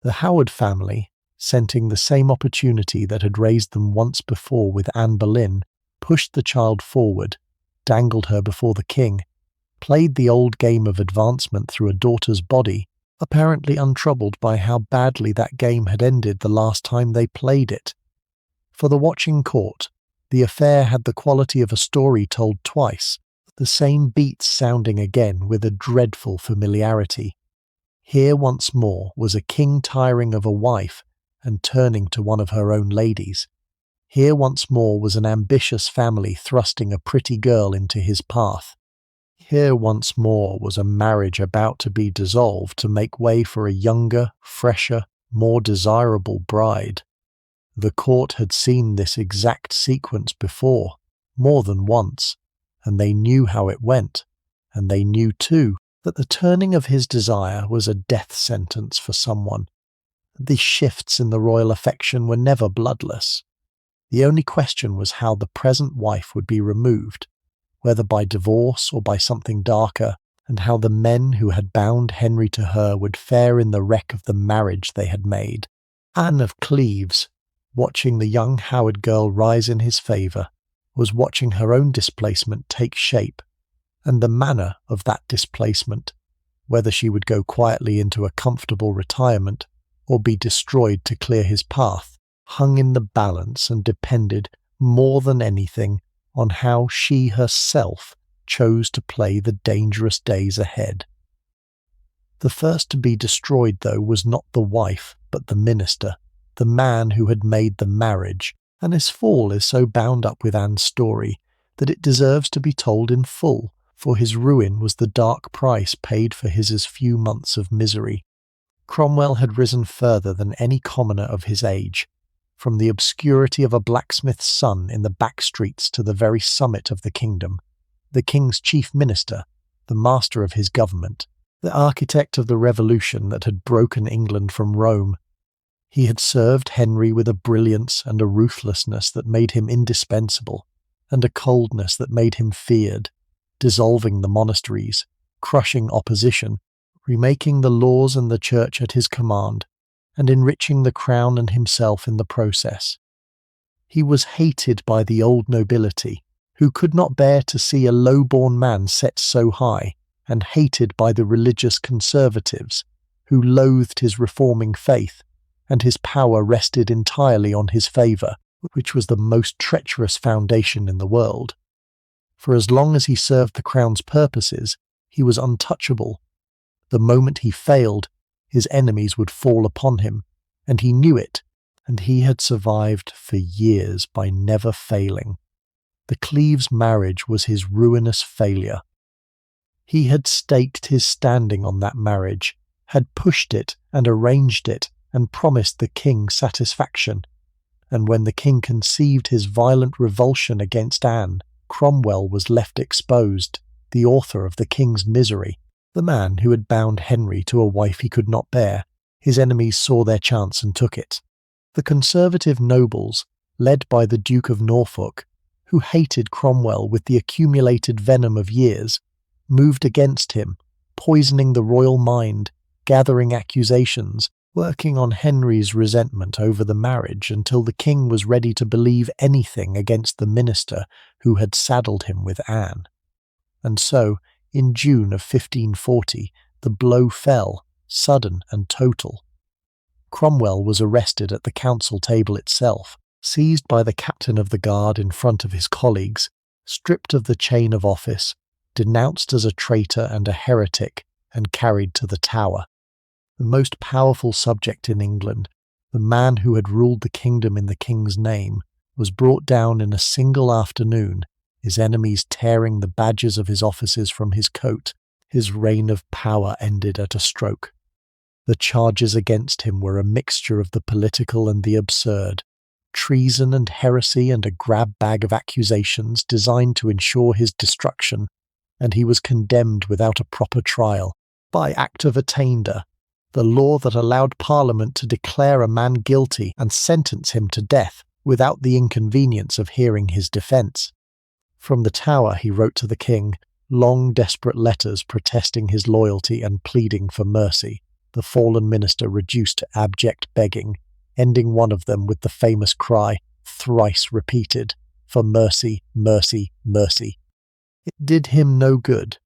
The Howard family, scenting the same opportunity that had raised them once before with Anne Boleyn, pushed the child forward, dangled her before the king, played the old game of advancement through a daughter's body, apparently untroubled by how badly that game had ended the last time they played it. For the watching court, the affair had the quality of a story told twice, the same beats sounding again with a dreadful familiarity. Here once more was a king tiring of a wife and turning to one of her own ladies. Here once more was an ambitious family thrusting a pretty girl into his path. Here once more was a marriage about to be dissolved to make way for a younger, fresher, more desirable bride. The court had seen this exact sequence before, more than once, and they knew how it went, and they knew too that the turning of his desire was a death sentence for someone. The shifts in the royal affection were never bloodless. The only question was how the present wife would be removed, whether by divorce or by something darker, and how the men who had bound Henry to her would fare in the wreck of the marriage they had made. Anne of Cleves, watching the young Howard girl rise in his favour, was watching her own displacement take shape, and the manner of that displacement, whether she would go quietly into a comfortable retirement or be destroyed to clear his path, hung in the balance and depended, more than anything, on how she herself chose to play the dangerous days ahead. The first to be destroyed, though, was not the wife, but the minister, the man who had made the marriage, and his fall is so bound up with Anne's story that it deserves to be told in full, for his ruin was the dark price paid for his few months of misery. Cromwell had risen further than any commoner of his age, from the obscurity of a blacksmith's son in the back streets to the very summit of the kingdom, the king's chief minister, the master of his government, the architect of the revolution that had broken England from Rome. He had served Henry with a brilliance and a ruthlessness that made him indispensable, and a coldness that made him feared, dissolving the monasteries, crushing opposition, remaking the laws and the church at his command, and enriching the crown and himself in the process. He was hated by the old nobility, who could not bear to see a low-born man set so high, and hated by the religious conservatives, who loathed his reforming faith, and his power rested entirely on his favour, which was the most treacherous foundation in the world. For as long as he served the crown's purposes, he was untouchable. The moment he failed, his enemies would fall upon him, and he knew it, and he had survived for years by never failing. The Cleves marriage was his ruinous failure. He had staked his standing on that marriage, had pushed it and arranged it, and promised the king satisfaction. And when the king conceived his violent revulsion against Anne, Cromwell was left exposed, the author of the king's misery, the man who had bound Henry to a wife he could not bear. His enemies saw their chance and took it. The conservative nobles, led by the Duke of Norfolk, who hated Cromwell with the accumulated venom of years, moved against him, poisoning the royal mind, gathering accusations, working on Henry's resentment over the marriage until the king was ready to believe anything against the minister who had saddled him with Anne. And so, in June of 1540, the blow fell, sudden and total. Cromwell was arrested at the council table itself, seized by the captain of the guard in front of his colleagues, stripped of the chain of office, denounced as a traitor and a heretic, and carried to the Tower. The most powerful subject in England, the man who had ruled the kingdom in the king's name, was brought down in a single afternoon, his enemies tearing the badges of his offices from his coat. His reign of power ended at a stroke. The charges against him were a mixture of the political and the absurd, treason and heresy and a grab bag of accusations designed to ensure his destruction, and he was condemned without a proper trial, by Act of Attainder, the law that allowed Parliament to declare a man guilty and sentence him to death without the inconvenience of hearing his defence. From the Tower he wrote to the king long desperate letters protesting his loyalty and pleading for mercy, the fallen minister reduced to abject begging, ending one of them with the famous cry, thrice repeated, for mercy, mercy, mercy. It did him no good.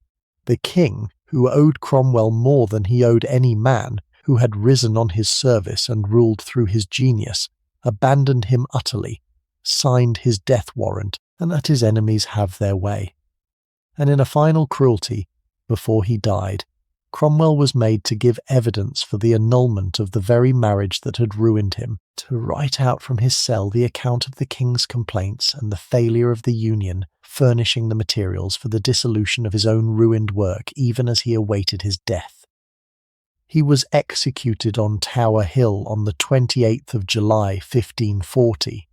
The king, who owed Cromwell more than he owed any man, who had risen on his service and ruled through his genius, abandoned him utterly, signed his death warrant, and let his enemies have their way. And in a final cruelty, before he died, Cromwell was made to give evidence for the annulment of the very marriage that had ruined him, to write out from his cell the account of the king's complaints and the failure of the union, furnishing the materials for the dissolution of his own ruined work even as he awaited his death. He was executed on Tower Hill on the 28th of July 1540,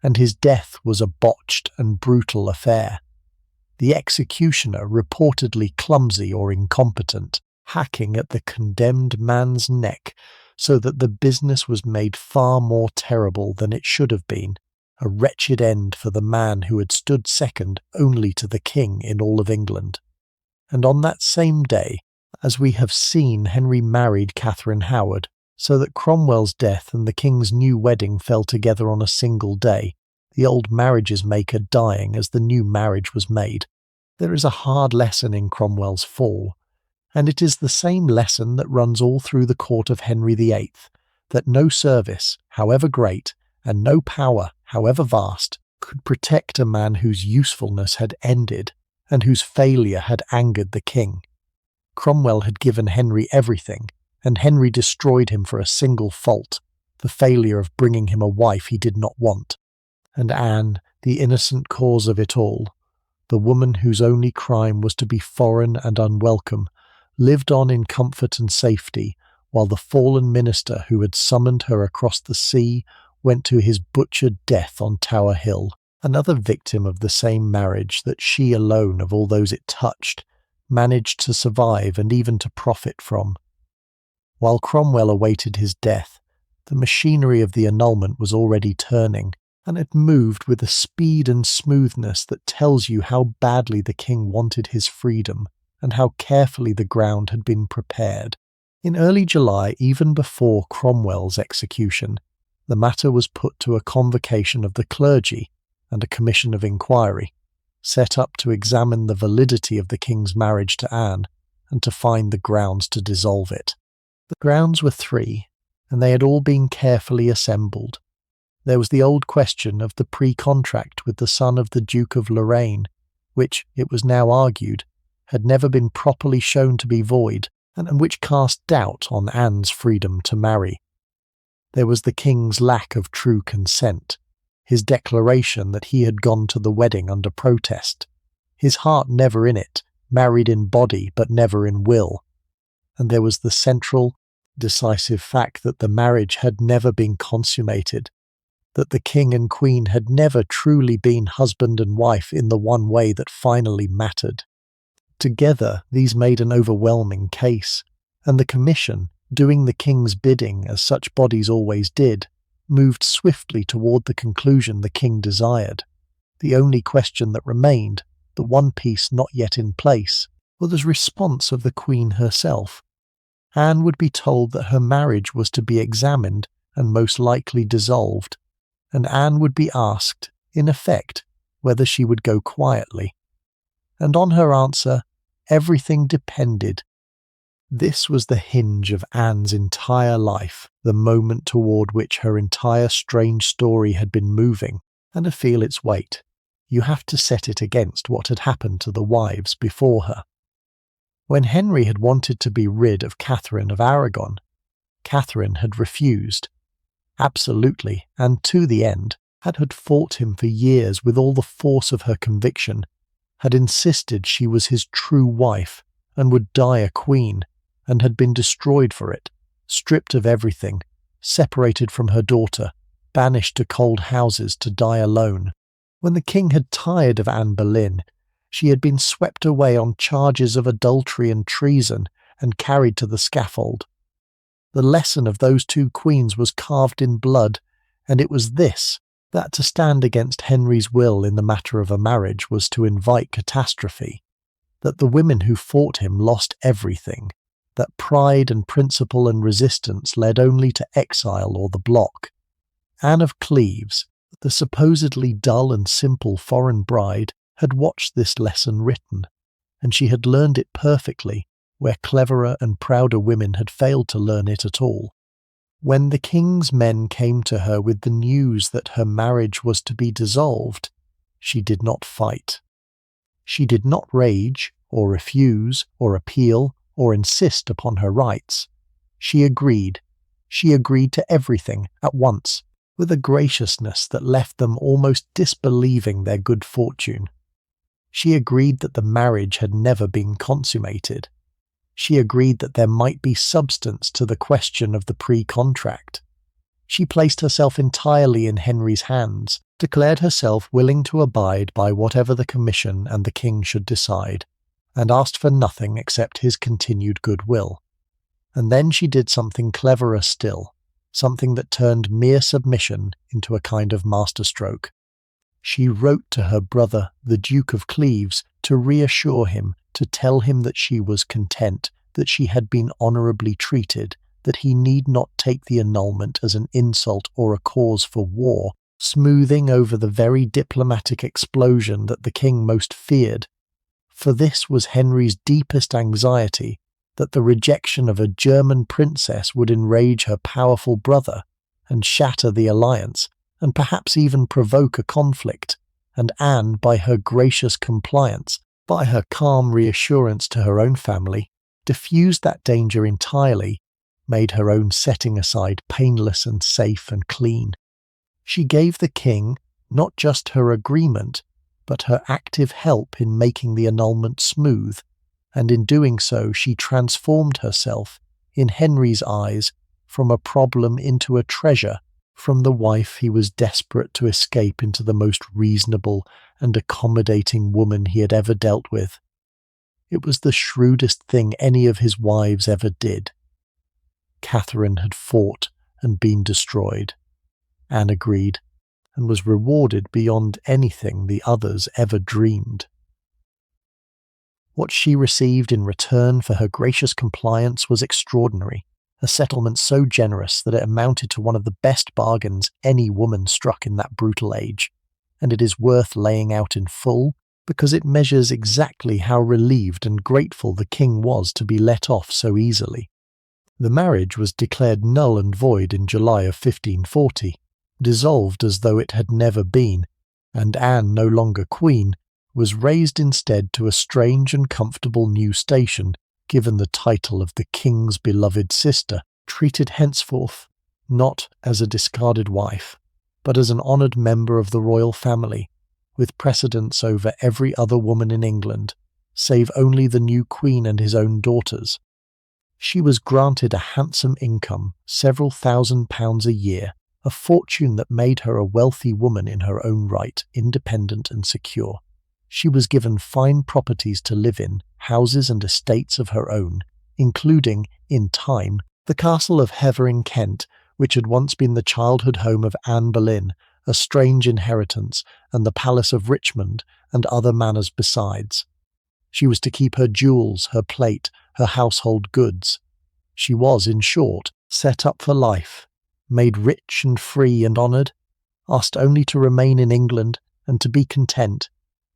and his death was a botched and brutal affair. The executioner, reportedly clumsy or incompetent, hacking at the condemned man's neck so that the business was made far more terrible than it should have been, a wretched end for the man who had stood second only to the king in all of England. And on that same day, as we have seen, Henry married Catherine Howard, so that Cromwell's death and the king's new wedding fell together on a single day, the old marriages maker dying as the new marriage was made. There is a hard lesson in Cromwell's fall, and it is the same lesson that runs all through the court of Henry VIII, that no service, however great, and no power, however vast, could protect a man whose usefulness had ended, and whose failure had angered the king. Cromwell had given Henry everything, and Henry destroyed him for a single fault, the failure of bringing him a wife he did not want. And Anne, the innocent cause of it all, the woman whose only crime was to be foreign and unwelcome, lived on in comfort and safety, while the fallen minister who had summoned her across the sea went to his butchered death on Tower Hill, another victim of the same marriage that she alone of all those it touched managed to survive and even to profit from. While Cromwell awaited his death, the machinery of the annulment was already turning, and it moved with a speed and smoothness that tells you how badly the king wanted his freedom, and how carefully the ground had been prepared. In early July, even before Cromwell's execution, the matter was put to a convocation of the clergy and a commission of inquiry, set up to examine the validity of the king's marriage to Anne and to find the grounds to dissolve it. The grounds were three, and they had all been carefully assembled. There was the old question of the pre-contract with the son of the Duke of Lorraine, which, it was now argued, had never been properly shown to be void, and which cast doubt on Anne's freedom to marry. There was the king's lack of true consent, his declaration that he had gone to the wedding under protest, his heart never in it, married in body but never in will. And there was the central, decisive fact that the marriage had never been consummated, that the king and queen had never truly been husband and wife in the one way that finally mattered. Together, these made an overwhelming case, and the commission, doing the king's bidding as such bodies always did, moved swiftly toward the conclusion the king desired. The only question that remained, the one piece not yet in place, was the response of the queen herself. Anne would be told that her marriage was to be examined and most likely dissolved, and Anne would be asked, in effect, whether she would go quietly. And on her answer, everything depended. This was the hinge of Anne's entire life, the moment toward which her entire strange story had been moving, and to feel its weight, you have to set it against what had happened to the wives before her. When Henry had wanted to be rid of Catherine of Aragon, Catherine had refused. Absolutely, and to the end, had fought him for years with all the force of her conviction, had insisted she was his true wife and would die a queen, and had been destroyed for it, stripped of everything, separated from her daughter, banished to cold houses to die alone. When the king had tired of Anne Boleyn, she had been swept away on charges of adultery and treason and carried to the scaffold. The lesson of those two queens was carved in blood, and it was this, that to stand against Henry's will in the matter of a marriage was to invite catastrophe, that the women who fought him lost everything, that pride and principle and resistance led only to exile or the block. Anne of Cleves, the supposedly dull and simple foreign bride, had watched this lesson written, and she had learned it perfectly, where cleverer and prouder women had failed to learn it at all. When the king's men came to her with the news that her marriage was to be dissolved, she did not fight. She did not rage, or refuse, or appeal, or insist upon her rights. She agreed. She agreed to everything at once, with a graciousness that left them almost disbelieving their good fortune. She agreed that the marriage had never been consummated. She agreed that there might be substance to the question of the pre-contract. She placed herself entirely in Henry's hands, declared herself willing to abide by whatever the commission and the king should decide, and asked for nothing except his continued goodwill. And then she did something cleverer still, something that turned mere submission into a kind of masterstroke. She wrote to her brother, the Duke of Cleves, to reassure him, to tell him that she was content, that she had been honourably treated, that he need not take the annulment as an insult or a cause for war, smoothing over the very diplomatic explosion that the king most feared. For this was Henry's deepest anxiety, that the rejection of a German princess would enrage her powerful brother and shatter the alliance, and perhaps even provoke a conflict, and Anne, by her gracious compliance, by her calm reassurance to her own family, diffused that danger entirely, made her own setting aside painless and safe and clean. She gave the king not just her agreement, but her active help in making the annulment smooth, and in doing so she transformed herself, in Henry's eyes, from a problem into a treasure, from the wife he was desperate to escape into the most reasonable and accommodating woman he had ever dealt with. It was the shrewdest thing any of his wives ever did. Catherine had fought and been destroyed. Anne agreed, and was rewarded beyond anything the others ever dreamed. What she received in return for her gracious compliance was extraordinary, a settlement so generous that it amounted to one of the best bargains any woman struck in that brutal age, and it is worth laying out in full because it measures exactly how relieved and grateful the king was to be let off so easily. The marriage was declared null and void in July of 1540, dissolved as though it had never been, and Anne, no longer queen, was raised instead to a strange and comfortable new station, given the title of the king's beloved sister, treated henceforth not as a discarded wife, but as an honoured member of the royal family, with precedence over every other woman in England, save only the new queen and his own daughters. She was granted a handsome income, several £1,000s a year, a fortune that made her a wealthy woman in her own right, independent and secure. She was given fine properties to live in, houses and estates of her own, including, in time, the castle of Hever in Kent, which had once been the childhood home of Anne Boleyn, a strange inheritance, and the Palace of Richmond, and other manors besides. She was to keep her jewels, her plate, her household goods. She was, in short, set up for life, made rich and free and honoured, asked only to remain in England and to be content,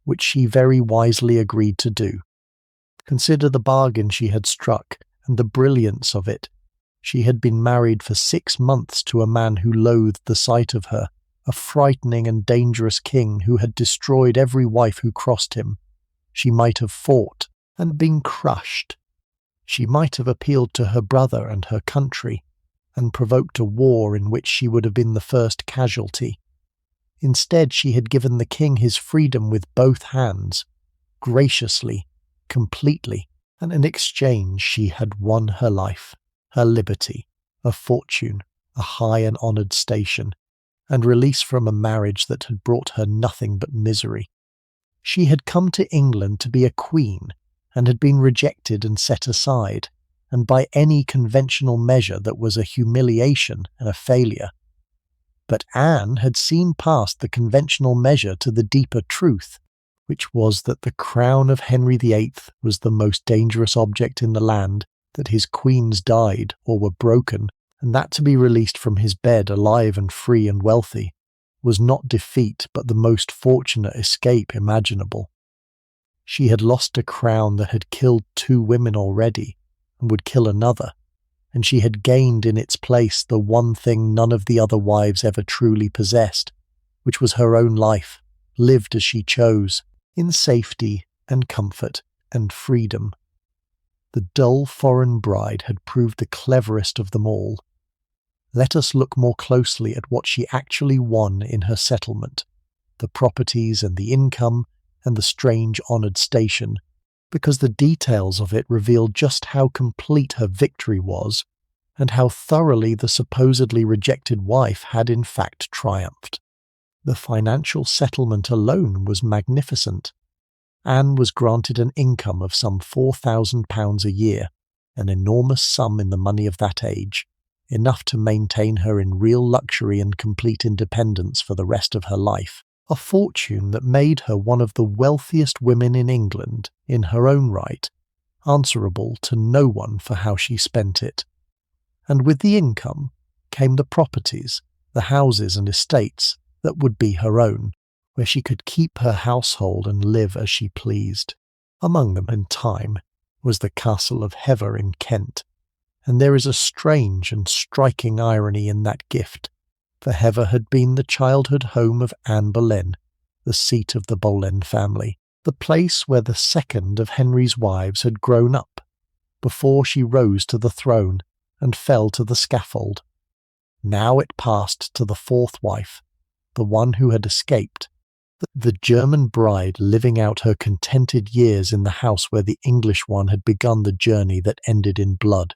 which she very wisely agreed to do. Consider the bargain she had struck, and the brilliance of it. She had been married for 6 months to a man who loathed the sight of her, a frightening and dangerous king who had destroyed every wife who crossed him. She might have fought and been crushed. She might have appealed to her brother and her country, and provoked a war in which she would have been the first casualty. Instead, she had given the king his freedom with both hands, graciously, completely, and in exchange she had won her life, her liberty, a fortune, a high and honoured station, and release from a marriage that had brought her nothing but misery. She had come to England to be a queen, and had been rejected and set aside, and by any conventional measure that was a humiliation and a failure. But Anne had seen past the conventional measure to the deeper truth, which was that the crown of Henry VIII was the most dangerous object in the land, that his queens died or were broken, and that to be released from his bed alive and free and wealthy was not defeat but the most fortunate escape imaginable. She had lost a crown that had killed 2 women already, and would kill another, and she had gained in its place the one thing none of the other wives ever truly possessed, which was her own life, lived as she chose, in safety and comfort and freedom. The dull foreign bride had proved the cleverest of them all. Let us look more closely at what she actually won in her settlement, the properties and the income and the strange honoured station, because the details of it reveal just how complete her victory was, and how thoroughly the supposedly rejected wife had in fact triumphed. The financial settlement alone was magnificent. Anne was granted an income of some £4,000 a year, an enormous sum in the money of that age, enough to maintain her in real luxury and complete independence for the rest of her life, a fortune that made her one of the wealthiest women in England in her own right, answerable to no one for how she spent it. And with the income came the properties, the houses and estates that would be her own, where she could keep her household and live as she pleased. Among them, in time, was the castle of Hever in Kent, and there is a strange and striking irony in that gift, for Hever had been the childhood home of Anne Boleyn, the seat of the Boleyn family, the place where the second of Henry's wives had grown up, before she rose to the throne and fell to the scaffold. Now it passed to the 4th wife, the one who had escaped, the German bride living out her contented years in the house where the English one had begun the journey that ended in blood.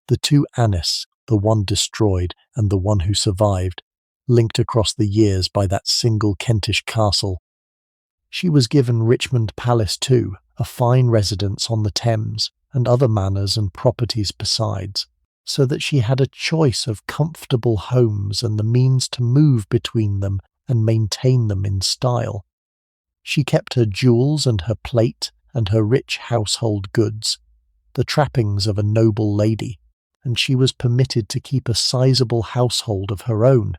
The 2 Annes, the one destroyed and the one who survived, linked across the years by that single Kentish castle. She was given Richmond Palace too, a fine residence on the Thames, and other manors and properties besides, so that she had a choice of comfortable homes and the means to move between them and maintain them in style. She kept her jewels and her plate and her rich household goods, the trappings of a noble lady, and she was permitted to keep a sizable household of her own,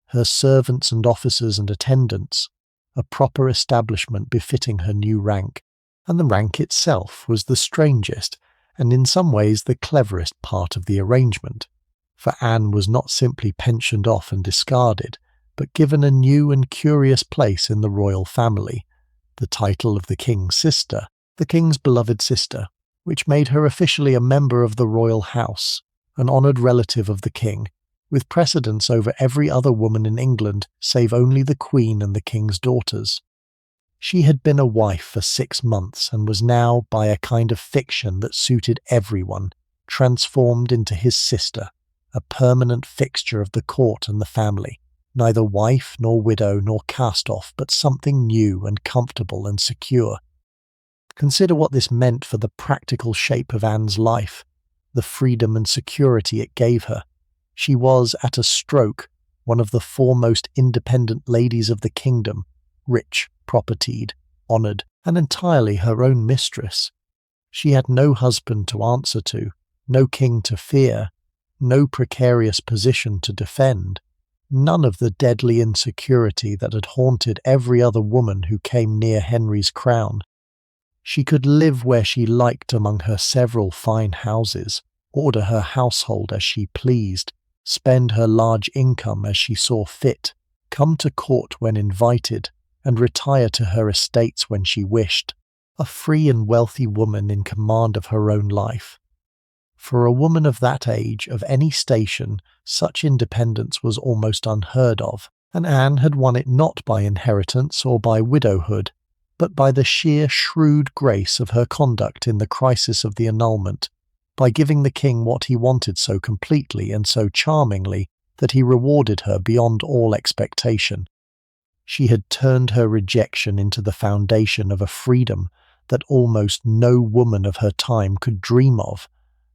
her servants and officers and attendants, a proper establishment befitting her new rank, and the rank itself was the strangest, and in some ways the cleverest part of the arrangement, for Anne was not simply pensioned off and discarded, but given a new and curious place in the royal family, the title of the king's sister, the king's beloved sister, which made her officially a member of the royal house, an honoured relative of the king, with precedence over every other woman in England save only the Queen and the king's daughters. She had been a wife for 6 months and was now, by a kind of fiction that suited everyone, transformed into his sister, a permanent fixture of the court and the family, neither wife nor widow nor cast-off, but something new and comfortable and secure. Consider what this meant for the practical shape of Anne's life, the freedom and security it gave her. She was, at a stroke, one of the foremost independent ladies of the kingdom, rich, propertied, honoured, and entirely her own mistress. She had no husband to answer to, no king to fear, no precarious position to defend, none of the deadly insecurity that had haunted every other woman who came near Henry's crown. She could live where she liked among her several fine houses, order her household as she pleased, spend her large income as she saw fit, come to court when invited, and retire to her estates when she wished, a free and wealthy woman in command of her own life. For a woman of that age, of any station, such independence was almost unheard of, and Anne had won it not by inheritance or by widowhood, but by the sheer shrewd grace of her conduct in the crisis of the annulment, by giving the king what he wanted so completely and so charmingly that he rewarded her beyond all expectation. She had turned her rejection into the foundation of a freedom that almost no woman of her time could dream of,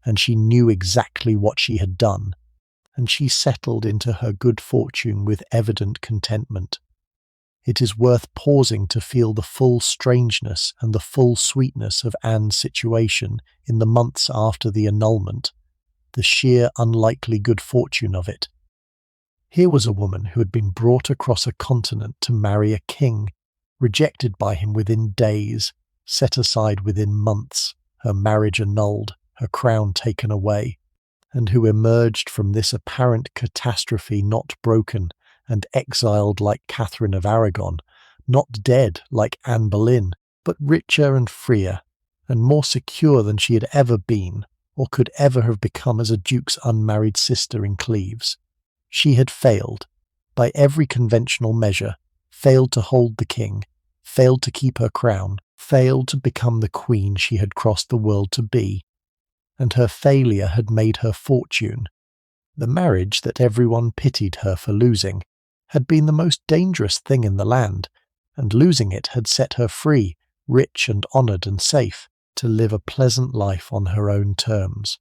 and she knew exactly what she had done, and she settled into her good fortune with evident contentment. It is worth pausing to feel the full strangeness and the full sweetness of Anne's situation in the months after the annulment, the sheer unlikely good fortune of it. Here was a woman who had been brought across a continent to marry a king, rejected by him within days, set aside within months, her marriage annulled, her crown taken away, and who emerged from this apparent catastrophe not broken and exiled like Catherine of Aragon, not dead like Anne Boleyn, but richer and freer, and more secure than she had ever been, or could ever have become as a duke's unmarried sister in Cleves. She had failed, by every conventional measure, failed to hold the king, failed to keep her crown, failed to become the queen she had crossed the world to be, and her failure had made her fortune. The marriage that everyone pitied her for losing had been the most dangerous thing in the land, and losing it had set her free, rich and honoured and safe, to live a pleasant life on her own terms.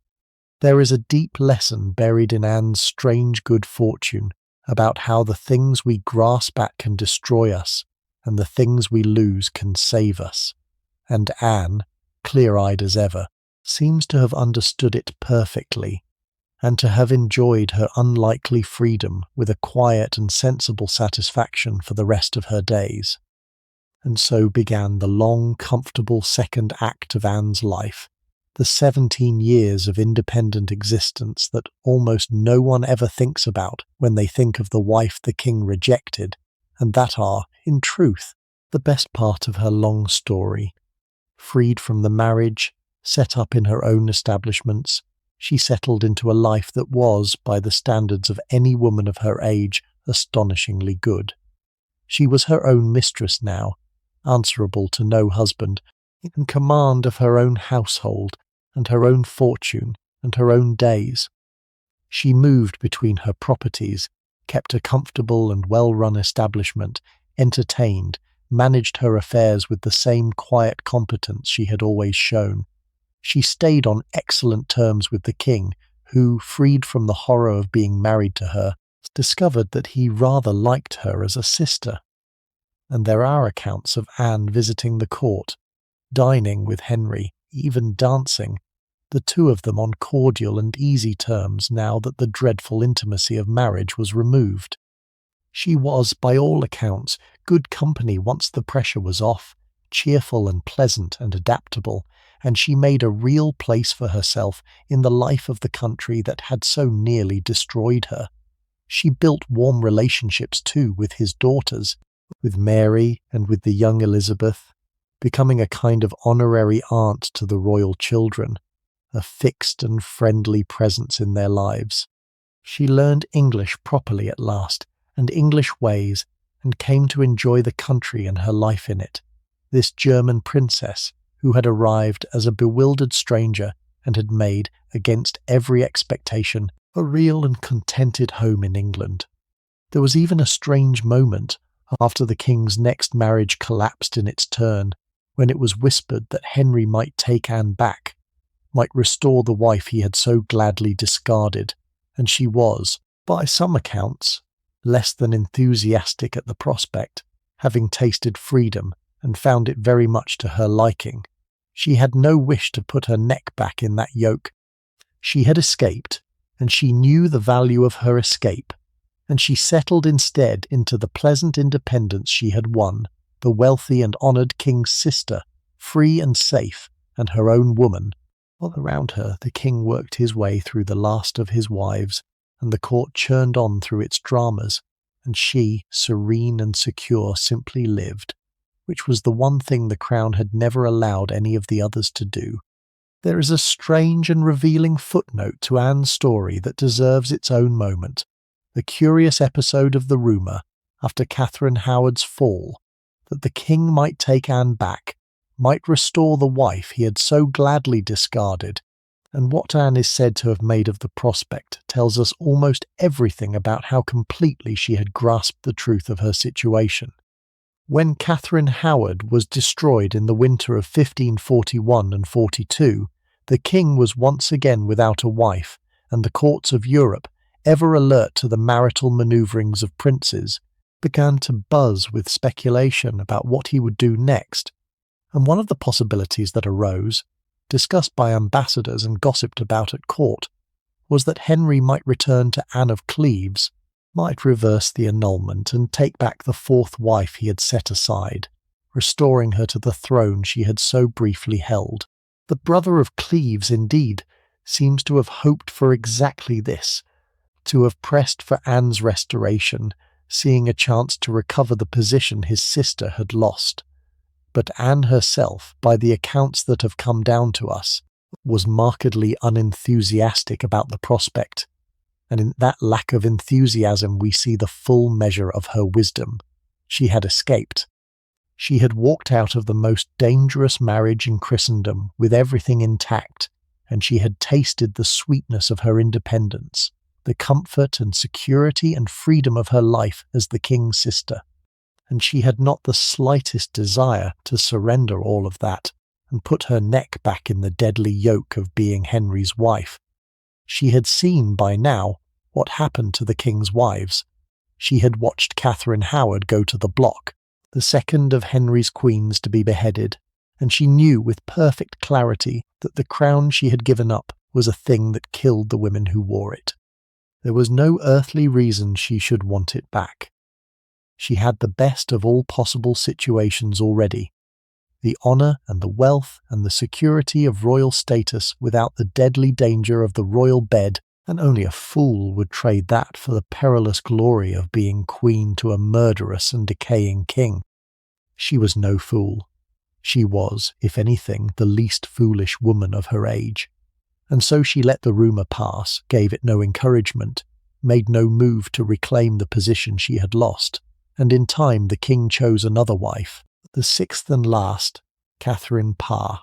There is a deep lesson buried in Anne's strange good fortune about how the things we grasp at can destroy us, and the things we lose can save us. And Anne, clear-eyed as ever, seems to have understood it perfectly, and to have enjoyed her unlikely freedom with a quiet and sensible satisfaction for the rest of her days. And so began the long, comfortable second act of Anne's life, the 17 years of independent existence that almost no one ever thinks about when they think of the wife the king rejected, and that are, in truth, the best part of her long story. Freed from the marriage, set up in her own establishments, she settled into a life that was, by the standards of any woman of her age, astonishingly good. She was her own mistress now, answerable to no husband, in command of her own household, and her own fortune, and her own days. She moved between her properties, kept a comfortable and well-run establishment, entertained, managed her affairs with the same quiet competence she had always shown. She stayed on excellent terms with the king, who, freed from the horror of being married to her, discovered that he rather liked her as a sister. And there are accounts of Anne visiting the court, dining with Henry, even dancing, the two of them on cordial and easy terms now that the dreadful intimacy of marriage was removed. She was, by all accounts, good company once the pressure was off, cheerful and pleasant and adaptable, and she made a real place for herself in the life of the country that had so nearly destroyed her. She built warm relationships too with his daughters, with Mary and with the young Elizabeth, becoming a kind of honorary aunt to the royal children, a fixed and friendly presence in their lives. She learned English properly at last, and English ways, and came to enjoy the country and her life in it. This German princess, who had arrived as a bewildered stranger and had made, against every expectation, a real and contented home in England. There was even a strange moment, after the king's next marriage collapsed in its turn, when it was whispered that Henry might take Anne back, might restore the wife he had so gladly discarded, and she was, by some accounts, less than enthusiastic at the prospect, having tasted freedom and found it very much to her liking. She had no wish to put her neck back in that yoke. She had escaped, and she knew the value of her escape, and she settled instead into the pleasant independence she had won, the wealthy and honoured king's sister, free and safe, and her own woman, while around her the king worked his way through the last of his wives, and the court churned on through its dramas, and she, serene and secure, simply lived, which was the one thing the crown had never allowed any of the others to do. There is a strange and revealing footnote to Anne's story that deserves its own moment, the curious episode of the rumour, after Catherine Howard's fall, that the king might take Anne back, might restore the wife he had so gladly discarded, and what Anne is said to have made of the prospect tells us almost everything about how completely she had grasped the truth of her situation. When Catherine Howard was destroyed in the winter of 1541 and 42, the king was once again without a wife, and the courts of Europe, ever alert to the marital manoeuvrings of princes, began to buzz with speculation about what he would do next, and one of the possibilities that arose, discussed by ambassadors and gossiped about at court, was that Henry might return to Anne of Cleves, might reverse the annulment and take back the fourth wife he had set aside, restoring her to the throne she had so briefly held. The brother of Cleves, indeed, seems to have hoped for exactly this, to have pressed for Anne's restoration, seeing a chance to recover the position his sister had lost. But Anne herself, by the accounts that have come down to us, was markedly unenthusiastic about the prospect, and in that lack of enthusiasm we see the full measure of her wisdom. She had escaped. She had walked out of the most dangerous marriage in Christendom with everything intact, and she had tasted the sweetness of her independence, the comfort and security and freedom of her life as the king's sister, and she had not the slightest desire to surrender all of that and put her neck back in the deadly yoke of being Henry's wife. She had seen by now what happened to the king's wives. She had watched Catherine Howard go to the block, the second of Henry's queens to be beheaded, and she knew with perfect clarity that the crown she had given up was a thing that killed the women who wore it. There was no earthly reason she should want it back. She had the best of all possible situations already, the honour and the wealth and the security of royal status without the deadly danger of the royal bed, and only a fool would trade that for the perilous glory of being queen to a murderous and decaying king. She was no fool. She was, if anything, the least foolish woman of her age. And so she let the rumour pass, gave it no encouragement, made no move to reclaim the position she had lost, and in time the king chose another wife, the sixth and last, Catherine Parr,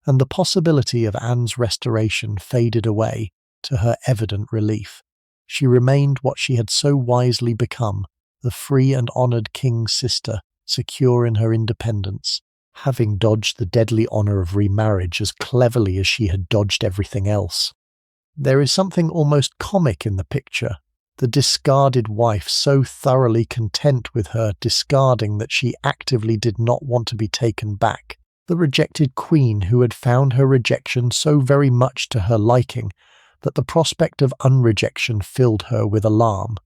and the possibility of Anne's restoration faded away, to her evident relief. She remained what she had so wisely become, the free and honoured king's sister, secure in her independence, having dodged the deadly honour of remarriage as cleverly as she had dodged everything else. There is something almost comic in the picture, the discarded wife so thoroughly content with her discarding that she actively did not want to be taken back, the rejected queen who had found her rejection so very much to her liking that the prospect of unrejection filled her with alarm.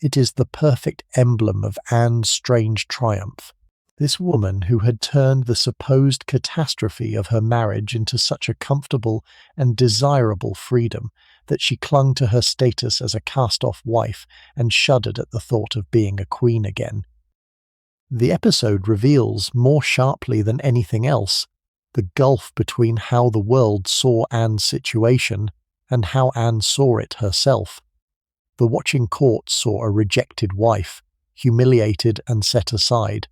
It is the perfect emblem of Anne's strange triumph. This woman who had turned the supposed catastrophe of her marriage into such a comfortable and desirable freedom that she clung to her status as a cast-off wife and shuddered at the thought of being a queen again. The episode reveals, more sharply than anything else, the gulf between how the world saw Anne's situation and how Anne saw it herself. The watching court saw a rejected wife, humiliated and set aside,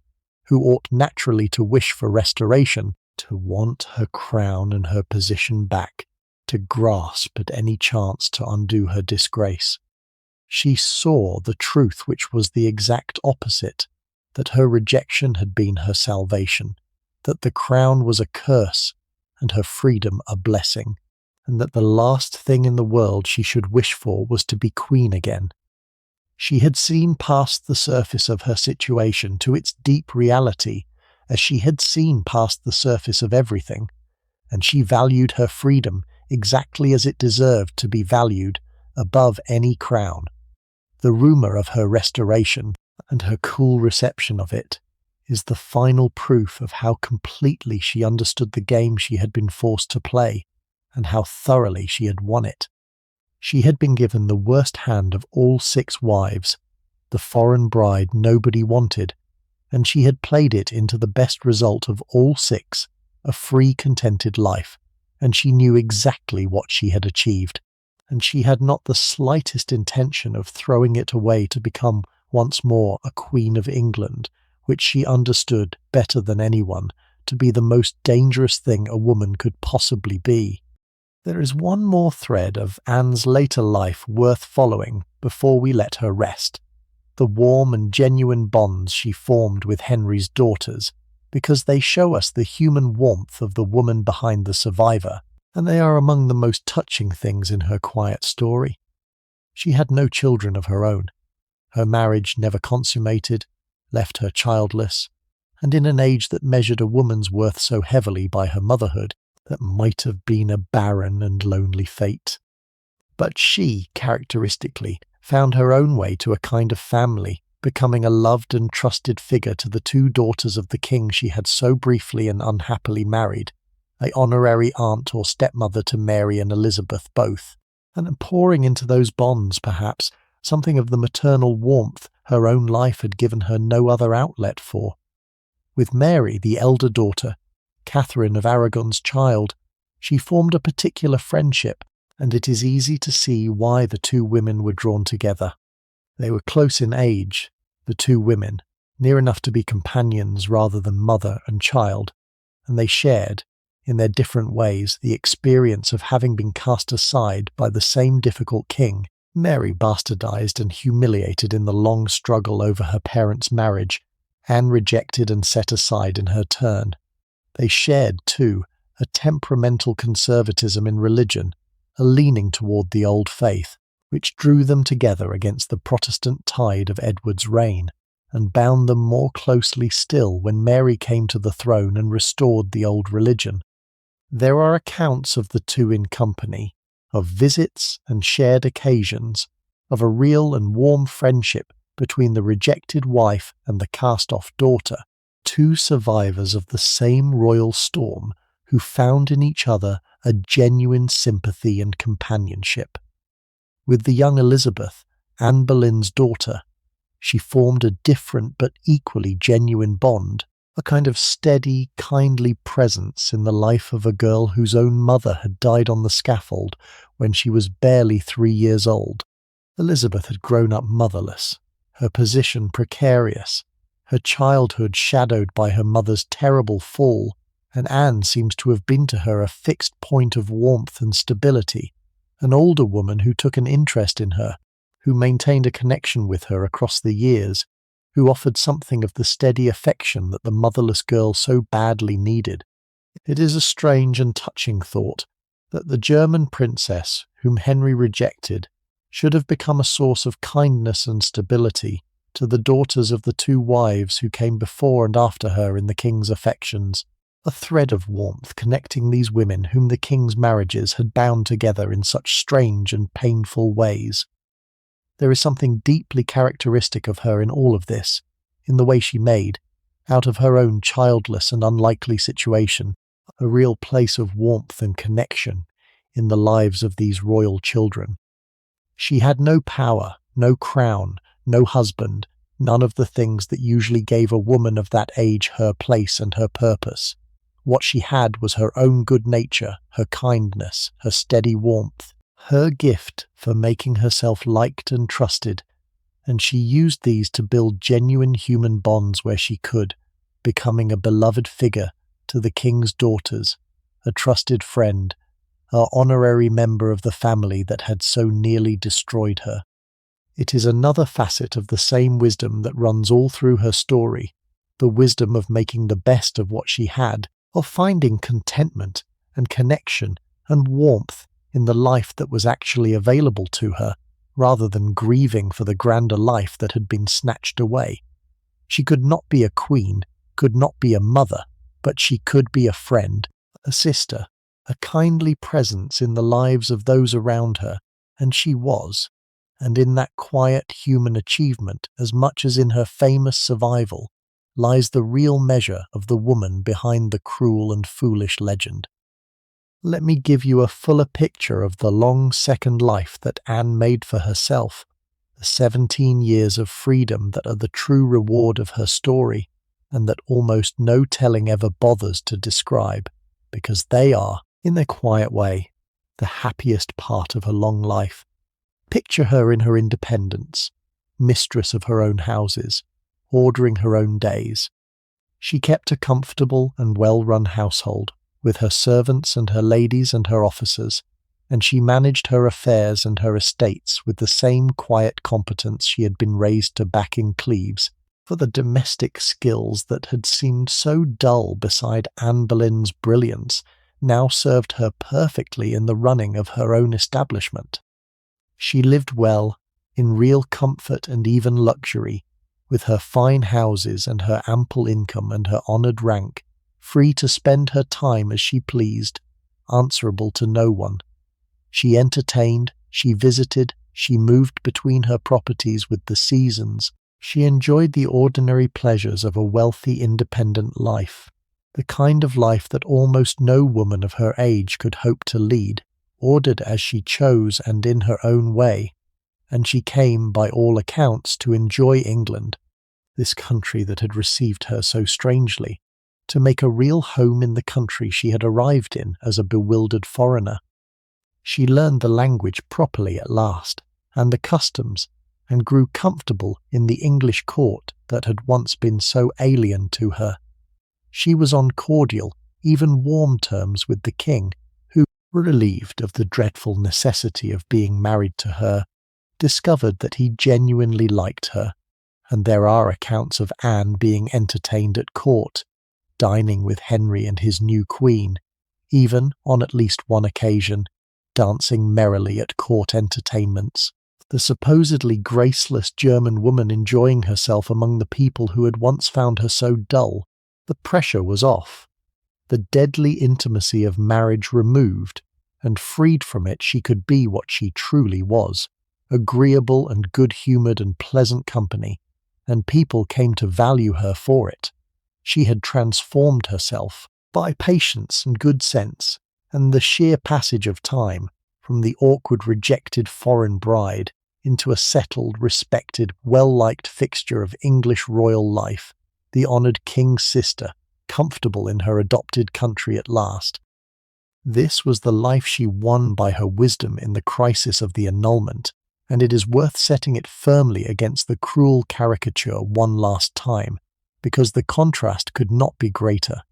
who ought naturally to wish for restoration, to want her crown and her position back, to grasp at any chance to undo her disgrace. She saw the truth which was the exact opposite, that her rejection had been her salvation, that the crown was a curse and her freedom a blessing, and that the last thing in the world she should wish for was to be queen again. She had seen past the surface of her situation to its deep reality, as she had seen past the surface of everything, and she valued her freedom exactly as it deserved to be valued, above any crown. The rumour of her restoration, and her cool reception of it, is the final proof of how completely she understood the game she had been forced to play, and how thoroughly she had won it. She had been given the worst hand of all 6 wives, the foreign bride nobody wanted, and she had played it into the best result of all 6, a free, contented life, and she knew exactly what she had achieved, and she had not the slightest intention of throwing it away to become once more a Queen of England, which she understood better than anyone to be the most dangerous thing a woman could possibly be. There is one more thread of Anne's later life worth following before we let her rest, the warm and genuine bonds she formed with Henry's daughters, because they show us the human warmth of the woman behind the survivor, and they are among the most touching things in her quiet story. She had no children of her own. Her marriage never consummated, left her childless, and in an age that measured a woman's worth so heavily by her motherhood, that might have been a barren and lonely fate. But she, characteristically, found her own way to a kind of family, becoming a loved and trusted figure to the 2 daughters of the king she had so briefly and unhappily married, an honorary aunt or stepmother to Mary and Elizabeth both, and pouring into those bonds, perhaps, something of the maternal warmth her own life had given her no other outlet for. With Mary, the elder daughter, Catherine of Aragon's child, she formed a particular friendship, and it is easy to see why the 2 women were drawn together. They were close in age, the 2 women, near enough to be companions rather than mother and child, and they shared, in their different ways, the experience of having been cast aside by the same difficult king, Mary bastardized and humiliated in the long struggle over her parents' marriage, Anne rejected and set aside in her turn. They shared, too, a temperamental conservatism in religion, a leaning toward the old faith, which drew them together against the Protestant tide of Edward's reign, and bound them more closely still when Mary came to the throne and restored the old religion. There are accounts of the 2 in company, of visits and shared occasions, of a real and warm friendship between the rejected wife and the cast-off daughter, 2 survivors of the same royal storm who found in each other a genuine sympathy and companionship. With the young Elizabeth, Anne Boleyn's daughter, she formed a different but equally genuine bond, a kind of steady, kindly presence in the life of a girl whose own mother had died on the scaffold when she was barely 3 years old. Elizabeth had grown up motherless, her position precarious, her childhood shadowed by her mother's terrible fall, and Anne seems to have been to her a fixed point of warmth and stability, an older woman who took an interest in her, who maintained a connection with her across the years, who offered something of the steady affection that the motherless girl so badly needed. It is a strange and touching thought that the German princess, whom Henry rejected, should have become a source of kindness and stability to the daughters of the 2 wives who came before and after her in the king's affections, a thread of warmth connecting these women whom the king's marriages had bound together in such strange and painful ways. There is something deeply characteristic of her in all of this, in the way she made, out of her own childless and unlikely situation, a real place of warmth and connection in the lives of these royal children. She had no power, no crown, no husband, none of the things that usually gave a woman of that age her place and her purpose. What she had was her own good nature, her kindness, her steady warmth, her gift for making herself liked and trusted, and she used these to build genuine human bonds where she could, becoming a beloved figure to the king's daughters, a trusted friend, an honorary member of the family that had so nearly destroyed her. It is another facet of the same wisdom that runs all through her story, the wisdom of making the best of what she had, of finding contentment and connection and warmth in the life that was actually available to her, rather than grieving for the grander life that had been snatched away. She could not be a queen, could not be a mother, but she could be a friend, a sister, a kindly presence in the lives of those around her, and she was. And in that quiet human achievement, as much as in her famous survival, lies the real measure of the woman behind the cruel and foolish legend. Let me give you a fuller picture of the long second life that Anne made for herself, the 17 years of freedom that are the true reward of her story, and that almost no telling ever bothers to describe, because they are, in their quiet way, the happiest part of her long life. Picture her in her independence, mistress of her own houses, ordering her own days. She kept a comfortable and well-run household, with her servants and her ladies and her officers, and she managed her affairs and her estates with the same quiet competence she had been raised to back in Cleves, for the domestic skills that had seemed so dull beside Anne Boleyn's brilliance now served her perfectly in the running of her own establishment. She lived well, in real comfort and even luxury, with her fine houses and her ample income and her honoured rank, free to spend her time as she pleased, answerable to no one. She entertained, she visited, she moved between her properties with the seasons. She enjoyed the ordinary pleasures of a wealthy, independent life, the kind of life that almost no woman of her age could hope to lead, ordered as she chose and in her own way, and she came, by all accounts, to enjoy England, this country that had received her so strangely, to make a real home in the country she had arrived in as a bewildered foreigner. She learned the language properly at last, and the customs, and grew comfortable in the English court that had once been so alien to her. She was on cordial, even warm terms with the king, who, relieved of the dreadful necessity of being married to her, discovered that he genuinely liked her, and there are accounts of Anne being entertained at court, dining with Henry and his new queen, even, on at least one occasion, dancing merrily at court entertainments. The supposedly graceless German woman enjoying herself among the people who had once found her so dull. The pressure was off, the deadly intimacy of marriage removed, and freed from it she could be what she truly was, agreeable and good-humoured and pleasant company, and people came to value her for it. She had transformed herself, by patience and good sense, and the sheer passage of time, from the awkward rejected foreign bride into a settled, respected, well-liked fixture of English royal life, the honoured king's sister, comfortable in her adopted country at last. This was the life she won by her wisdom in the crisis of the annulment, and it is worth setting it firmly against the cruel caricature one last time, because the contrast could not be greater.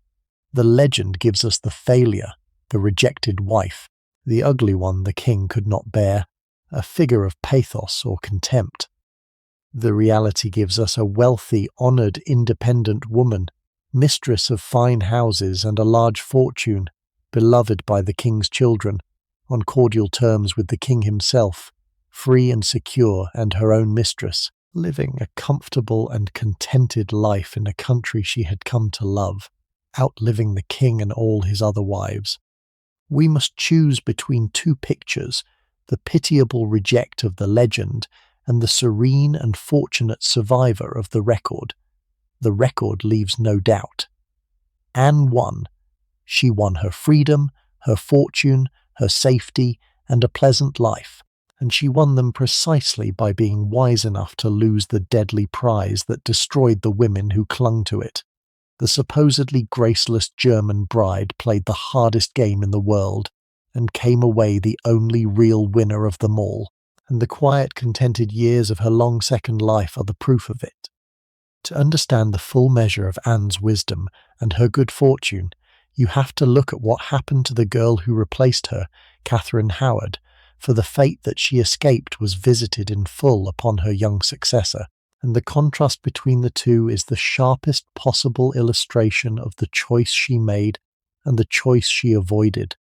The legend gives us the failure, the rejected wife, the ugly one the king could not bear, a figure of pathos or contempt. The reality gives us a wealthy, honoured, independent woman, mistress of fine houses and a large fortune, beloved by the king's children, on cordial terms with the king himself, free and secure and her own mistress, living a comfortable and contented life in a country she had come to love, outliving the king and all his other wives. We must choose between two pictures, the pitiable reject of the legend and the serene and fortunate survivor of the record. The record leaves no doubt. Anne won. She won her freedom, her fortune, her safety, and a pleasant life, and she won them precisely by being wise enough to lose the deadly prize that destroyed the women who clung to it. The supposedly graceless German bride played the hardest game in the world and came away the only real winner of them all, and the quiet, contented years of her long second life are the proof of it. To understand the full measure of Anne's wisdom and her good fortune, you have to look at what happened to the girl who replaced her, Catherine Howard, for the fate that she escaped was visited in full upon her young successor, and the contrast between the two is the sharpest possible illustration of the choice she made and the choice she avoided.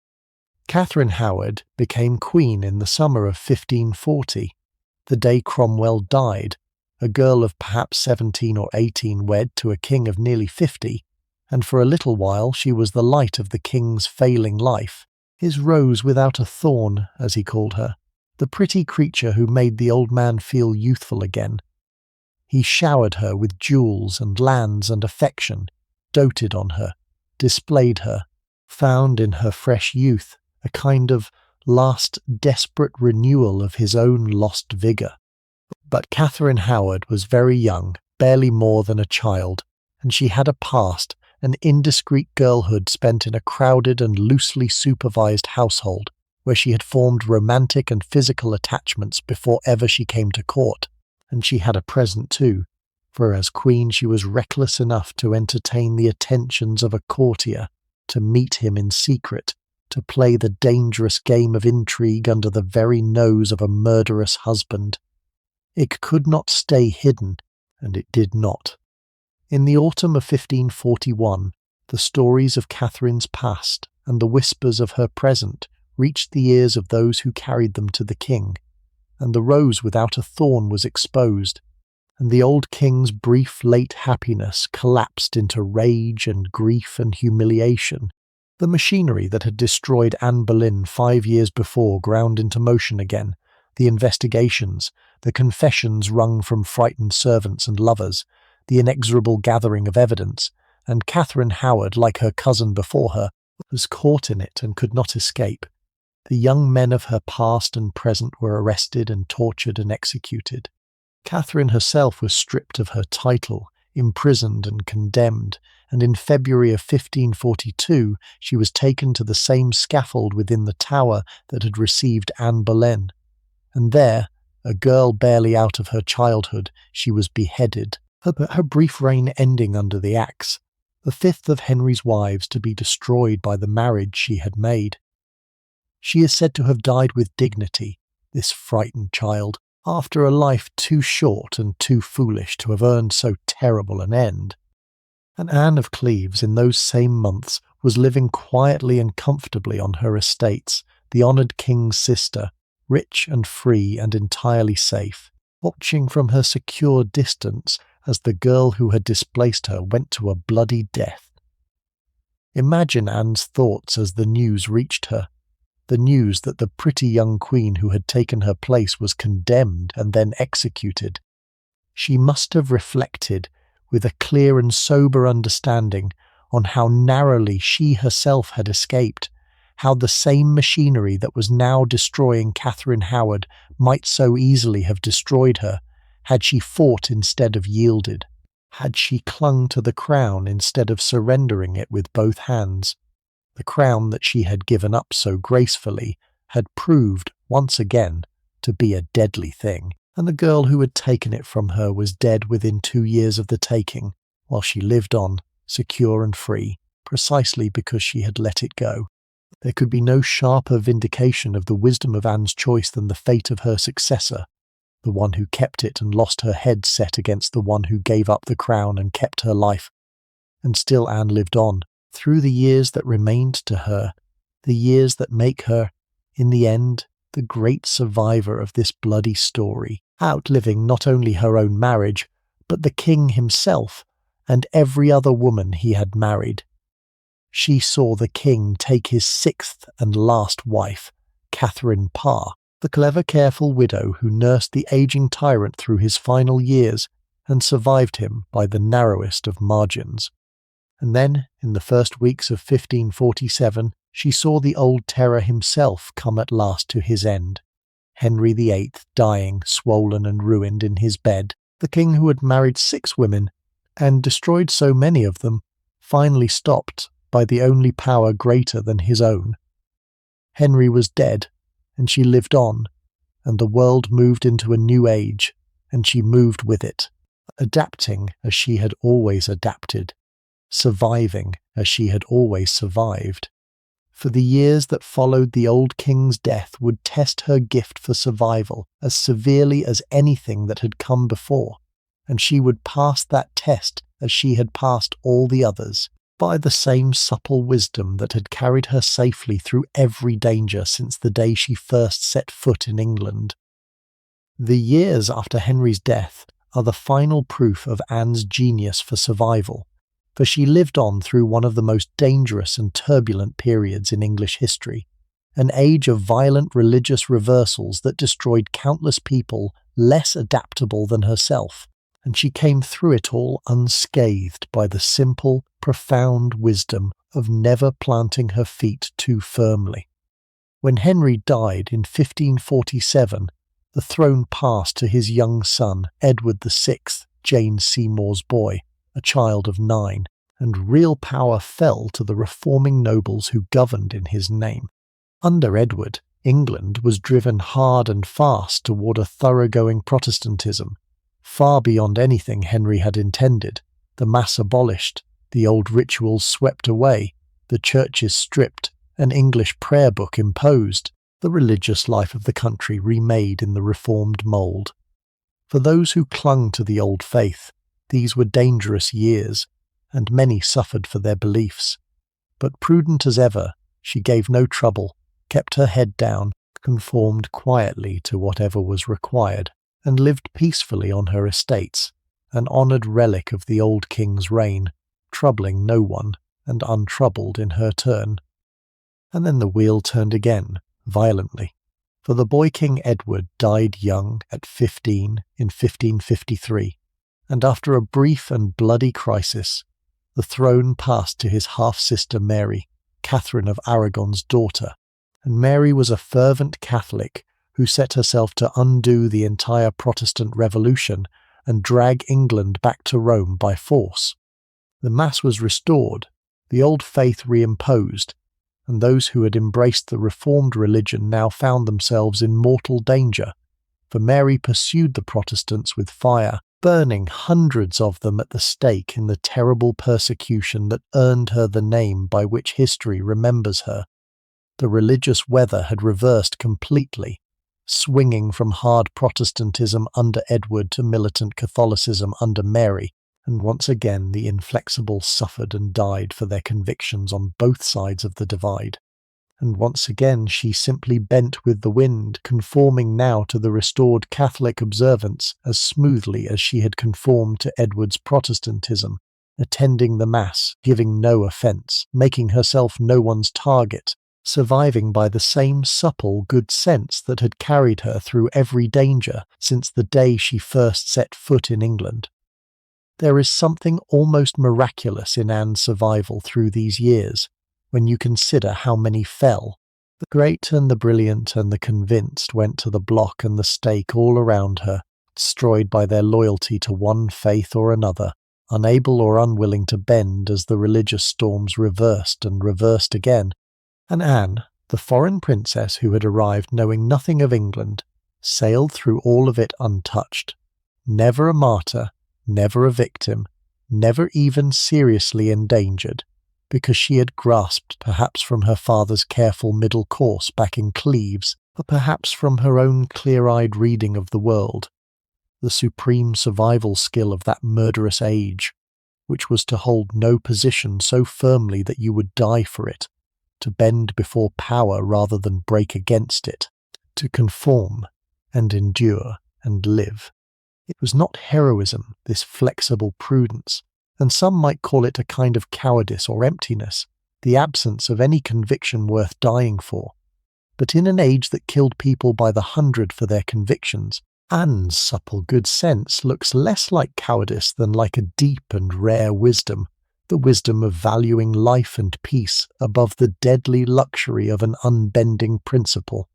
Catherine Howard became queen in the summer of 1540, the day Cromwell died, a girl of perhaps 17 or 18 wed to a king of nearly 50, and for a little while she was the light of the king's failing life, his rose without a thorn, as he called her, the pretty creature who made the old man feel youthful again. He showered her with jewels and lands and affection, doted on her, displayed her, found in her fresh youth a kind of last desperate renewal of his own lost vigour. But Catherine Howard was very young, barely more than a child, and she had a past, an indiscreet girlhood spent in a crowded and loosely supervised household, where she had formed romantic and physical attachments before ever she came to court, and she had a present too, for as queen she was reckless enough to entertain the attentions of a courtier, to meet him in secret, to play the dangerous game of intrigue under the very nose of a murderous husband. It could not stay hidden, and it did not. In the autumn of 1541, the stories of Catherine's past and the whispers of her present reached the ears of those who carried them to the king, and the rose without a thorn was exposed, and the old king's brief late happiness collapsed into rage and grief and humiliation. The machinery that had destroyed Anne Boleyn 5 years before ground into motion again, the investigations, the confessions wrung from frightened servants and lovers, the inexorable gathering of evidence, and Catherine Howard, like her cousin before her, was caught in it and could not escape. The young men of her past and present were arrested and tortured and executed. Catherine herself was stripped of her title, imprisoned and condemned, and in February of 1542 she was taken to the same scaffold within the Tower that had received Anne Boleyn. And there, a girl barely out of her childhood, she was beheaded, her brief reign ending under the axe, the fifth of Henry's wives to be destroyed by the marriage she had made. She is said to have died with dignity, this frightened child, after a life too short and too foolish to have earned so terrible an end. And Anne of Cleves in those same months was living quietly and comfortably on her estates, the honoured king's sister, rich and free and entirely safe, watching from her secure distance as the girl who had displaced her went to a bloody death. Imagine Anne's thoughts as the news reached her, the news that the pretty young queen who had taken her place was condemned and then executed. She must have reflected, with a clear and sober understanding, on how narrowly she herself had escaped, how the same machinery that was now destroying Catherine Howard might so easily have destroyed her, had she fought instead of yielded, had she clung to the crown instead of surrendering it with both hands. The crown that she had given up so gracefully had proved, once again, to be a deadly thing, and the girl who had taken it from her was dead within 2 years of the taking, while she lived on, secure and free, precisely because she had let it go. There could be no sharper vindication of the wisdom of Anne's choice than the fate of her successor, the one who kept it and lost her head set against the one who gave up the crown and kept her life. And still Anne lived on, through the years that remained to her, the years that make her, in the end, the great survivor of this bloody story, outliving not only her own marriage, but the king himself and every other woman he had married. She saw the king take his 6th and last wife, Catherine Parr, the clever, careful widow who nursed the aging tyrant through his final years and survived him by the narrowest of margins. And then, in the first weeks of 1547, she saw the old terror himself come at last to his end. Henry VIII dying, swollen and ruined in his bed, the king who had married 6 women, and destroyed so many of them, finally stopped by the only power greater than his own. Henry was dead, and she lived on, and the world moved into a new age, and she moved with it, adapting as she had always adapted, surviving as she had always survived. For the years that followed the old king's death would test her gift for survival as severely as anything that had come before, and she would pass that test as she had passed all the others, by the same supple wisdom that had carried her safely through every danger since the day she first set foot in England. The years after Henry's death are the final proof of Anne's genius for survival, for she lived on through one of the most dangerous and turbulent periods in English history, an age of violent religious reversals that destroyed countless people less adaptable than herself, and she came through it all unscathed by the simple, profound wisdom of never planting her feet too firmly. When Henry died in 1547, the throne passed to his young son, Edward VI, Jane Seymour's boy, a child of 9, and real power fell to the reforming nobles who governed in his name. Under Edward, England was driven hard and fast toward a thoroughgoing Protestantism, far beyond anything Henry had intended, the Mass abolished, the old rituals swept away, the churches stripped, an English prayer book imposed, the religious life of the country remade in the reformed mould. For those who clung to the old faith, these were dangerous years, and many suffered for their beliefs. But prudent as ever, she gave no trouble, kept her head down, conformed quietly to whatever was required, and lived peacefully on her estates, an honoured relic of the old king's reign, troubling no one, and untroubled in her turn. And then the wheel turned again, violently, for the boy King Edward died young at 15 in 1553, and after a brief and bloody crisis, the throne passed to his half-sister Mary, Catherine of Aragon's daughter, and Mary was a fervent Catholic who set herself to undo the entire Protestant Revolution and drag England back to Rome by force. The Mass was restored, the old faith reimposed, and those who had embraced the reformed religion now found themselves in mortal danger, for Mary pursued the Protestants with fire, burning hundreds of them at the stake in the terrible persecution that earned her the name by which history remembers her. The religious weather had reversed completely, swinging from hard Protestantism under Edward to militant Catholicism under Mary, and once again the inflexible suffered and died for their convictions on both sides of the divide. And once again she simply bent with the wind, conforming now to the restored Catholic observance as smoothly as she had conformed to Edward's Protestantism, attending the Mass, giving no offence, making herself no one's target, surviving by the same supple good sense that had carried her through every danger since the day she first set foot in England. There is something almost miraculous in Anne's survival through these years, when you consider how many fell. The great and the brilliant and the convinced went to the block and the stake all around her, destroyed by their loyalty to one faith or another, unable or unwilling to bend as the religious storms reversed and reversed again. And Anne, the foreign princess who had arrived knowing nothing of England, sailed through all of it untouched, never a martyr, never a victim, never even seriously endangered, because she had grasped perhaps from her father's careful middle course back in Cleves, or perhaps from her own clear-eyed reading of the world, the supreme survival skill of that murderous age, which was to hold no position so firmly that you would die for it, to bend before power rather than break against it, to conform and endure and live. It was not heroism, this flexible prudence, and some might call it a kind of cowardice or emptiness, the absence of any conviction worth dying for. But in an age that killed people by the hundred for their convictions, Anne's supple good sense looks less like cowardice than like a deep and rare wisdom, the wisdom of valuing life and peace above the deadly luxury of an unbending principle.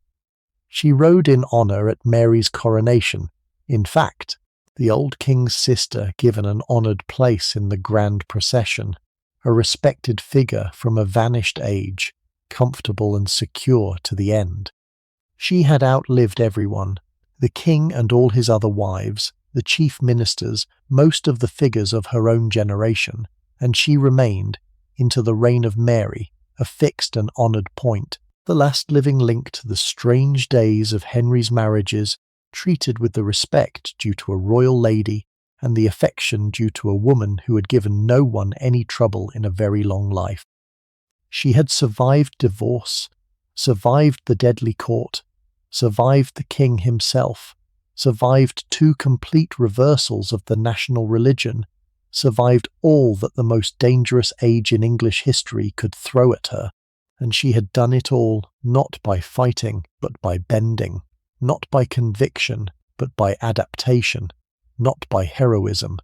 She rode in honour at Mary's coronation. In fact, the old king's sister given an honoured place in the grand procession, a respected figure from a vanished age, comfortable and secure to the end. She had outlived everyone, the king and all his other wives, the chief ministers, most of the figures of her own generation, and she remained, into the reign of Mary, a fixed and honoured point, the last living link to the strange days of Henry's marriages, treated with the respect due to a royal lady and the affection due to a woman who had given no one any trouble in a very long life. She had survived divorce, survived the deadly court, survived the king himself, survived 2 complete reversals of the national religion, survived all that the most dangerous age in English history could throw at her, and she had done it all not by fighting but by bending, not by conviction but by adaptation, not by heroism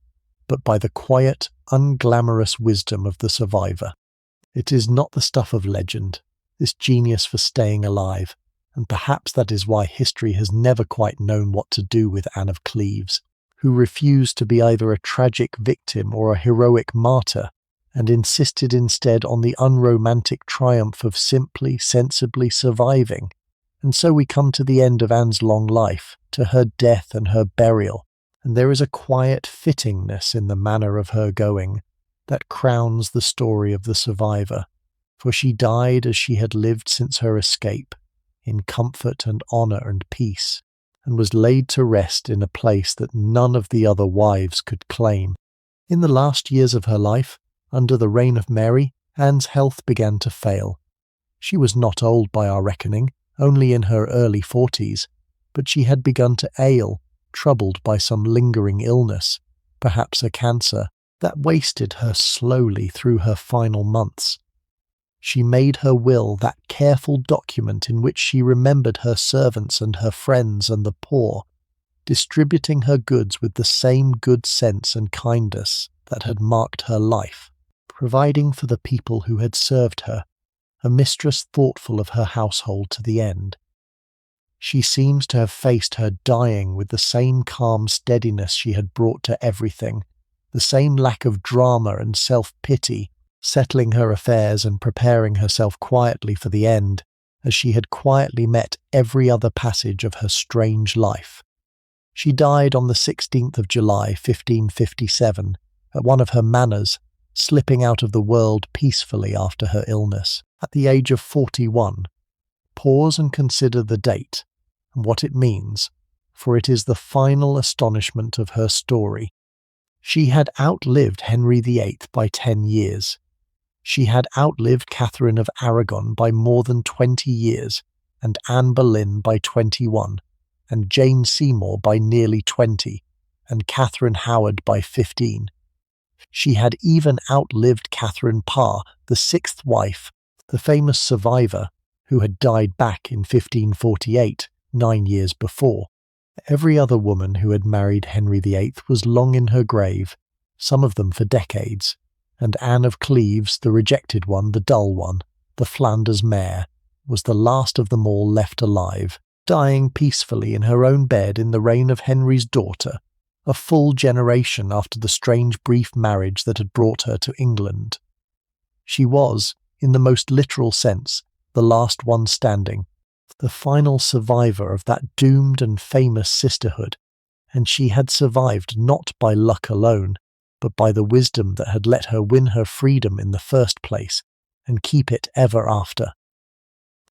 but by the quiet, unglamorous wisdom of the survivor. It is not the stuff of legend, this genius for staying alive, and perhaps that is why history has never quite known what to do with Anne of Cleves, who refused to be either a tragic victim or a heroic martyr, and insisted instead on the unromantic triumph of simply, sensibly surviving. And so we come to the end of Anne's long life, to her death and her burial, and there is a quiet fittingness in the manner of her going that crowns the story of the survivor, for she died as she had lived since her escape, in comfort and honour and peace, and was laid to rest in a place that none of the other wives could claim. In the last years of her life, under the reign of Mary, Anne's health began to fail. She was not old by our reckoning, only in her early 40s, but she had begun to ail, troubled by some lingering illness, perhaps a cancer, that wasted her slowly through her final months. She made her will that careful document in which she remembered her servants and her friends and the poor, distributing her goods with the same good sense and kindness that had marked her life, providing for the people who had served her, a mistress thoughtful of her household to the end. She seems to have faced her dying with the same calm steadiness she had brought to everything, the same lack of drama and self-pity, settling her affairs and preparing herself quietly for the end, as she had quietly met every other passage of her strange life. She died on the 16th of July, 1557, at one of her manors, slipping out of the world peacefully after her illness, at the age of 41. Pause and consider the date, and what it means, for it is the final astonishment of her story. She had outlived Henry VIII by 10 years. She had outlived Catherine of Aragon by more than 20 years, and Anne Boleyn by 21, and Jane Seymour by nearly 20, and Catherine Howard by 15. She had even outlived Catherine Parr, the 6th wife, the famous survivor, who had died back in 1548, 9 years before. Every other woman who had married Henry VIII was long in her grave, some of them for decades, and Anne of Cleves, the rejected one, the dull one, the Flanders mare, was the last of them all left alive, dying peacefully in her own bed in the reign of Henry's daughter, a full generation after the strange brief marriage that had brought her to England. She was, in the most literal sense, the last one standing, the final survivor of that doomed and famous sisterhood, and she had survived not by luck alone, but by the wisdom that had let her win her freedom in the first place, and keep it ever after.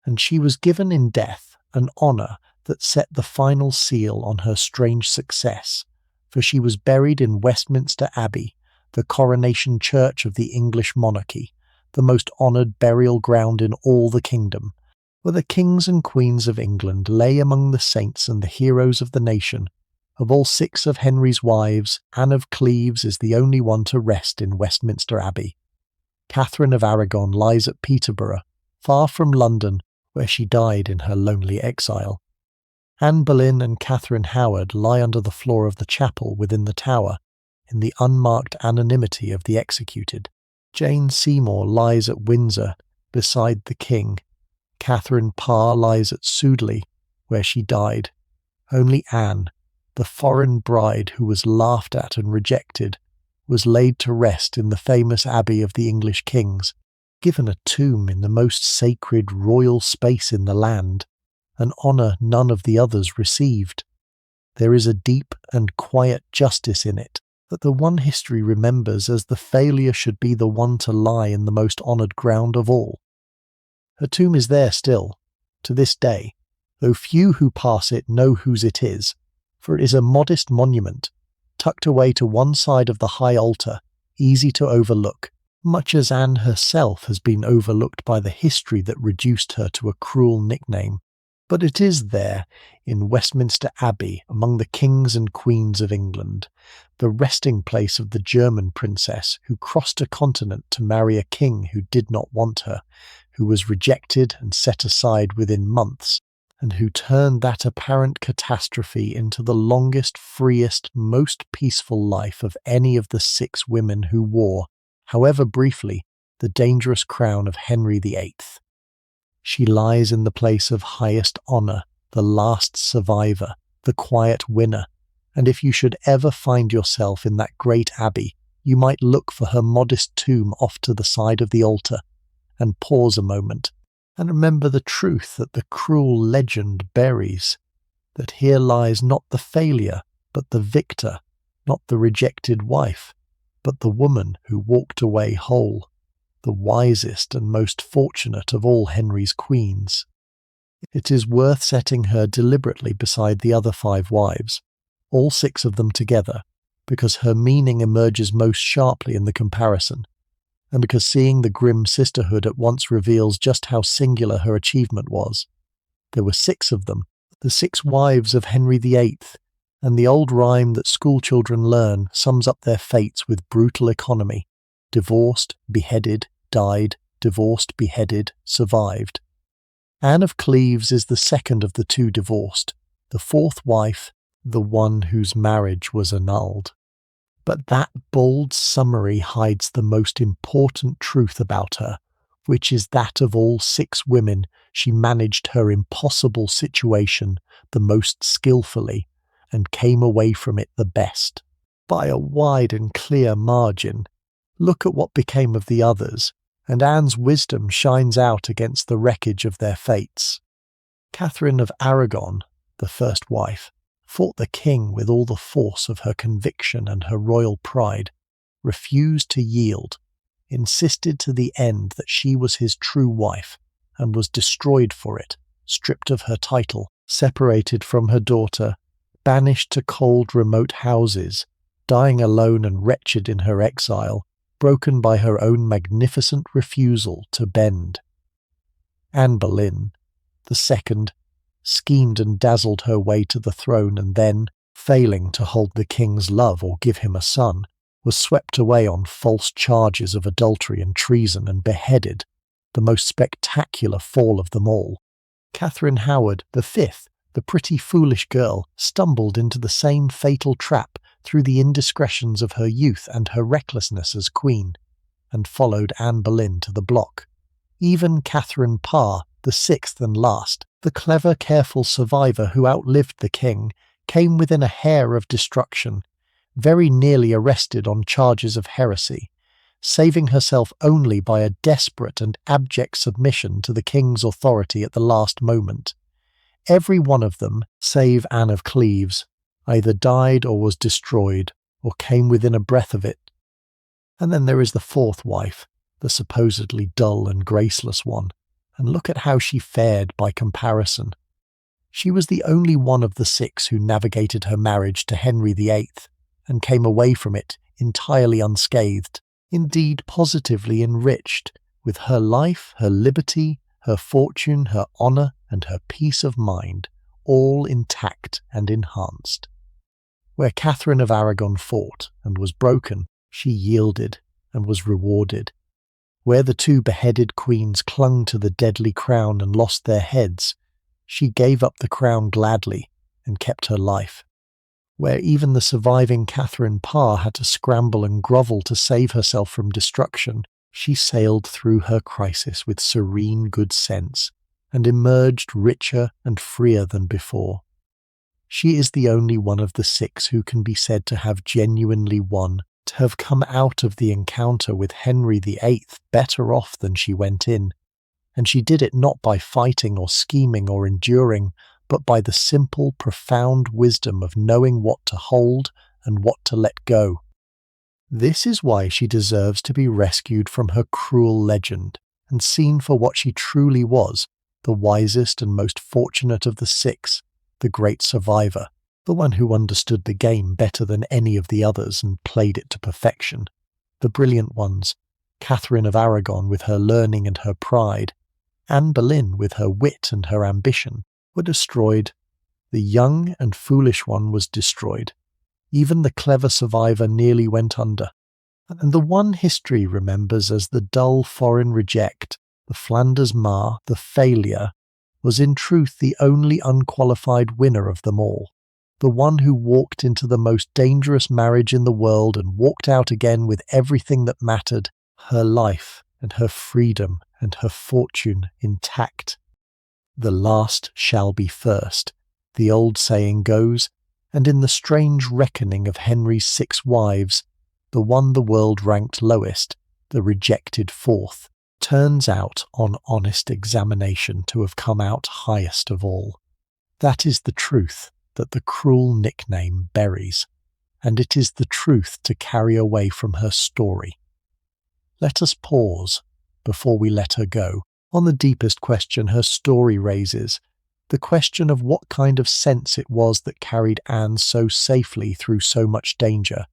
And she was given in death an honour that set the final seal on her strange success, for she was buried in Westminster Abbey, the coronation church of the English monarchy, the most honoured burial ground in all the kingdom, where the kings and queens of England lay among the saints and the heroes of the nation. Of all 6 of Henry's wives, Anne of Cleves is the only one to rest in Westminster Abbey. Catherine of Aragon lies at Peterborough, far from London, where she died in her lonely exile. Anne Boleyn and Catherine Howard lie under the floor of the chapel within the tower, in the unmarked anonymity of the executed. Jane Seymour lies at Windsor, beside the king. Catherine Parr lies at Sudeley, where she died. Only Anne, the foreign bride who was laughed at and rejected, was laid to rest in the famous abbey of the English kings, given a tomb in the most sacred royal space in the land, an honour none of the others received. There is a deep and quiet justice in it, that the one history remembers as the failure should be the one to lie in the most honoured ground of all. Her tomb is there still, to this day, though few who pass it know whose it is, for it is a modest monument, tucked away to one side of the high altar, easy to overlook, much as Anne herself has been overlooked by the history that reduced her to a cruel nickname. But it is there, in Westminster Abbey, among the kings and queens of England, the resting place of the German princess who crossed a continent to marry a king who did not want her, who was rejected and set aside within months, and who turned that apparent catastrophe into the longest, freest, most peaceful life of any of the 6 women who wore, however briefly, the dangerous crown of Henry VIII. She lies in the place of highest honour, the last survivor, the quiet winner, and if you should ever find yourself in that great abbey, you might look for her modest tomb off to the side of the altar, and pause a moment, and remember the truth that the cruel legend buries, that here lies not the failure, but the victor, not the rejected wife, but the woman who walked away whole, the wisest and most fortunate of all Henry's queens. It is worth setting her deliberately beside the other 5 wives, all 6 of them together, because her meaning emerges most sharply in the comparison, and because seeing the grim sisterhood at once reveals just how singular her achievement was. There were 6 of them, the 6 wives of Henry VIII, and the old rhyme that schoolchildren learn sums up their fates with brutal economy: divorced, beheaded, died, divorced, beheaded, survived. Anne of Cleves is the second of the 2 divorced, the 4th wife, the one whose marriage was annulled. But that bold summary hides the most important truth about her, which is that of all 6 women she managed her impossible situation the most skillfully, and came away from it the best. By a wide and clear margin. Look at what became of the others, and Anne's wisdom shines out against the wreckage of their fates. Catherine of Aragon, the first wife, fought the king with all the force of her conviction and her royal pride, refused to yield, insisted to the end that she was his true wife, and was destroyed for it, stripped of her title, separated from her daughter, banished to cold remote houses, dying alone and wretched in her exile, broken by her own magnificent refusal to bend. Anne Boleyn, the second, schemed and dazzled her way to the throne, and then, failing to hold the king's love or give him a son, was swept away on false charges of adultery and treason and beheaded, the most spectacular fall of them all. Catherine Howard, the 5th, the pretty foolish girl, stumbled into the same fatal trap through the indiscretions of her youth and her recklessness as queen, and followed Anne Boleyn to the block. Even Catherine Parr, the 6th and last, the clever, careful survivor who outlived the king, came within a hair of destruction, very nearly arrested on charges of heresy, saving herself only by a desperate and abject submission to the king's authority at the last moment. Every one of them, save Anne of Cleves, either died or was destroyed, or came within a breath of it. And then there is the 4th wife, the supposedly dull and graceless one, and look at how she fared by comparison. She was the only one of the 6 who navigated her marriage to Henry VIII, and came away from it entirely unscathed, indeed positively enriched, with her life, her liberty, her fortune, her honour, and her peace of mind, all intact and enhanced. Where Catherine of Aragon fought and was broken, she yielded and was rewarded. Where the 2 beheaded queens clung to the deadly crown and lost their heads, She gave up the crown gladly and kept her life. Where even the surviving Catherine Parr had to scramble and grovel to save herself from destruction, she sailed through her crisis with serene good sense and emerged richer and freer than before. She is the only one of the six who can be said to have genuinely won, to have come out of the encounter with Henry VIII better off than she went in. And she did it not by fighting or scheming or enduring, but by the simple, profound wisdom of knowing what to hold and what to let go. This is why she deserves to be rescued from her cruel legend and seen for what she truly was, the wisest and most fortunate of the six, the great survivor, the one who understood the game better than any of the others and played it to perfection. The brilliant ones, Catherine of Aragon with her learning and her pride, Anne Boleyn with her wit and her ambition, were destroyed. The young and foolish one was destroyed. Even the clever survivor nearly went under. And the one history remembers as the dull foreign reject, the Flanders mare, the failure, was in truth the only unqualified winner of them all. The one who walked into the most dangerous marriage in the world and walked out again with everything that mattered, her life and her freedom and her fortune intact. The last shall be first, the old saying goes, and in the strange reckoning of Henry's 6 wives, the one the world ranked lowest, the rejected fourth, turns out on honest examination to have come out highest of all. That is the truth that the cruel nickname buries, and it is the truth to carry away from her story. Let us pause, before we let her go, on the deepest question her story raises, the question of what kind of sense it was that carried Anne so safely through so much danger,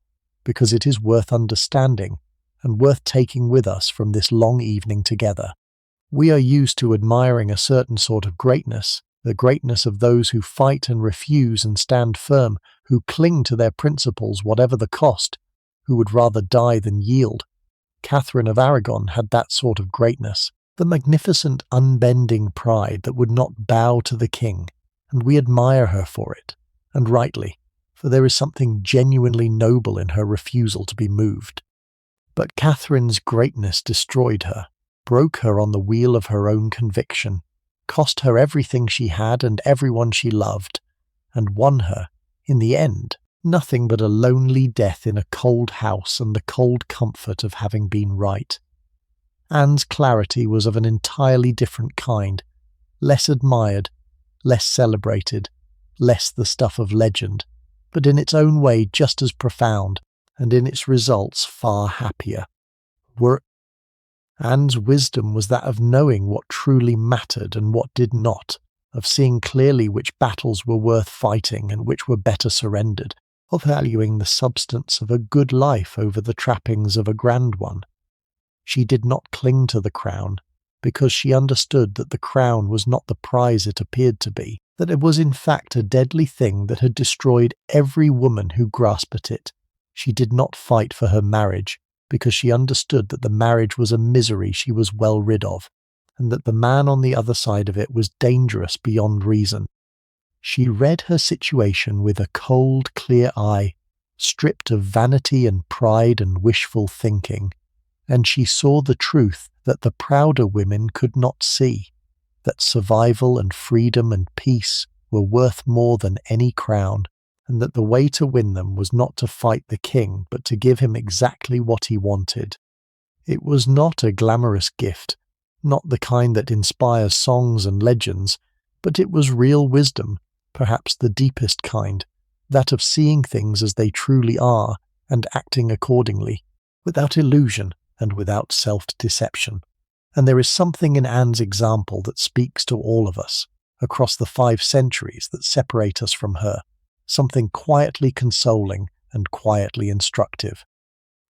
because it is worth understanding and worth taking with us from this long evening together. We are used to admiring a certain sort of greatness, the greatness of those who fight and refuse and stand firm, who cling to their principles whatever the cost, who would rather die than yield. Catherine of Aragon had that sort of greatness, the magnificent unbending pride that would not bow to the king, and we admire her for it, and rightly, for there is something genuinely noble in her refusal to be moved. But Catherine's greatness destroyed her, broke her on the wheel of her own conviction, cost her everything she had and everyone she loved, and won her, in the end, nothing but a lonely death in a cold house and the cold comfort of having been right. Anne's clarity was of an entirely different kind, less admired, less celebrated, less the stuff of legend, but in its own way just as profound, and in its results far happier. Anne's wisdom was that of knowing what truly mattered and what did not, of seeing clearly which battles were worth fighting and which were better surrendered, of valuing the substance of a good life over the trappings of a grand one. She did not cling to the crown, because she understood that the crown was not the prize it appeared to be, that it was in fact a deadly thing that had destroyed every woman who grasped at it. She did not fight for her marriage, because she understood that the marriage was a misery she was well rid of, and that the man on the other side of it was dangerous beyond reason. She read her situation with a cold, clear eye, stripped of vanity and pride and wishful thinking, and she saw the truth that the prouder women could not see, that survival and freedom and peace were worth more than any crown, and that the way to win them was not to fight the king, but to give him exactly what he wanted. It was not a glamorous gift, not the kind that inspires songs and legends, but it was real wisdom, perhaps the deepest kind, that of seeing things as they truly are and acting accordingly, without illusion and without self-deception. And there is something in Anne's example that speaks to all of us, across the 5 centuries that separate us from her, something quietly consoling and quietly instructive.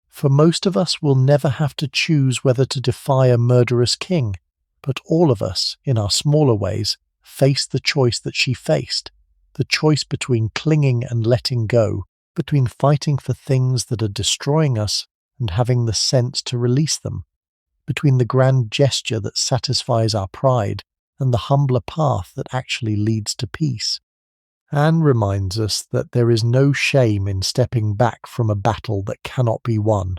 For most of us will never have to choose whether to defy a murderous king, but all of us, in our smaller ways, face the choice that she faced, the choice between clinging and letting go, between fighting for things that are destroying us and having the sense to release them, between the grand gesture that satisfies our pride and the humbler path that actually leads to peace. Anne reminds us that there is no shame in stepping back from a battle that cannot be won,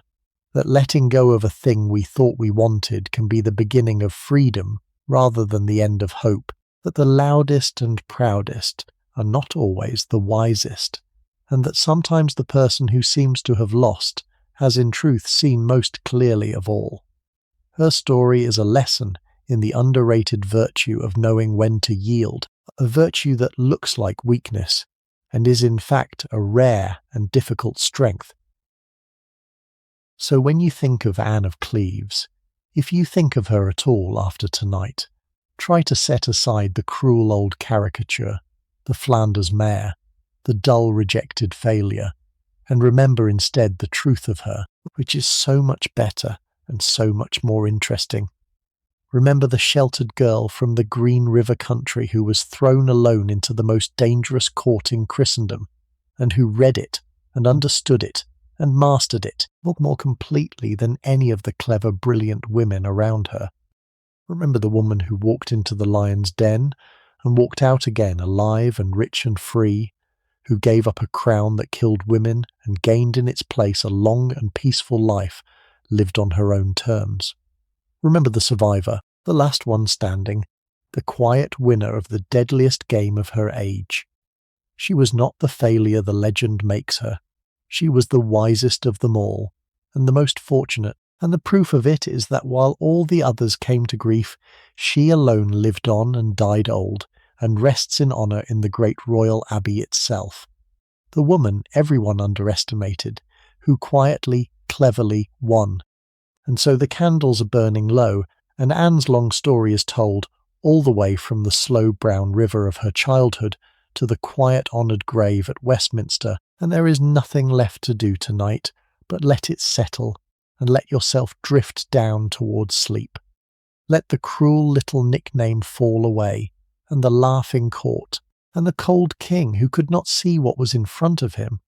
that letting go of a thing we thought we wanted can be the beginning of freedom rather than the end of hope, that the loudest and proudest are not always the wisest, and that sometimes the person who seems to have lost has in truth seen most clearly of all. Her story is a lesson in the underrated virtue of knowing when to yield, a virtue that looks like weakness and is in fact a rare and difficult strength. So when you think of Anne of Cleves, if you think of her at all after tonight, try to set aside the cruel old caricature, the Flanders mare, the dull rejected failure, and remember instead the truth of her, which is so much better and so much more interesting. Remember the sheltered girl from the Green River country who was thrown alone into the most dangerous court in Christendom, and who read it and understood it and mastered it more completely than any of the clever, brilliant women around her. Remember the woman who walked into the lion's den and walked out again alive and rich and free, who gave up a crown that killed women and gained in its place a long and peaceful life lived on her own terms. Remember the survivor, the last one standing, the quiet winner of the deadliest game of her age. She was not the failure the legend makes her. She was the wisest of them all, and the most fortunate, and the proof of it is that while all the others came to grief, she alone lived on and died old, and rests in honour in the great royal abbey itself. The woman everyone underestimated, who quietly, cleverly won. And so the candles are burning low, and Anne's long story is told, all the way from the slow brown river of her childhood to the quiet honoured grave at Westminster, and there is nothing left to do tonight but let it settle, and let yourself drift down towards sleep. Let the cruel little nickname fall away, and the laughing court, and the cold king who could not see what was in front of him.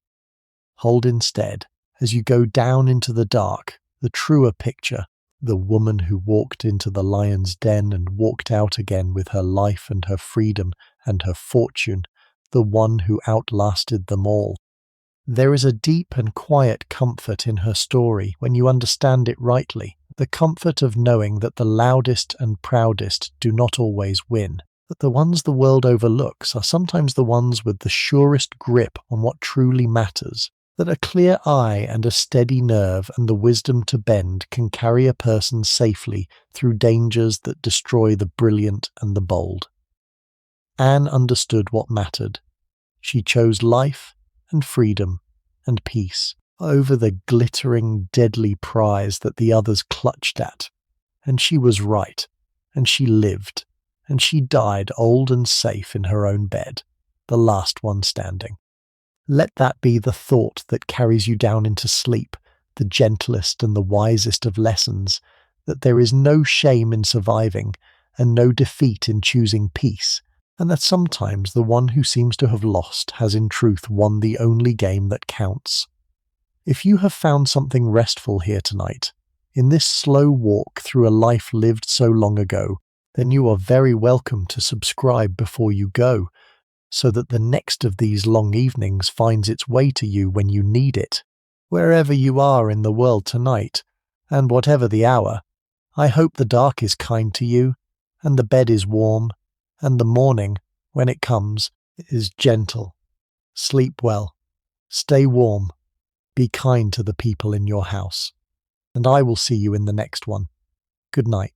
Hold instead, as you go down into the dark, the truer picture, the woman who walked into the lion's den and walked out again with her life and her freedom and her fortune, the one who outlasted them all. There is a deep and quiet comfort in her story when you understand it rightly, the comfort of knowing that the loudest and proudest do not always win, that the ones the world overlooks are sometimes the ones with the surest grip on what truly matters, that a clear eye and a steady nerve and the wisdom to bend can carry a person safely through dangers that destroy the brilliant and the bold. Anne understood what mattered. She chose life and freedom and peace over the glittering, deadly prize that the others clutched at. And she was right, and she lived, and she died old and safe in her own bed, the last one standing. Let that be the thought that carries you down into sleep, the gentlest and the wisest of lessons, that there is no shame in surviving and no defeat in choosing peace, and that sometimes the one who seems to have lost has in truth won the only game that counts. If you have found something restful here tonight, in this slow walk through a life lived so long ago, then you are very welcome to subscribe before you go, so that the next of these long evenings finds its way to you when you need it. Wherever you are in the world tonight, and whatever the hour, I hope the dark is kind to you, and the bed is warm, and the morning, when it comes, is gentle. Sleep well, stay warm, be kind to the people in your house, and I will see you in the next one. Good night.